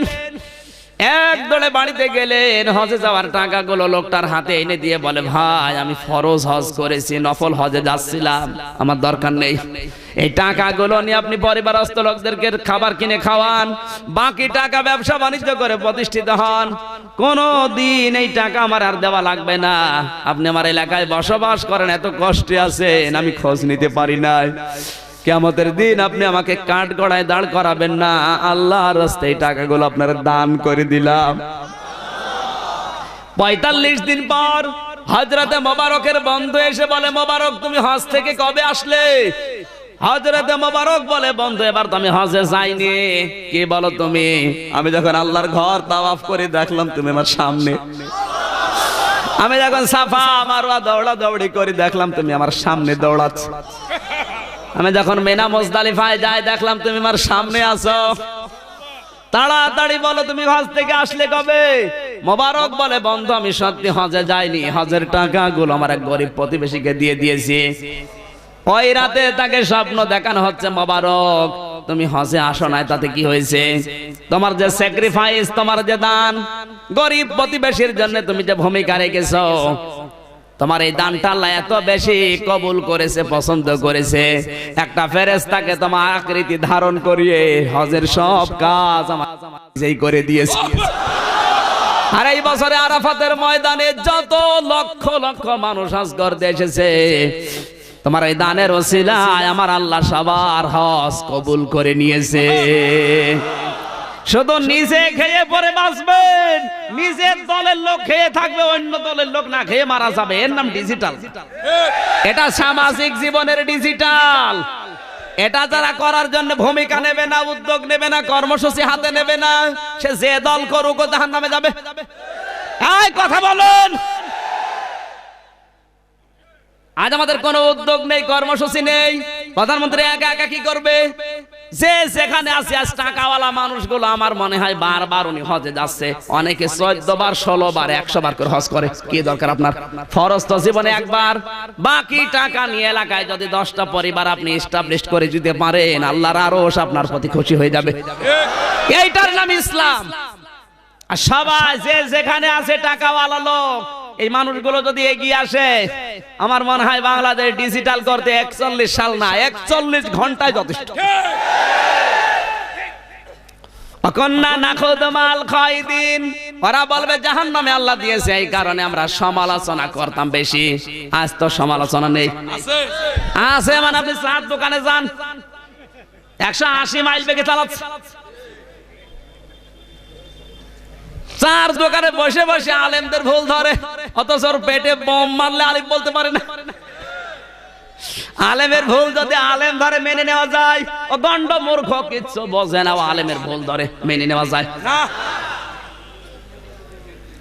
এক দৌড়ে বাড়িতে গেলেন, হজে যাওয়ার টাকাগুলো লোকটার হাতে এনে দিয়ে বলে, ভাই আমি ফরজ হজ করেছি, নফল হজে যাচ্ছিলাম, আমার দরকার নেই, এই টাকাগুলো নিয়ে আপনি পরিবারস্থ লোকদেরকে খাবার কিনে খাওয়ান, বাকি টাকা ব্যবসা বাণিজ্য করে প্রতিষ্ঠিত হন, কোনো দিন এই টাকা আমার আর দেওয়া লাগবে না। আপনি আমার এলাকায় বসবাস করেন, এত কষ্টে আছেন, আমি খোঁজ নিতে পারি নাই, কিয়ামতের দিন আপনি আমাকে কাঠগড়ায় দাঁড় করাবেন না, আল্লাহর রাস্তায় টাকাগুলো আপনারা দান করে দিলাম। 45 দিন পর হযরতে মোবারকের বন্ধু এসে বলে, মোবারক তুমি হজ থেকে কবে আসলে? হযরতে মোবারক বলে, বন্ধু এবার তো আমি হজে যাইনি। কি বলো তুমি? আমি যখন আল্লাহর ঘর তাওয়াফ করে দেখলাম তুমি আমার সামনে, আমি যখন সাফা মারওয়া দৌড়া দৌড়ি করে দেখলাম তুমি আমার সামনে দৌড়াচ্ছ, আমি যখন মিনা মুজদালিফায় যাই দেখলাম তুমি আমার সামনে আছো। তাড়াতাড়ি বলো তুমি হজ থেকে আসলে কবে? মোবারক বলে, বন্ধু আমি সত্যি হজে যাইনি, হজের টাকাগুলো আমার এক গরিব প্রতিবেশীকে দিয়ে দিয়েছি। ওই রাতে তাকে স্বপ্ন দেখানো হচ্ছে, মোবারক তুমি হজে আসো নাই, তাতে কি হয়েছে? তোমার যে স্যাক্রিফাইস, তোমার যে দান, গরিব প্রতিবেশীর জন্য তুমি যে ভূমিকা রেখেছো, তোমার এই দানটা আল্লাহ এত বেশি কবুল করেছে, পছন্দ করেছে। একটা ফেরেশতাকে তোমার আকৃতি ধারণ করিয়ে হজের সব কাজ আমার নিজেই করে দিয়েছে। আর এই বছরে আরাফাতের ময়দানে যত লক্ষ লক্ষ মানুষ হজ করতে এসেছে, তোমার এই দানের ওসিলায় আমার আল্লাহ সবার হজ কবুল করে নিয়েছে। শুধু নিজে খেয়ে পরে বাঁচবেন, নিজের দলের লোক খেয়ে থাকবে, অন্য দলের লোক না খেয়ে মারা যাবে। এর নাম ডিজিটাল। এটা সামাজিক জীবনের ডিজিটাল। এটা যারা করার জন্য ভূমিকা নেবে না, উদ্যোগ নেবে না, কর্মসূচি হাতে নেবে না, সে যে দল করুক জাহান্নামে যাবে। এই কথা বলুন। আজ আমাদের কোনো উদ্যোগ নেই, কর্মসূচি নেই। প্রধানমন্ত্রী একা একা কি করবে? যে যেখানে আছে, আজ টাকাওয়ালা মানুষগুলো আমার মনে হয় বারবার উনি হজে যাচ্ছে। অনেকে 14 বার 16 বার 100 বার করে হজ করে। কি দরকার আপনার? ফরজ তো জীবনে একবার। বাকি টাকা নিয়ে এলাকায় যদি 10টা পরিবার আপনি এস্টাবলিশ করে দিতে পারেন, আল্লাহর আরশ আপনার প্রতি খুশি হয়ে যাবে। এইটার নাম ইসলাম। আর সবাই যে যেখানে আছে টাকাওয়ালা লোক, এই মানুষগুলো যদি এগিয়ে আসে, আমার মনে হয় বাংলাদেশ ডিজিটাল করতে 41 সাল না, 41 ঘন্টায় যথেষ্ট। অকন্না নাখুদ মাল খায়দিন, ওরা বলবে জাহান্নামে আল্লাহ দিয়েছে, এই কারণে আমরা সমালোচনা করতাম বেশি। আজ তো সমালোচনা নেই। আছে মানে আপনি চার দোকানে যান, 180 মাইল বেগে চালাচ্ছে। চার দোকানে বসে বসে আলেমদের ভুল ধরে, অথচ ওর পেটে বোম মারলে আলেম বলতে পারে না। আলেমের ভুল যদি আলেম ধরে মেনে নেওয়া যায়, ও গন্ড মূর্খ, কিচ্ছু বোঝে না, ও আলেমের ভুল ধরে মেনে নেওয়া যায় না।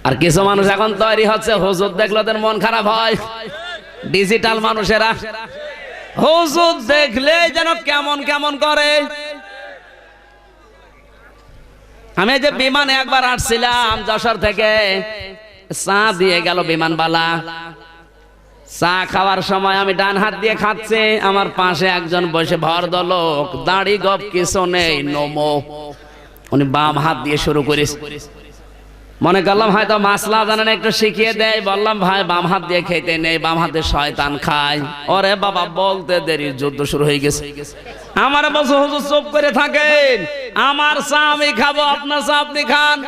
আর কিছু মানুষ এখন তৈরি হচ্ছে, হুজুর দেখলে ওদের মন খারাপ হয়। ডিজিটাল মানুষেরা হুজুর দেখলে যেন কেমন কেমন করে। আমি যে বিমানে একবার আসছিলাম যশোর থেকে, চা দিয়ে গেল বিমানবালা। চা খাওয়ার সময় আমি ডান হাত দিয়ে খাচ্ছি, আমার পাশে একজন বসে ভদ্রলোক, দাড়ি গপ কিছু নেই, নমো, উনি বাম হাত দিয়ে শুরু করিস। মনে করলাম হয়তো মাসলা জানেন, একটু শিখিয়ে দেয়। বললাম ভাই বাম হাত দিয়ে খেতে নেই, বাম হাতে শয়তান খায়। ওরে বাবা, বলতে দেরি, যুদ্ধ শুরু হয়ে গেছে। আমার বলছে হুজুর চুপ করে থাকেন, আমার চা আমি খাবো, আপনার চা আপনি খান,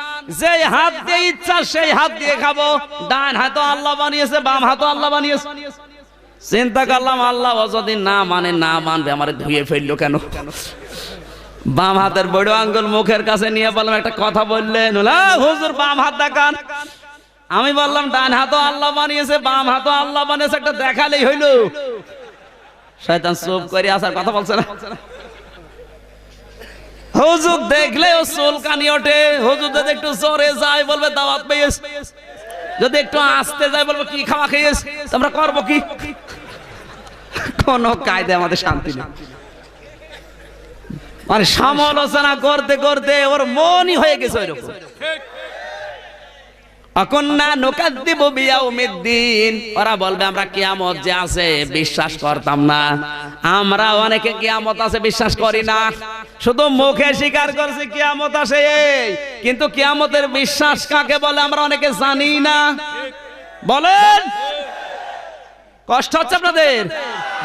যে হাত দিয়ে ইচ্ছা সেই হাত দিয়ে খাবো। ডান হাতও আল্লাহ বানিয়েছে, বাম হাতও আল্লাহ বানিয়েছে। চিন্তা করলাম আল্লাহ যদি না মানে, না মানবে, আমার ধুয়ে ফেললো কেন? বাম হাতের বড় আঙ্গুল মুখের কাছে নিয়ে বললাম, একটা কথা বললেন, হুজুর বাম হাত দেখান। আমি বললাম ডান হাতও আল্লাহ বানিয়েছে, বাম হাতও আল্লাহ বানিয়েছে, একটা দেখালেই হইল। শয়তান চুপ করে আসার কথা বলছে না। হুজুর দেখলে ও চুলকানি ওঠে। হুজুর যদি একটু জোরে যায় বলবে দাওয়াত পেয়েছে, যদি একটু আসতে যায় বলবে কি খাওয়া খেয়েছে। আমরা করবো কি? কোন কায়দা আমাদের শান্তি নেই। মানে সমালোচনা করতে করতে ওর মনই হয়ে গেছে ওইরকম। অকন্না নুকাদ্দিবু বিয়াউমিদ্দিন, ওরা বলবে আমরা কিয়ামত যে আছে বিশ্বাস করতাম না। আমরা অনেকে কিয়ামত আছে বিশ্বাস করি না, শুধু মুখে স্বীকার করছি কিয়ামত আসে, কিন্তু কিয়ামতের বিশ্বাস কাকে বলে আমরা অনেকে জানি না। বলেন, কষ্ট হচ্ছে আপনাদের?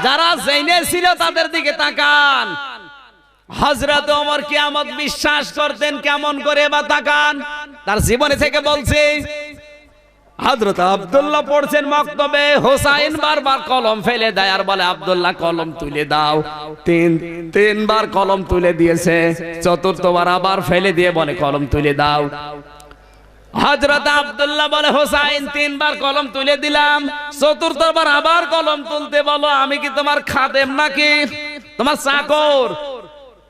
যারা জেনেছিল তাদের দিকে তাকান। হযরত ওমর কিয়ামত বিশ্বাস করতেন কেমন করে, বা তাকান তার জীবনে থেকে বলছি। হযরত আব্দুল্লাহ পড়ছেন মক্তবে, হোসাইন বারবার কলম ফেলে দেয় আর বলে আব্দুল্লাহ কলম তুলে দাও। তিনবার কলম তুলে দিয়েছে, চতুর্থবার আবার ফেলে দিয়ে বলে কলম তুলে দাও। হযরত আব্দুল্লাহ বলে হোসাইন তিনবার কলম তুলে দিলাম, চতুর্থবার আবার কলম তুলতে বলো, আমি কি তোমার খাদেম নাকি তোমার চাকর?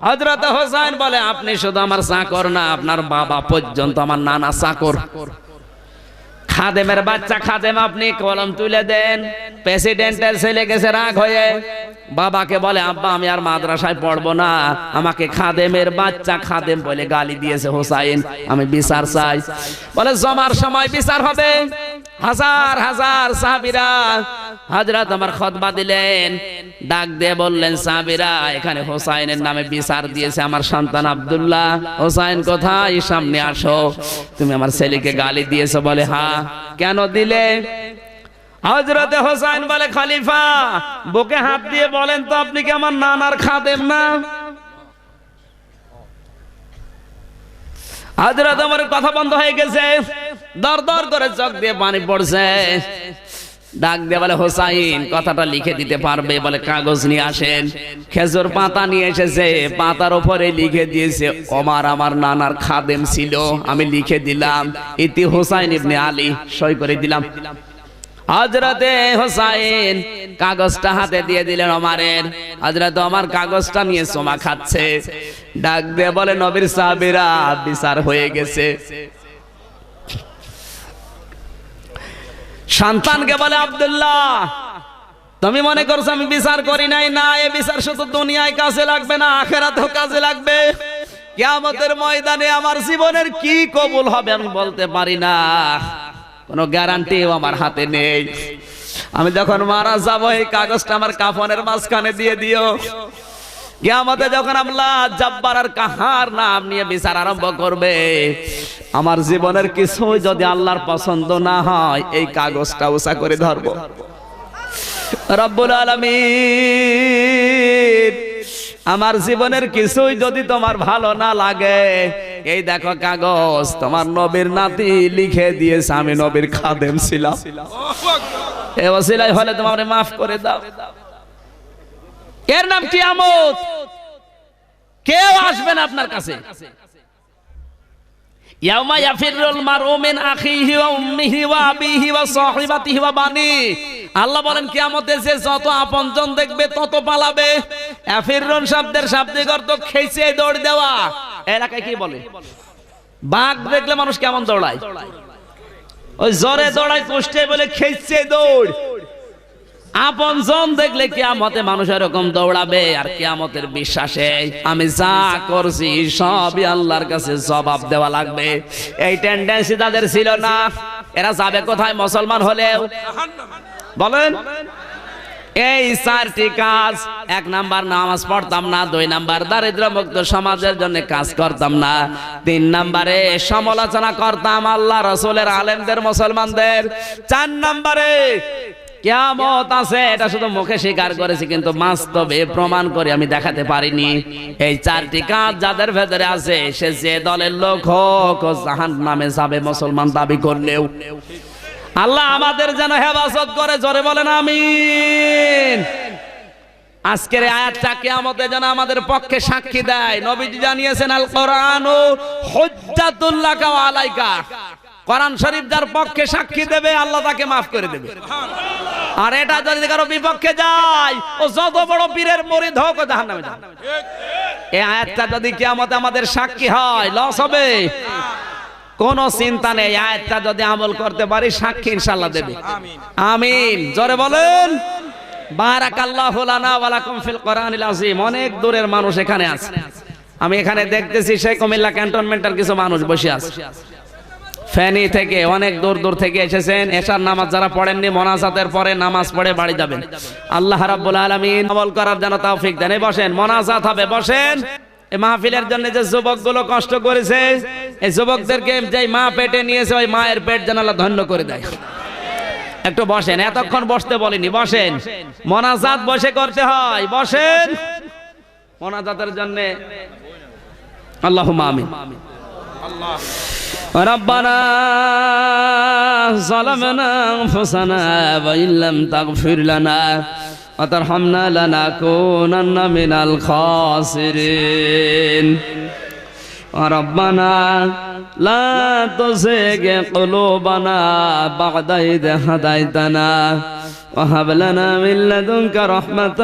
হযরত হোসাইন বলে আপনি শুধু আমার চাকর না, আপনার বাবা পর্যন্ত আমার নানা চাকর। খাদেমের বাচ্চা খাদেম, আপনি কলম তুলে দেন। প্রেসিডেন্টের ছেলে গেছে রাগ হয়ে, বাবাকে বলে আব্বা আমি আর মাদ্রাসায় পড়বো না, আমাকে খাদেমের বাচ্চা খাদেম বলে গালি দিয়েছে হোসাইন, আমি বিচার চাই। বলে জমার সময় বিচার হবে। হাজার হাজার সাহাবীরা হযরত আমার খুতবা দিলেন, ডাক দিয়ে বললেন সাহাবীরা এখানে হোসাইনের নামে বিচার দিয়েছে আমার সন্তান আব্দুল্লাহ। হোসাইন কোথায়? সামনে আসো। তুমি আমার ছেলেকে গালি দিয়েছো? বলে হ্যাঁ। কেন দিলে? হযরতে হোসাইন বলে খলিফা বুকে হাত দিয়ে বলেন তো আপনি কি আমার নানার খাদেম না? হযরত আমার কথা বন্ধ হয়ে গেছে, দর দর করে চোখ দিয়ে পানি পড়ছে। ডাক দিয়ে বলে হোসাইন কথাটা লিখে দিতে পারবে? বলে কাগজ নিয়ে আসেন। খেজুর পাতা নিয়ে এসেছে, পাতার উপরে লিখে দিয়েছে ওমর আমার নানার খাদেম ছিল, আমি লিখে দিলাম ইতি হোসাইন ইবনে আলী, সই করে দিলাম। হযরতে হোসাইন কাগজটা হাতে দিয়ে দিলেন ওমরের। হযরত ওমর কাগজটা নিয়ে চুমা খাচ্ছে। ডাক দিয়ে বলে নবীর সাহাবীরা বিচার হয়ে গেছে। সন্তানকে বলে আব্দুল্লাহ তুমি মনে করছো আমি বিচার করি নাই? না, এই বিচার শুধু দুনিয়ায় কাজে লাগবে না, আখিরাতেও কাজে লাগবে। কিয়ামতের ময়দানে আমার জীবনের কি কবুল হবে আমি বলতে পারি না, কোনো গ্যারান্টিও আমার হাতে নেই। আমি যখন মারা যাব এই কাগজটা আমার কাফনের মাঝখানে দিয়ে দিও। কিয়ামতে যখন আল্লাহ জব্বার আর কাহার নাম নিয়ে বিচার আরম্ভ করবে, আমার জীবনের কিছুই যদি আল্লাহর পছন্দ না হয় এই কাগজটা উঁচা করে ধরবো। রব্বুল আলামিন আমার জীবনের কিছুই যদি তোমার ভালো না লাগে, এই দেখো কাগজ তোমার নবীর নাতি লিখে দিয়েছে আমি নবীর খাদেম ছিলাম, এই ওসিলাই হলে তোমারে মাফ করে দাও। এর নাম কিয়ামত। কেউ আসবে না আপনার কাছে। ইয়াউমা ইয়াফিরুল মারউ মিন আখিহি ওয়া উম্মিহি ওয়া আবিহি ওয়া সাহিবাতিহি ওয়া বানি। আল্লাহ বলেন কিয়ামতে যে যত আপনজন দেখবে তত পালাবে। ইয়াফিরুন শব্দের শাব্দিক অর্থ খেইছে দৌড় দেওয়া। এলাকায় কি বলে? বাঘ দেখলে মানুষ কেমন দৌড়ায়? ওই জোরে দৌড়ায় কষ্টে বলে খেইছে দৌড়। আপনজন দেখলে কিয়ামতে মানুষ এরকম দৌড়াবে। আর কিয়ামতের বিশ্বাসে আমি যা করছি সবই আল্লাহর কাছে জবাব দেওয়া লাগবে। এই টেন্ডেন্সি তাদের ছিল না। এরা যাবে কোথায় মুসলমান হলেও? বলেন এই চারটি কাজ। 1 নাম্বার নামাজ পড়তাম না, 2 নাম্বার দারিদ্র মুক্ত সমাজের জন্য কাজ করতাম না, 3 নাম্বারে সমালোচনা করতাম আল্লাহ রাসূলের আলেমদের মুসলমানদের, 4 নাম্বারে কিয়ামত আছে এটা শুধু মুখে স্বীকার করেছি কিন্তু বাস্তবে প্রমাণ করে আমি দেখাতে পারিনি। এই 4টি কাজ যাদের ভেতরে আছে সে যে দলের লোক হোক জাহান্নামে যাবে মুসলমান দাবি করলেও। আল্লাহ আমাদের যেন হেফাজত করে, জোরে বলেন আমিন। আজকের এই আয়াতটা কিয়ামতে যেন আমাদের পক্ষে সাক্ষী দেয়। নবীজি জানিয়েছেন আল কোরআনু হুজ্জাতুল লাকা ওয়া আলাইকা। কোরআন শরীফ যার পক্ষে সাক্ষী দেবে আল্লাহ তাকে মাফ করে দেবে। আর এটা যদি কারো বিপক্ষে যায় ও যত বড় পীরের মুরিদ হোক জাহান্নামে যাবে। এই আয়াতটা যদি কিয়ামতে আমাদের সাক্ষী হয় লস হবে? কোন চিন্তা নেই। আয়াতটা যদি আমল করতে পারি সাক্ষী ইনশাআল্লাহ দেবে। আমিন, জোরে বলেন। বারাকাল্লাহু লানা ওয়া লাকুম ফিল কোরআনিল আযীম। অনেক দূরের মানুষ এখানে আছে। আমি এখানে দেখতেছি সেই কুমিল্লা ক্যান্টনমেন্টের কিছু মানুষ বসে আছে। ফেনী থেকে অনেক দূর দূর থেকে এসেছেন। এশার নামাজ যারা পড়েননি মোনাজাতের পরে নামাজ পড়ে বাড়ি যাবেন। আল্লাহ রাব্বুল আলামিন আমল করার জন্য তৌফিক দেন। বসেন, মোনাজাত হবে, বসেন। এই মাহফিলের জন্য যে যুবকগুলো কষ্ট করেছে এই যুবকদেরকে যে মা পেটে নিয়েছে ওই মায়ের পেট যেন আল্লাহ ধন্য করে দেয়। একটু বসেন, এতক্ষণ বসতে বলিনি, বসেন। মোনাজাত বসে করতে হয়, বসেন। মোনাজাতের জন্য আল্লাহুম্মা আমিন। ربنا ظلمنا أنفسنا وإن لم تغفر لنا وترحمنا لنكونن من الخاسرين ربنا لا تزغ قلوبنا بعد إذ هديتنا وهب لنا من لدنك رحمة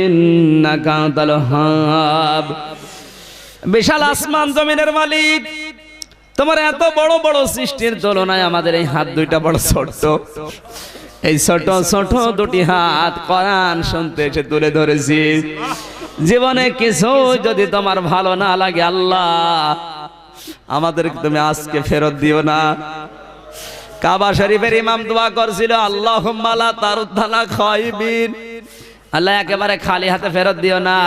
إنك أنت الوهاب। বিশাল আসমান জমিনের মালিক, তোমার এত বড় বড় সৃষ্টির তুলনায় আমাদের এই হাত দুইটা বড় ছোট। এই ছোট ছোট দুটি হাত কোরআন শুনতে এসে তুলে ধরেছি। জীবনে কিছু যদি তোমার ভালো না লাগে আল্লাহ, আমাদেরকে তুমি আজকে ফেরত দিও না। কাবা শরীফের ইমাম দোয়া করছিল, আল্লাহুম্মা লা তারুদ্দানা খায়বিন, আল্লাহ একেবারে খালি হাতে ফেরত দিও না।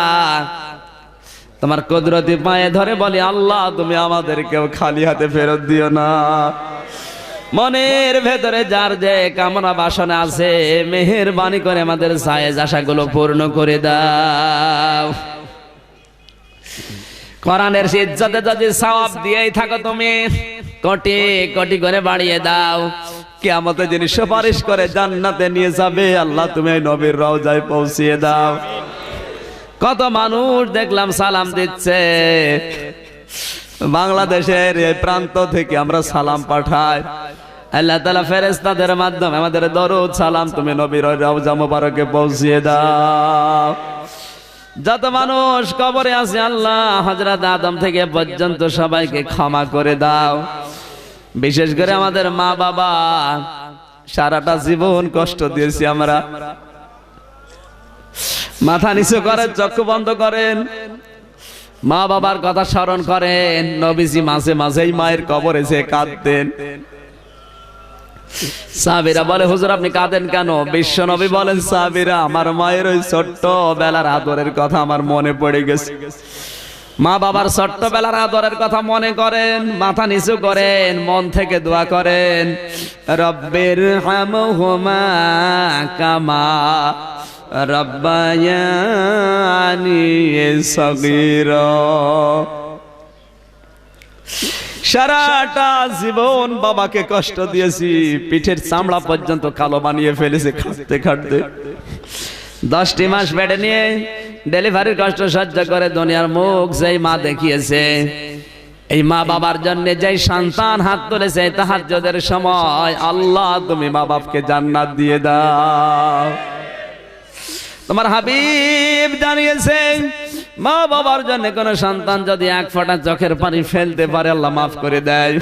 তোমার কুদরতি পায়ে ধরে বলি, আল্লাহ তুমি আমাদেরকেও খালি হাতে ফেরত দিও না। মনের ভেতরে যার যে কামনা বাসনা আছে, মেহেরবানি করে আমাদের জায়েজ আশাগুলো পূর্ণ করে দাও। কোরআনের ইজ্জতে যদি সওয়াব দিয়েই থাকো তুমি, কোটি কোটি করে বাড়িয়ে দাও। কিয়ামতে যিনি সুপারিশ করে জান্নাতে নিয়ে যাবে, আল্লাহ তুমি এই নবীর রওজায় পৌঁছিয়ে দাও। কত মানুষ দেখলাম সালাম দিচ্ছে, বাংলাদেশের এই প্রান্ত থেকে আমরা সালাম পাঠাই। আল্লাহ তাআলা ফেরেশতাদের মাধ্যমে আমাদের দরুদ সালাম তুমি নবীর রওজা মোবারকে পৌঁছিয়ে দাও। যত মানুষ কবরে আছে আল্লাহ হযরত আদম থেকে পর্যন্ত সবাইকে ক্ষমা করে দাও। বিশেষ করে আমাদের মা বাবা, সারাটা জীবন কষ্ট দিয়েছি আমরা। মাথা নিচু করেন, চক্ষু বন্ধ করেন, মা বাবার কথা স্মরণ করেন। নবীজি মাঝে মাঝেই মায়ের কবরে যে কাঁদতেন। সাহাবীরা বলে, হুজুর আপনি কাঁদেন কেন? বিশ্ব নবী বলেন, সাহাবীরা আমার মায়ের ওই ছোট্ট বেলার আদরের কথা আমার মনে পড়ে গেছে। মা বাবার ছোট্ট বেলার আদরের কথা মনে করেন, মাথা নিচু করেন, মন থেকে দোয়া করেন, রব্বির হামহুমা কামা রব্বায়ানি সগীরা। সারাটা জীবন বাবাকে কষ্ট দিয়েছি, পিঠের চামড়া পর্যন্ত কালো বানিয়ে ফেলেছে খাটতে খাটতে। 10টি মাস বেডে নিয়ে ডেলিভারির কষ্ট সহ্য করে দুনিয়ার মুখ যেই মা দেখিয়েছে, এই মা বাবার জন্য যেই সন্তান হাত তুলেছে তাহাজ্জুদের সময়, আল্লাহ তুমি মা বাপকে জান্নাত দিয়ে দাও। তোমার হাবিব জানিয়েছে, মা বাবার জন্য কোন সন্তান যদি এক ফোঁটা চোখের পানি ফেলতে পারে আল্লাহ মাফ করে দেয়।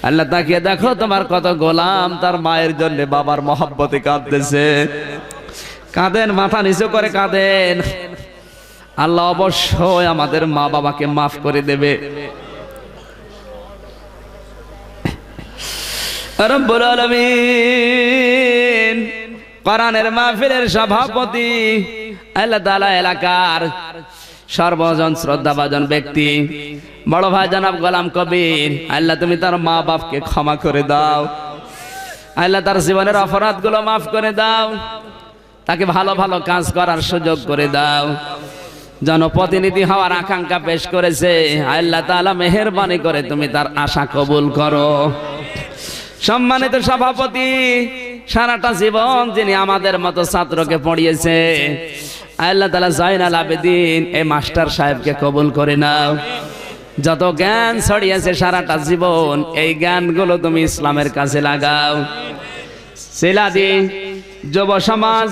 আল্লাহ তাকিয়ে দেখো তোমার কত গোলাম তার মায়ের জন্য বাবার মহব্বতে কাঁদতেছে। কাঁদেন, মাথা নিচু করে কাঁদেন, আল্লাহ অবশ্যই আমাদের মা বাবাকে মাফ করে দেবে। রব্বুল আলামিন কোরআনের মাহফিলের সভাপতি, আল্লাহ তাআলা এলাকার সর্বজন শ্রদ্ধাভাজন ব্যক্তি বড় ভাই জনাব গোলাম কবির, আল্লাহ তুমি তার মা বাপকে ক্ষমা করে দাও। আল্লাহ তার জীবনের অপরাধগুলো মাফ করে দাও, তাকে ভালো ভালো কাজ করার সুযোগ করে দাও। জনপ্রতিনিধি হওয়ার আকাঙ্ক্ষা পেশ করেছে, আল্লাহ তাআলা মেহেরবানি করে তুমি তার আশা কবুল করো। সম্মানিত সভাপতি, সারাটা জীবন যিনি আমাদের মতো ছাত্রকে পড়িয়েছে, আল্লাহ তাআলা জাইনাল আবেদিন এই মাস্টার সাহেবকে কবুল করে নাও। যত জ্ঞান ছড়িয়েছে সারাটা জীবন, এই জ্ঞানগুলো তুমি ইসলামের কাছে লাগাও। সিলাদি যুব সমাজ,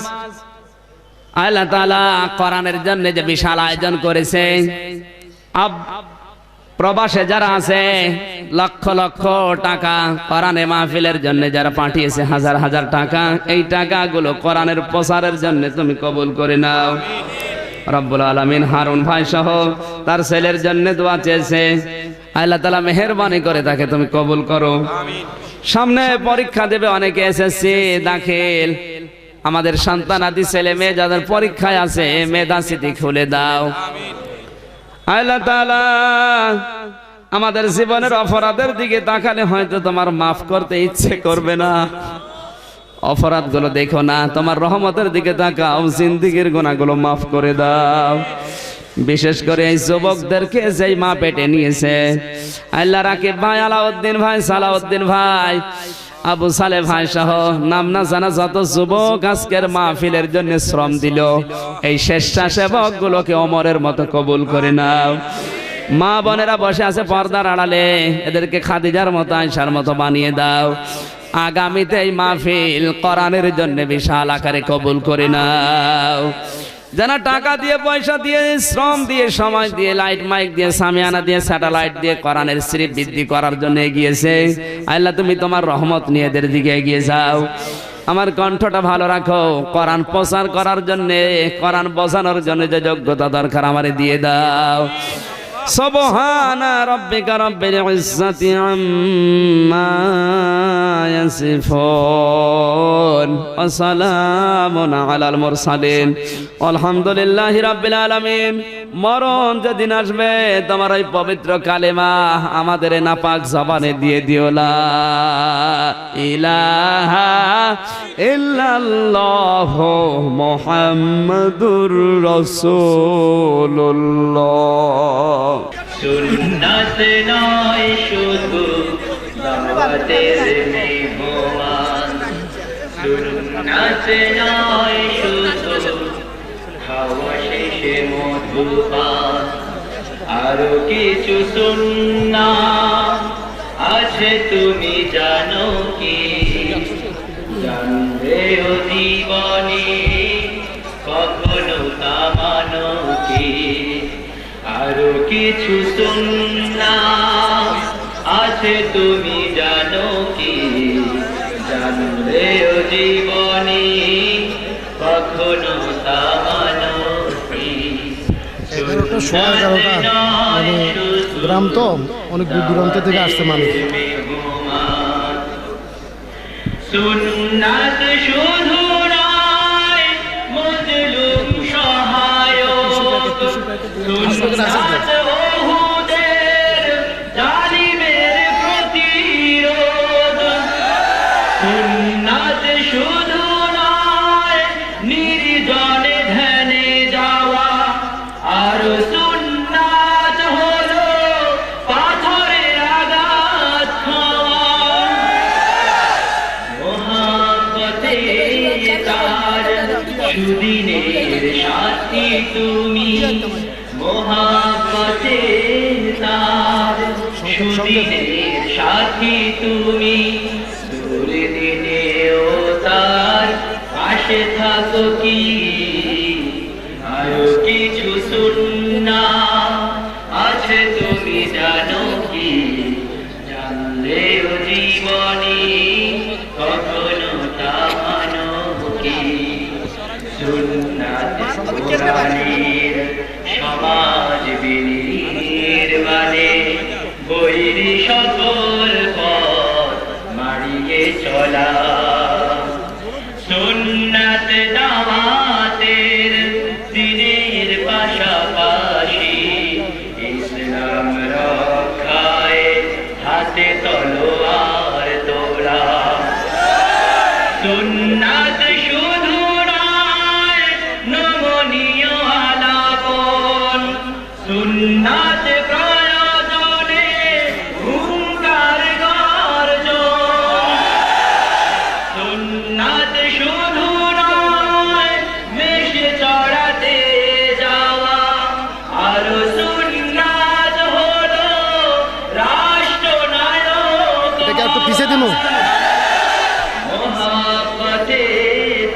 আল্লাহ তাআলা কোরআনের জন্য যে বিশাল আয়োজন করেছে, প্রবাসে যারা আছে লক্ষ লক্ষ টাকা কোরআনে মাহফিলের জন্য যারা পাঠিয়েছে, হাজার হাজার টাকা, এই টাকাগুলো কোরআনের প্রচারের জন্য তুমি কবুল করে নাও। রব্বুল আলামিন হারুন ভাই সহ তার ছেলের জন্য দোয়া চেয়েছে, আল্লাহ তাআলা মেহেরবানি করে তাকে তুমি কবুল করো। সামনে পরীক্ষা দেবে অনেকে, এসএসসি দাখিল, আমাদের সন্তানাদি ছেলে মেয়ে যাদের পরীক্ষায় আছে মেধা স্মৃতি খুলে দাও। আল্লাহ তাআলা আমাদের জীবনের অপরাধের দিকে তাকালে হয়তো তোমার মাফ করতে ইচ্ছে করবে না, অপরাধগুলো দেখো না, তোমার রহমতের দিকে তাকাও, জিন্দেগীর গুনাহগুলো মাফ করে দাও। বিশেষ করে এই যুবকদেরকে যেই মা পেটে নিয়েছে, আল্লাহ রাকিব ভাই, আলাউদ্দিন ভাই, সালাউদ্দিন ভাই, আবু সালে ভাই সহ নাম না জানা যত যুবক আজকের মাহফিলের জন্য শ্রম দিল, এই স্বেচ্ছাসেবক গুলোকে ওমরের মতো কবুল করে নাও। মা বোনেরা বসে আছে পর্দার আড়ালে, এদেরকে খাদিজার মতো আয়েশার মতো বানিয়ে দাও। আগামীতে এই মাহফিল কোরআনের জন্য বিশাল আকারে কবুল করে নাও। যারা টাকা দিয়ে, পয়সা দিয়ে, শ্রম দিয়ে, সময় দিয়ে, লাইট মাইক দিয়ে, সামিয়ানা দিয়ে, স্যাটেলাইট দিয়ে কোরআনের শরীফ বৃদ্ধি করার জন্য এগিয়েছে, আল্লাহ তুমি তোমার রহমত নিয়ে এদের দিকে এগিয়ে যাও। আমার কণ্ঠটা ভালো রাখো, কোরআন প্রচার করার জন্য, কোরআন বোঝানোর জন্য যে যোগ্যতা দরকার আমারে দিয়ে দাও। সুবহানা রাব্বিকা রাব্বিল ইজ্জাতি আম্মা ইয়াসিফুন ওয়া সালামুন আলাল মুরসালিন আলহামদুলিল্লাহি রাব্বিল আলামিন। মরণ যেদিন আসবে তোমার ওই পবিত্র কালেমা আমাদের নাপাক জবানে দিয়ে দিও, লা ইলাহা ইল্লাল্লাহু মুহাম্মাদুর রাসূলুল্লাহ। সুন্নাত নয় শুধু দাওয়াতের মেহমান, সুন্নাত নয় শুধু খাওয়া শেষে মধুপান, আরো কিছু সুন্নাত আছে তুমি জানো কি? জানবে ও জীবনে কখনো তা মানো কি? আরো কিছু সুন্নাত আছে তুমি জানো কি? জানবে ও জীবনে কখনো তা মানো কি? গ্রাম তো অনেক দূর দূরান্ত থেকে আসছে মানুষ। সুন্নাত শুধু নয় মজলুম সহায়ক, সুন্নাত ওহুদের জালিমের প্রতিরোধ, সুন্নাত শুধু নয় নির্জনে ধ্যানে যাওয়া, আর সুন্নাত হলো পাথরে আঘাত খাওয়া। মোহাব্বতে তার সুদিনের সাথী তুমি, মোহাব্বতে তার সুদিনের সাথী তুমি, দূরে দিনেও তার পাশে থাকো কি? আরো কিছু সুন্নাত আছে তুমি জানো কি? জানলেও জীবনে কখনো তা মানো কি? সুন্নাত কোরআনের সমাজ বিনির্মাণে বৈরী সকল পথ মারিয়ে চলা, সুন্নাত দাওয়াতের দিনের পাশাপাশি ইসলাম রক্ষায় হাতে তলোয়ার তোলা। সুন্নাত শুধু নয় নমনীয় আলাপন, সুন্নাত প্রয়োজনে হুঙ্কার গর্জন, সুন্নাত শুধু নয় মেশে চড়াতে যাওয়া, আর সুন্নাত হলো রাষ্ট্রনায়ক। এটাকে একটু পিছিয়ে দিন। মোহাব্বতে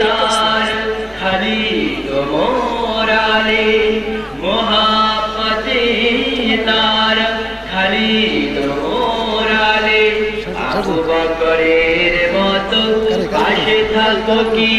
তার খালি মোরালে, মোহাব্বতে তার খালি মোরালে, আবু বকরের মতো পাশে থাকো কি?